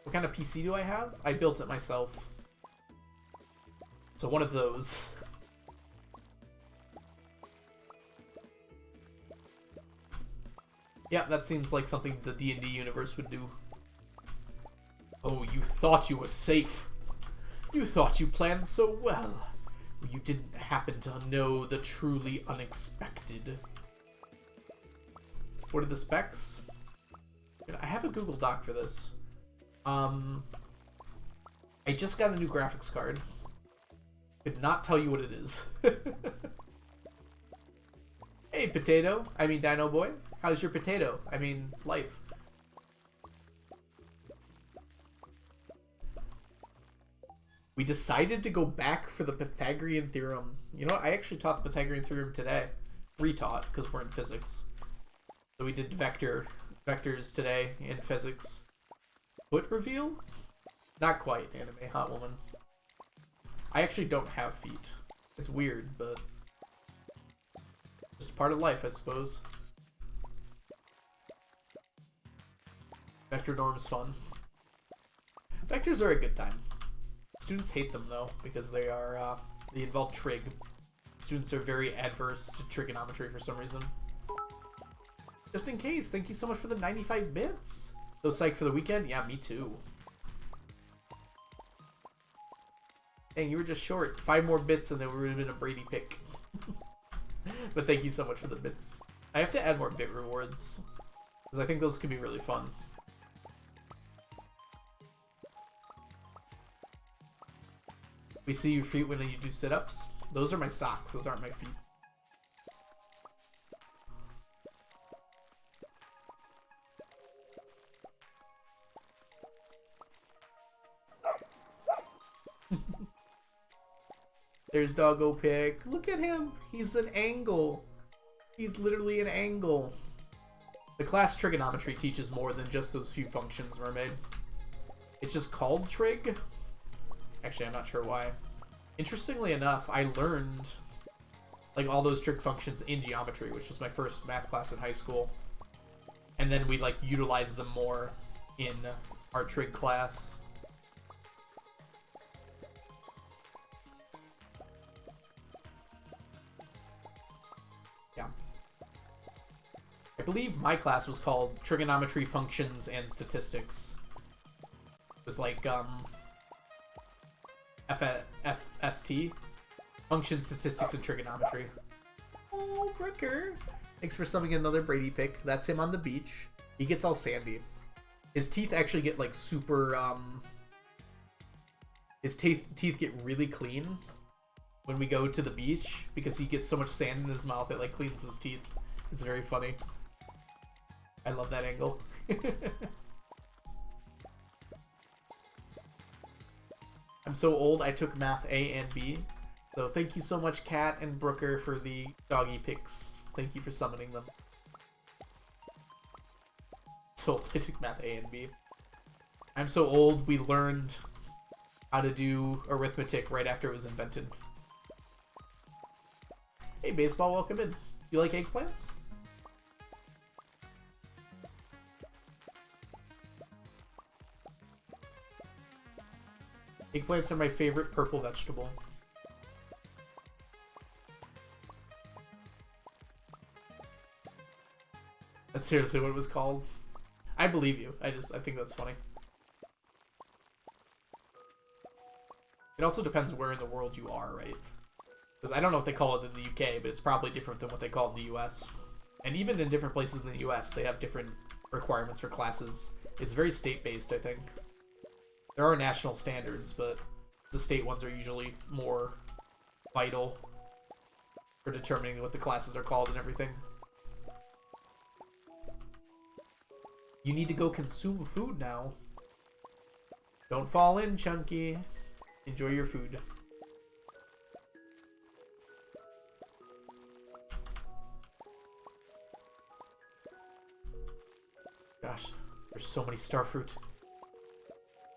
Speaker 1: What kind of PC do I have? I built it myself. So one of those. Yeah, that seems like something the D&D universe would do. Oh, you thought you were safe. You thought you planned so well. You didn't happen to know the truly unexpected. What are the specs? I have a Google Doc for this. I just got a new graphics card. Could not tell you what it is. Hey, potato. I mean, Dino Boy. How's your potato? I mean, life. We decided to go back for the Pythagorean theorem. You know what? I actually taught the Pythagorean theorem today. Retaught, because we're in physics. So we did vectors today in physics. Foot reveal? Not quite, anime hot woman. I actually don't have feet. It's weird, but just part of life, I suppose. Vector norm's fun. Vectors are a good time. Students hate them though, because they are they involve trig. Students are very adverse to trigonometry for some reason. Just in case, thank you so much for the 95 bits. So psyched for the weekend? Yeah, me too. Dang, you were just short. 5 more bits and then we would have been a Brady pick. But thank you so much for the bits. I have to add more bit rewards, because I think those could be really fun. We see your feet when you do sit-ups. Those are my socks. Those aren't my feet. There's Doggo Pick. Look at him. He's an angle. He's literally an angle. The class trigonometry teaches more than just those few functions, Mermaid. It's just called trig. Actually, I'm not sure why. Interestingly enough, I learned like all those trig functions in geometry, which was my first math class in high school. And then we like utilized them more in our trig class. Yeah. I believe my class was called Trigonometry Functions and Statistics. It was like FST, Function, Statistics, and Trigonometry. Oh, Brooker. Thanks for summing another Brady pick. That's him on the beach. He gets all sandy. His teeth actually get like super, his teeth get really clean when we go to the beach because he gets so much sand in his mouth it like cleans his teeth. It's very funny. I love that angle. I'm so old, I took math A and B. So thank you so much, Kat and Brooker, for the doggy picks. Thank you for summoning them. So old, I took math A and B. I'm so old, we learned how to do arithmetic right after it was invented. Hey, Baseball, welcome in. You like eggplants? Eggplants are my favorite purple vegetable. That's seriously what it was called. I believe you. I think that's funny. It also depends where in the world you are, right? Because I don't know what they call it in the UK, but it's probably different than what they call it in the US. And even in different places in the US, they have different requirements for classes. It's very state-based, I think. There are national standards, but the state ones are usually more vital for determining what the classes are called and everything. You need to go consume food now. Don't fall in, Chunky. Enjoy your food. Gosh, there's so many starfruit.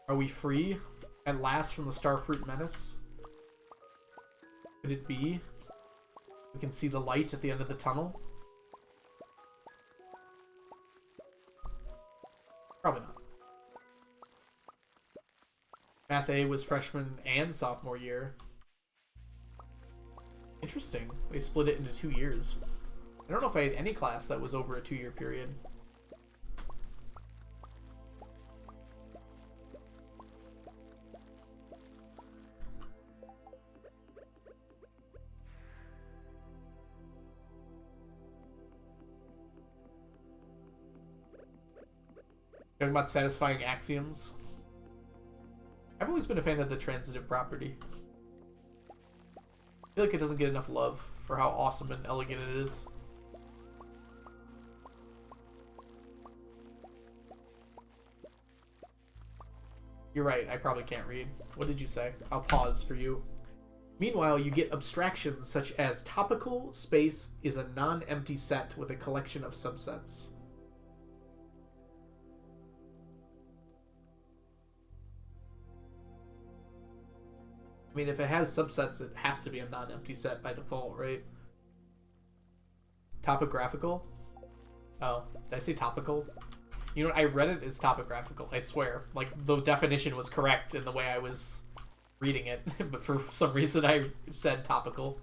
Speaker 1: Are we free at last from the starfruit menace? Could it be? We can see the light at the end of the tunnel? Probably not. Math A was freshman and sophomore year. Interesting. They split it into 2 years. I don't know if I had any class that was over a 2-year period. Talking about satisfying axioms. I've always been a fan of the transitive property. I feel like it doesn't get enough love for how awesome and elegant it is. You're right, I probably can't read. What did you say? I'll pause for you. Meanwhile, you get abstractions such as topical space is a non-empty set with a collection of subsets. I mean, if it has subsets, it has to be a non-empty set by default, right? Topographical? Oh, did I say topical? You know, I read it as topographical, I swear. Like, the definition was correct in the way I was reading it, but for some reason I said topical.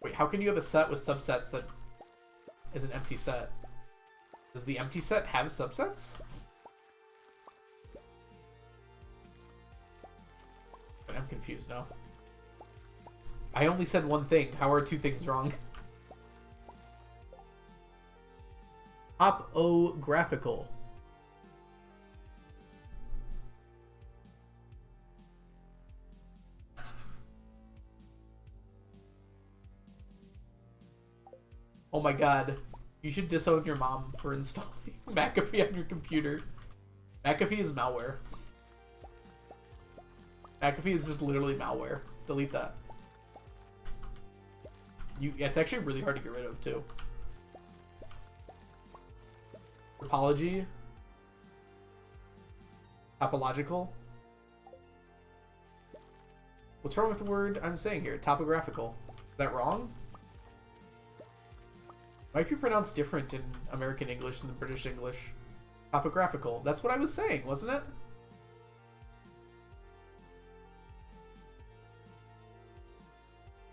Speaker 1: Wait, how can you have a set with subsets that is an empty set? Does the empty set have subsets? I'm confused now. I only said one thing. How are two things wrong? Topographical. Oh my god. You should disown your mom for installing McAfee on your computer. McAfee is malware. McAfee is just literally malware. Delete that. It's actually really hard to get rid of, too. Topology. Topological. What's wrong with the word I'm saying here? Topographical. Is that wrong? Might be pronounced different in American English than British English. Topographical. That's what I was saying, wasn't it?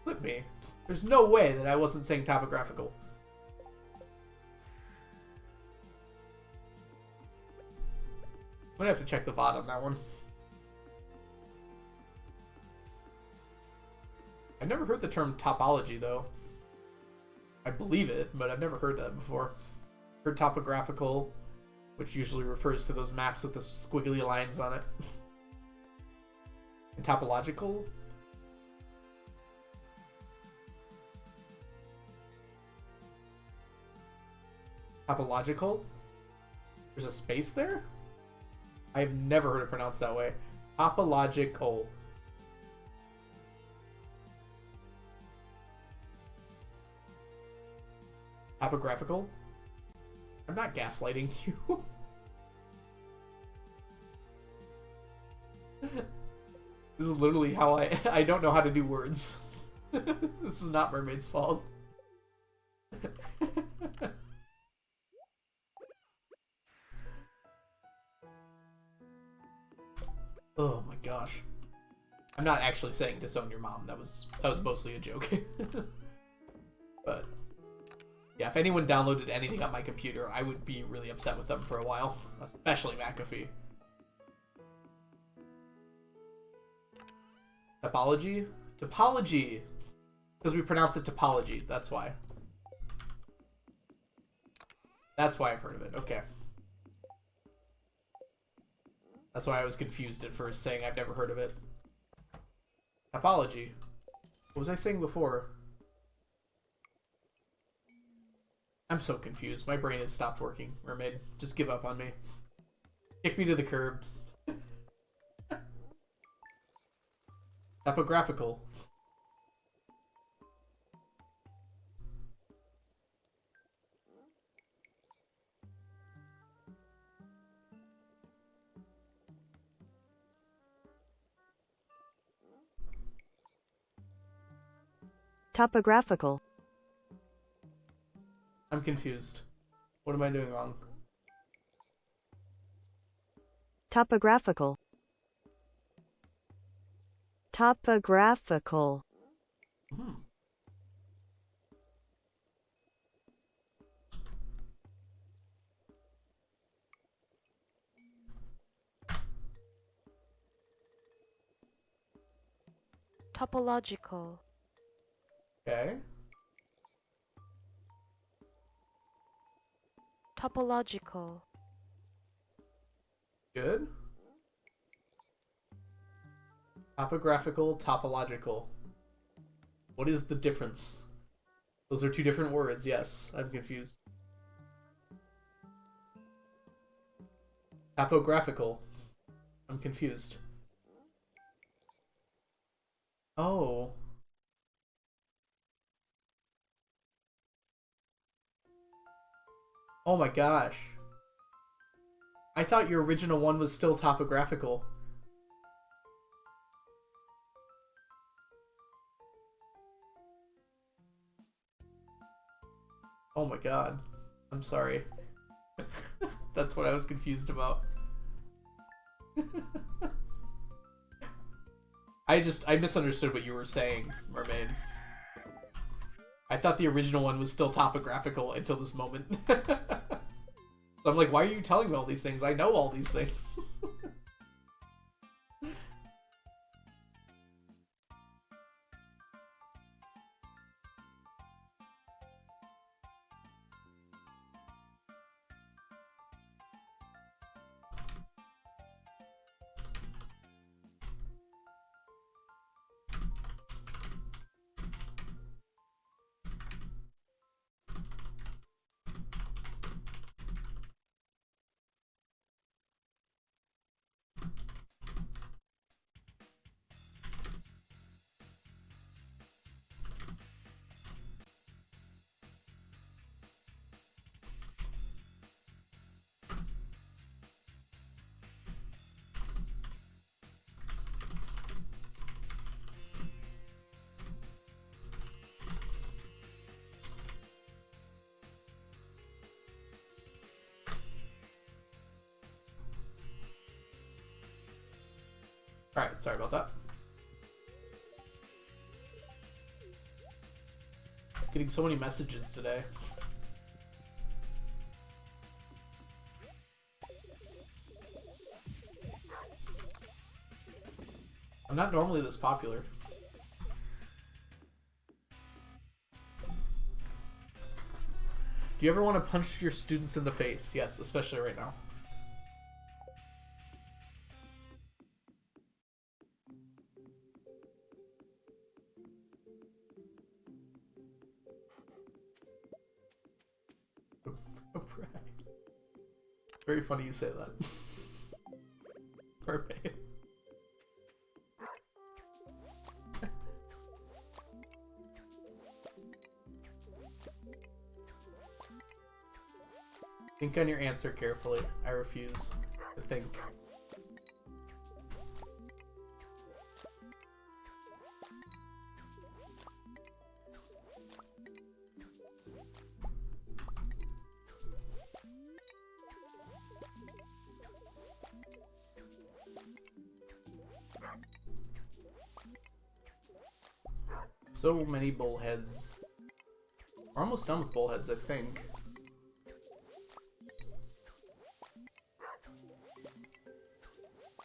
Speaker 1: Flip me. There's no way that I wasn't saying topographical. I'm gonna have to check the VOD on that one. I've never heard the term topology, though. I believe it, but I've never heard that before. Heard topographical, which usually refers to those maps with the squiggly lines on it. And topological? Topological? There's a space there? I've never heard it pronounced that way. Topological. Topographical? I'm not gaslighting you. This is literally how I don't know how to do words. This is not Mermaid's fault. Oh my gosh. I'm not actually saying disown your mom. That was mostly a joke. But yeah, if anyone downloaded anything on my computer, I would be really upset with them for a while, especially McAfee. Topology? Topology! Because we pronounce it topology, that's why. That's why I've heard of it, okay. That's why I was confused at first, saying I've never heard of it. Topology. What was I saying before? I'm so confused. My brain has stopped working. Mermaid, just give up on me. Kick me to the curb. Topographical.
Speaker 4: Topographical.
Speaker 1: I'm confused. What am I doing wrong?
Speaker 4: Topographical. Topographical.
Speaker 1: Hmm.
Speaker 5: Topological.
Speaker 1: Okay.
Speaker 5: Topological.
Speaker 1: Good. Topographical, topological. What is the difference? Those are two different words, yes. I'm confused. Topographical. I'm confused. Oh. Oh my gosh. I thought your original one was still topographical. Oh my god. I'm sorry. That's what I was confused about. I misunderstood what you were saying, Mermaid. I thought the original one was still topographical until this moment. So I'm like, why are you telling me all these things? I know all these things. Alright, sorry about that. Getting so many messages today. I'm not normally this popular. Do you ever want to punch your students in the face? Yes, especially right now. Very funny you say that. Perfect. Think on your answer carefully. I refuse to think. So many bullheads. We're almost done with bullheads, I think.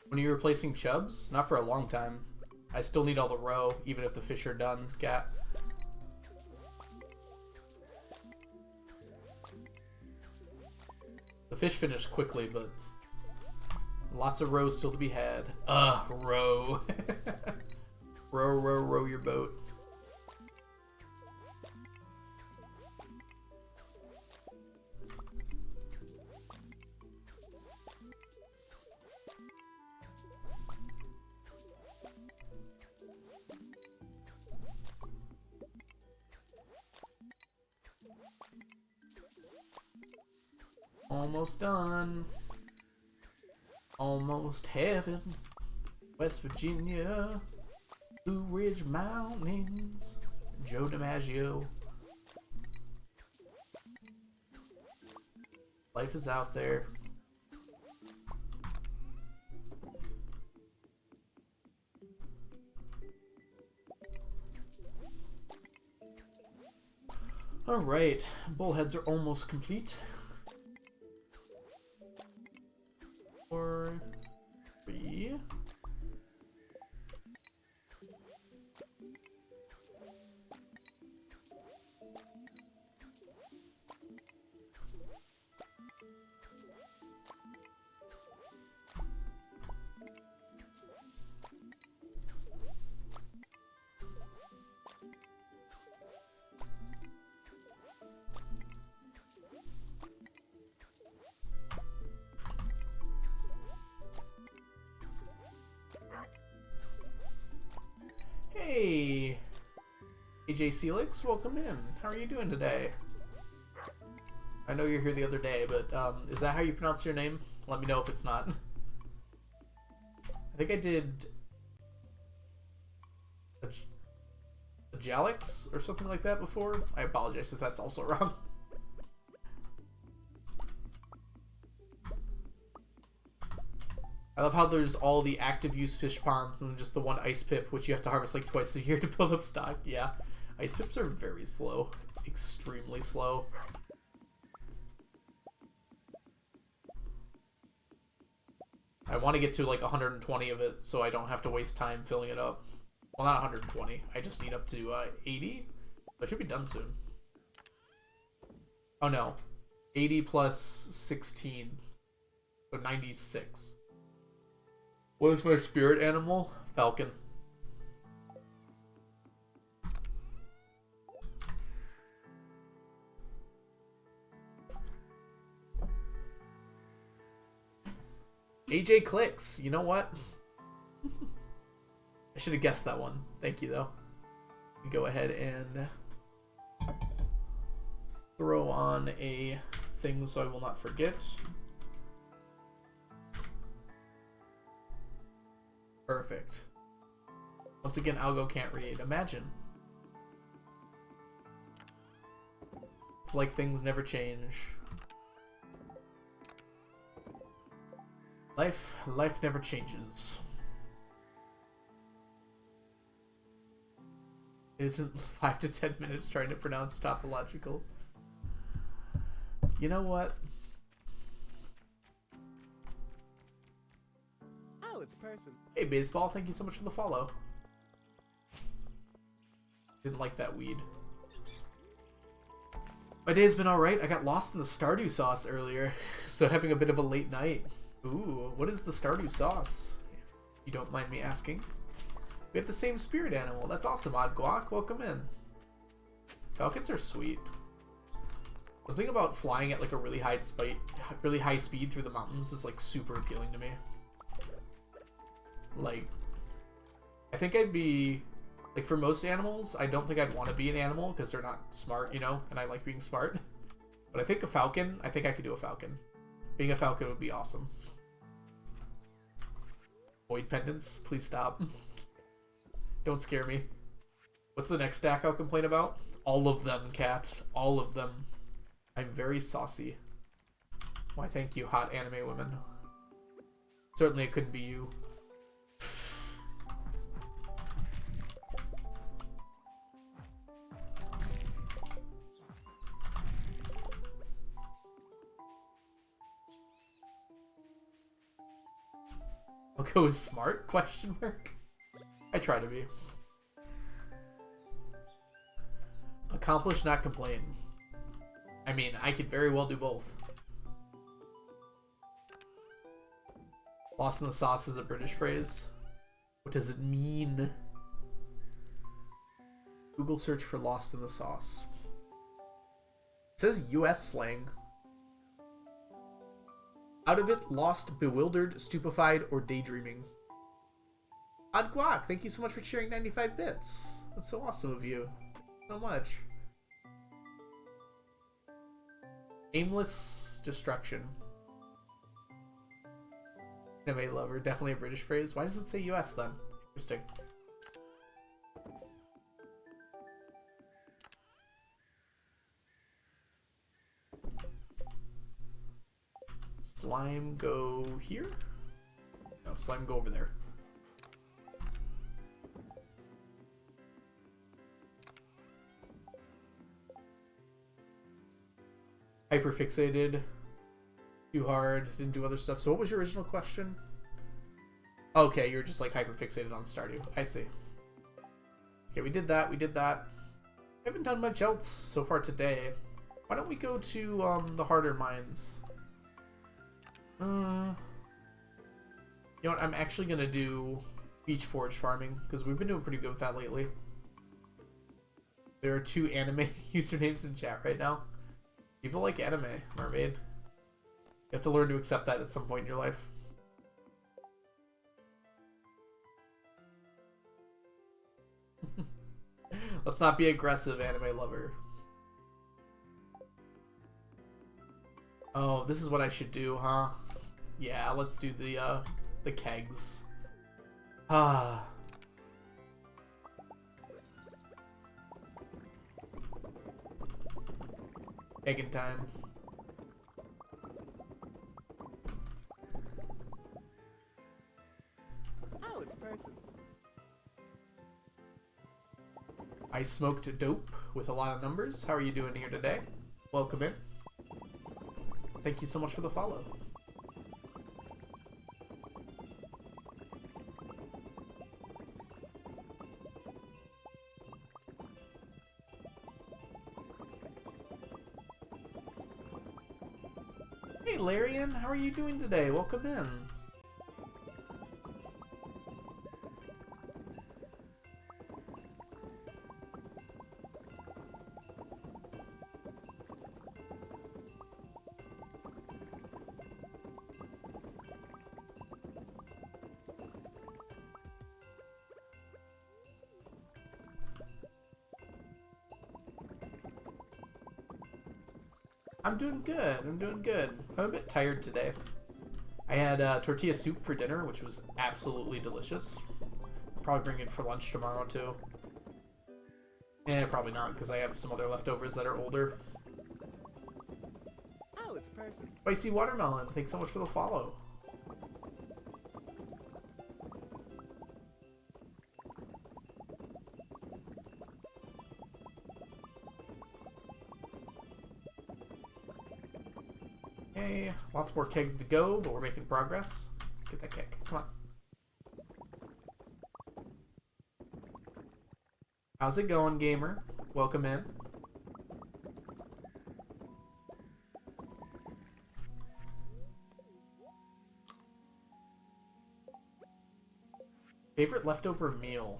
Speaker 1: When are you replacing chubs? Not for a long time. I still need all the roe, even if the fish are done, cat. The fish finished quickly, but lots of roe still to be had. Row. row your boat. Almost done. Almost heaven. West Virginia. Blue Ridge Mountains. Joe DiMaggio. Life is out there. Alright, bullheads are almost complete. 4, 3. Hey, AJ Celix, welcome in. How are you doing today? I know you're here the other day, but is that how you pronounce your name? Let me know if it's not. I think I did a Jalix or something like that before. I apologize if that's also wrong. I love how there's all the active use fish ponds and then just the one ice pip, which you have to harvest like twice a year to build up stock. Yeah, ice pips are very slow. Extremely slow. I want to get to like 120 of it so I don't have to waste time filling it up. Well, not 120. I just need up to 80. That should be done soon. Oh no. 80 plus 16. So 96. What is my spirit animal? Falcon. AJ clicks. You know what? I should have guessed that one. Thank you, though. Go ahead and throw on a thing so I will not forget. Perfect. Once again, Algo can't read. Imagine. It's like things never change. Life never changes. It isn't 5 to 10 minutes trying to pronounce topological. You know what?
Speaker 3: Oh, it's a person.
Speaker 1: Hey, Baseball, thank you so much for the follow. Didn't like that weed. My day's been alright. I got lost in the Stardew sauce earlier, so having a bit of a late night. Ooh, what is the Stardew sauce? If you don't mind me asking. We have the same spirit animal. That's awesome, Odd Guac. Welcome in. Falcons are sweet. Something about flying at like a really high speed through the mountains is like super appealing to me. Like, I think I'd be like, for most animals, I don't think I'd want to be an animal because they're not smart, you know, and I like being smart. But I think a falcon, I think I could do a falcon. Being a falcon would be awesome. Void pendants, please stop. Don't scare me. What's the next stack I'll complain about? All of them, cat. All of them. I'm very saucy. Why, thank you, hot anime women. Certainly it couldn't be you. I'll go with smart? Question mark. I try to be. Accomplish, not complain. I mean, I could very well do both. Lost in the sauce is a British phrase. What does it mean? Google search for lost in the sauce. It says US slang. Out of it, lost, bewildered, stupefied, or daydreaming. Odd Guac, thank you so much for sharing 95 bits. That's so awesome of you. So much. Aimless destruction. Anime lover, definitely a British phrase. Why does it say US then? Interesting. Slime go here? No, slime go over there. Hyperfixated. Too hard. Didn't do other stuff. So what was your original question? Okay, you're just like hyperfixated on Stardew. I see. Okay, we did that. We did that. We haven't done much else so far today. Why don't we go to the harder mines? You know what? I'm actually gonna do beach forage farming because we've been doing pretty good with that lately. There are 2 anime usernames in chat right now. People like anime, mermaid. You have to learn to accept that at some point in your life. Let's not be aggressive, anime lover. Oh, this is what I should do, huh? Yeah, let's do the kegs. Ah. Egging time.
Speaker 3: Oh, it's a person.
Speaker 1: I smoked dope with a lot of numbers. How are you doing here today? Welcome in. Thank you so much for the follow. Hey Larian, how are you doing today? Welcome in. I'm doing good. I'm doing good. I'm a bit tired today. I had tortilla soup for dinner, which was absolutely delicious. I'll probably bring it for lunch tomorrow, too. Probably not, because I have some other leftovers that are older.
Speaker 3: Oh, it's a person.
Speaker 1: Spicy watermelon, thanks so much for the follow. Okay, lots more kegs to go, but we're making progress. Get that keg. Come on. How's it going, gamer? Welcome in. Favorite leftover meal?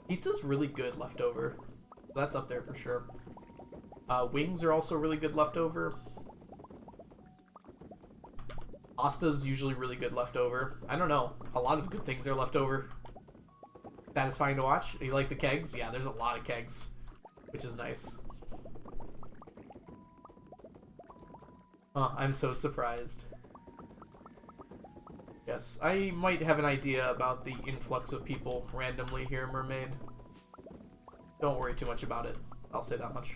Speaker 1: Pizza's really good leftover. That's up there for sure. Wings are also really good leftover. Pasta's usually really good leftover. I don't know. A lot of good things are leftover. Satisfying to watch. You like the kegs? Yeah, there's a lot of kegs, which is nice. I'm so surprised. Yes, I might have an idea about the influx of people randomly here, Mermaid. Don't worry too much about it. I'll say that much.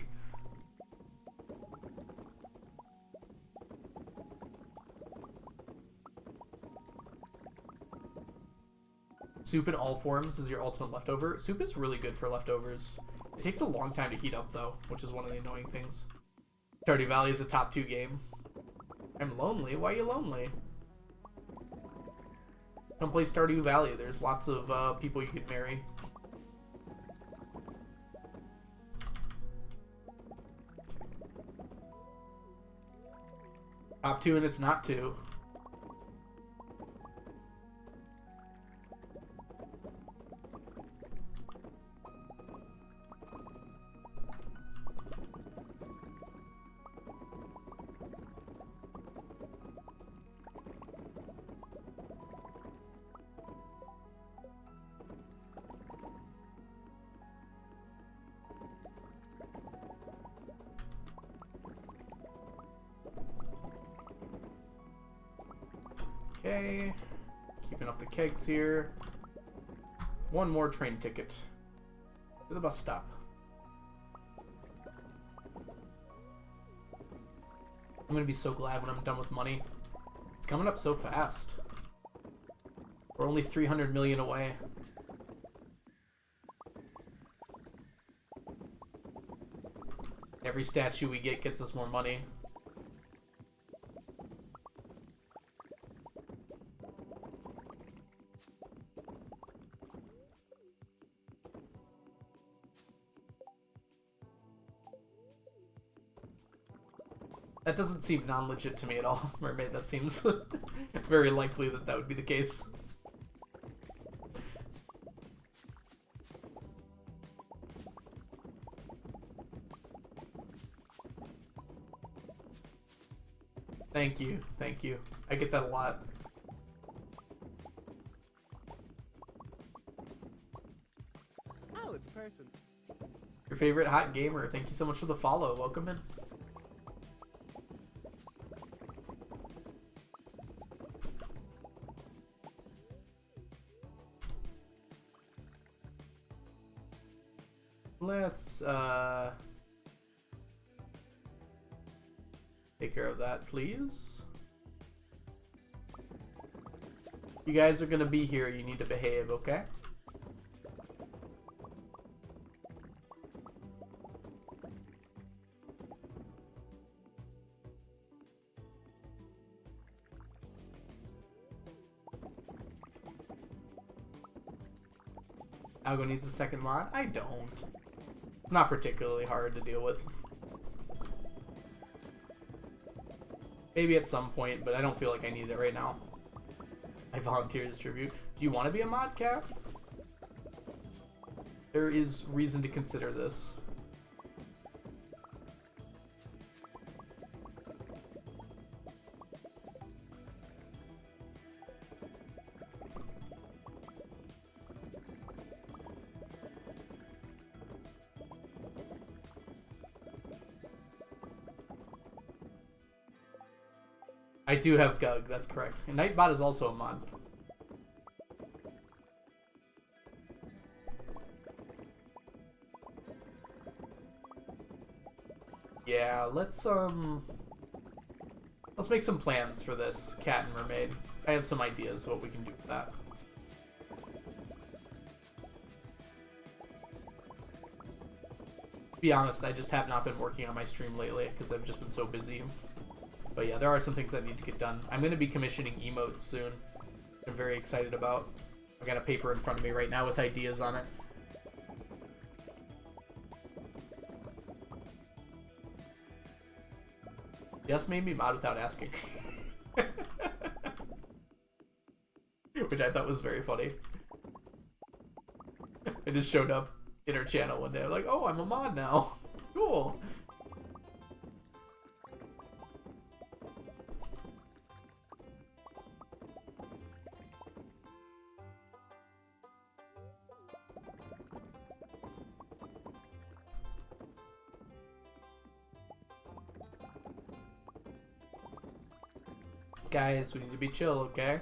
Speaker 1: Soup in all forms is your ultimate leftover. Soup is really good for leftovers. It takes a long time to heat up, though, which is one of the annoying things. Stardew Valley is a top 2 game. I'm lonely? Why are you lonely? Come play Stardew Valley. There's lots of people you can marry. Top 2 and it's not 2. Okay, keeping up the kegs here. One more train ticket to the bus stop. I'm gonna be so glad when I'm done with money. It's coming up so fast. We're only 300 million away. Every statue we get gets us more money. That doesn't seem non-legit to me at all, Mermaid. That seems very likely that that would be the case. Thank you, thank you. I get that a lot.
Speaker 3: Oh, it's person.
Speaker 1: Your favorite hot gamer. Thank you so much for the follow. Welcome in. Let's take care of that, please. You guys are gonna be here. You need to behave, okay? Algo needs a second mod? I don't. It's not particularly hard to deal with. Maybe at some point, but I don't feel like I need it right now. I volunteer to distribute. Do you want to be a mod, Cap? There is reason to consider this. I do have Gug, that's correct. And Nightbot is also a mod. Yeah, let's make some plans for this, Cat and Mermaid. I have some ideas what we can do with that. To be honest, I just have not been working on my stream lately because I've just been so busy. But yeah, there are some things that need to get done. I'm going to be commissioning emotes soon. I'm very excited about. I got a paper in front of me right now with ideas on it. Just made me mod without asking. Which I thought was very funny. I just showed up in her channel one day. I'm like, oh, I'm a mod now. Cool. Guys, we need to be chill, okay?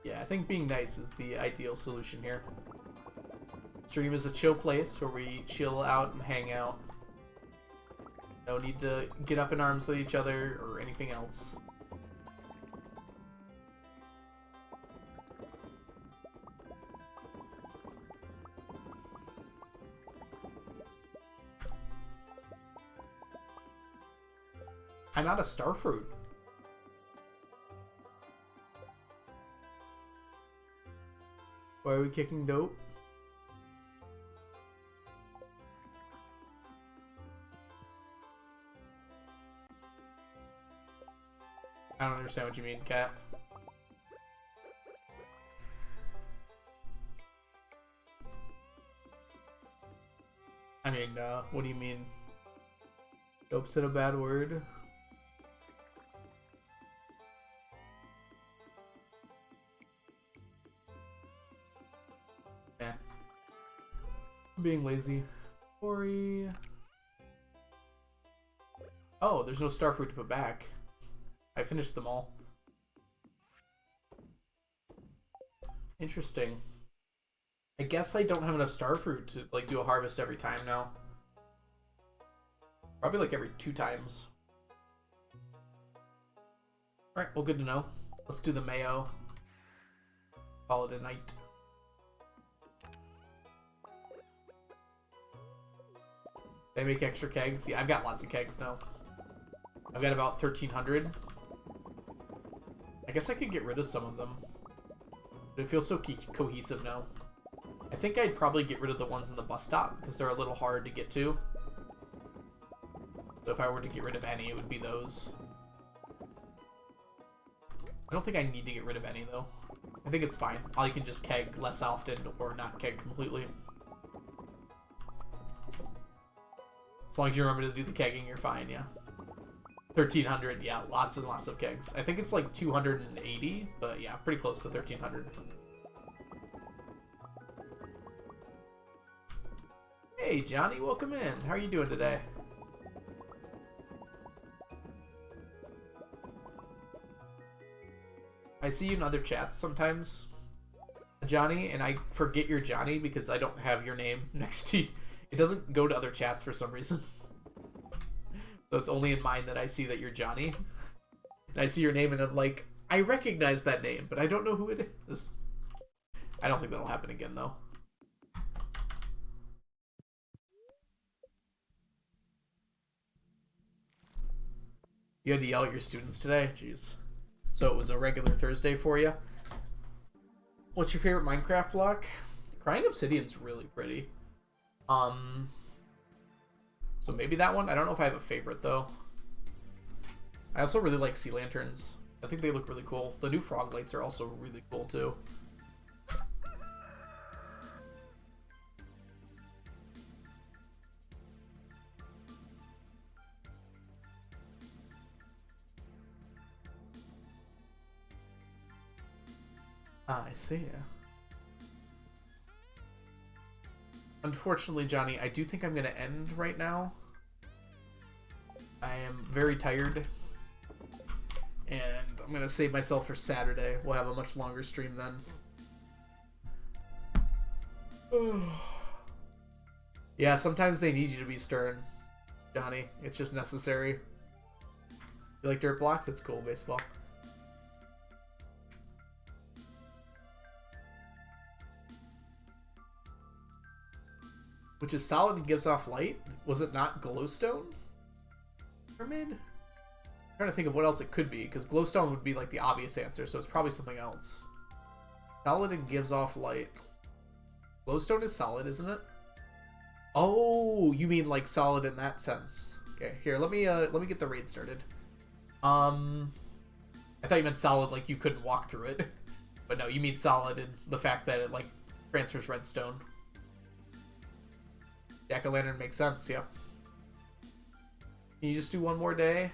Speaker 1: Yeah, I think being nice is the ideal solution here. Stream is a chill place where we chill out and hang out. No need to get up in arms with each other or anything else. I'm out of starfruit. Why are we kicking dope? I don't understand what you mean, Cat. I mean, what do you mean? Dope said a bad word? Eh. I'm being lazy. Sorry. Oh, there's no starfruit to put back. I finished them all. Interesting. I guess I don't have enough starfruit to like do a harvest every time now. Probably like every 2 times. Alright, well, good to know. Let's do the mayo. Call it a night. Did I make extra kegs? Yeah, I've got lots of kegs now. I've got about 1,300. I guess I could get rid of some of them. But it feels so cohesive now. I think I'd probably get rid of the ones in the bus stop because they're a little hard to get to. So if I were to get rid of any, it would be those. I don't think I need to get rid of any, though. I think it's fine. I can just keg less often or not keg completely. As long as you remember to do the kegging, you're fine, yeah. 1,300, yeah, lots and lots of kegs. I think it's like 280, but yeah, pretty close to 1,300. Hey, Johnny, welcome in. How are you doing today? I see you in other chats sometimes, Johnny, and I forget you're Johnny because I don't have your name next to you. It doesn't go to other chats for some reason. So it's only in mine that I see that you're Johnny. And I see your name and I'm like, I recognize that name, but I don't know who it is. I don't think that'll happen again, though. You had to yell at your students today? Jeez. So it was a regular Thursday for you? What's your favorite Minecraft block? Crying Obsidian's really pretty. So maybe that one? I don't know if I have a favorite, though. I also really like sea lanterns. I think they look really cool. The new frog lights are also really cool, too. Ah, I see. Unfortunately, Johnny, I do think I'm going to end right now. I am very tired. And I'm going to save myself for Saturday. We'll have a much longer stream then. Yeah, sometimes they need you to be stern, Johnny. It's just necessary. You like dirt blocks? It's cool, baseball. which is solid and gives off light. Was it not glowstone? Mermaid? I'm trying to think of what else it could be, because glowstone would be like the obvious answer, so it's probably something else. Solid and gives off light. Glowstone is solid, isn't it? Oh, you mean like solid in that sense. Okay, here, let me get the raid started. I thought you meant solid like you couldn't walk through it. But no, you mean solid in the fact that it like transfers redstone. Jack-o'-lantern makes sense, yep. Can you just do one more day?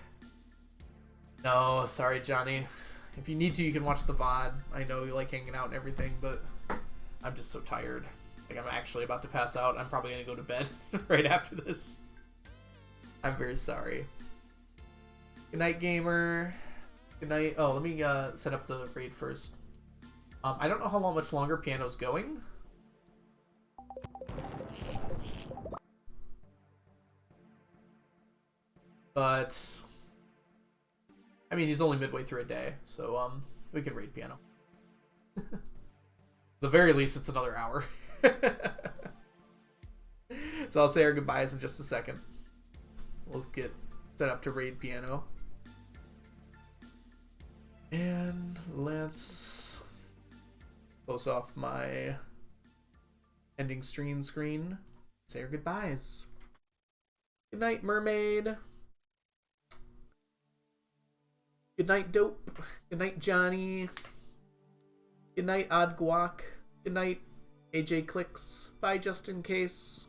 Speaker 1: No, sorry, Johnny. If you need to, you can watch the VOD. I know you like hanging out and everything, but I'm just so tired. Like, I'm actually about to pass out. I'm probably going to go to bed right after this. I'm very sorry. Good night, gamer. Good night. Oh, let me set up the raid first. I don't know how much longer Piano's going. But I mean, he's only midway through a day, so we can raid Piano. The very least, it's another hour. So I'll say our goodbyes in just a second. We'll get set up to raid Piano. And let's close off my ending screen. Say our goodbyes. Good night, mermaid. Good night, Dope. Good night, Johnny. Good night, Odd Guac. Good night, AJ Clicks. Bye, just in case.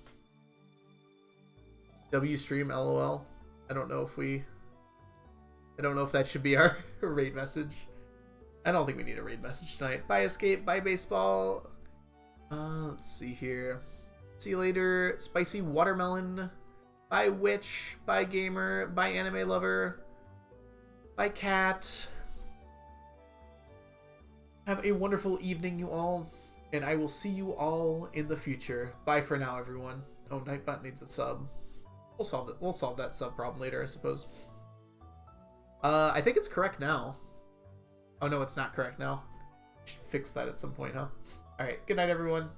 Speaker 1: W stream, LOL. I don't know if that should be our raid message. I don't think we need a raid message tonight. Bye, Escape. Bye, Baseball. Let's see here. See you later, Spicy Watermelon. Bye, Witch. Bye, Gamer. Bye, Anime Lover. Bye, Cat. Have a wonderful evening, you all. And I will see you all in the future. Bye for now, everyone. Oh, Nightbot needs a sub. We'll solve that sub problem later, I suppose. I think it's correct now. Oh no, it's not correct now. Should fix that at some point, huh? Alright, good night, everyone.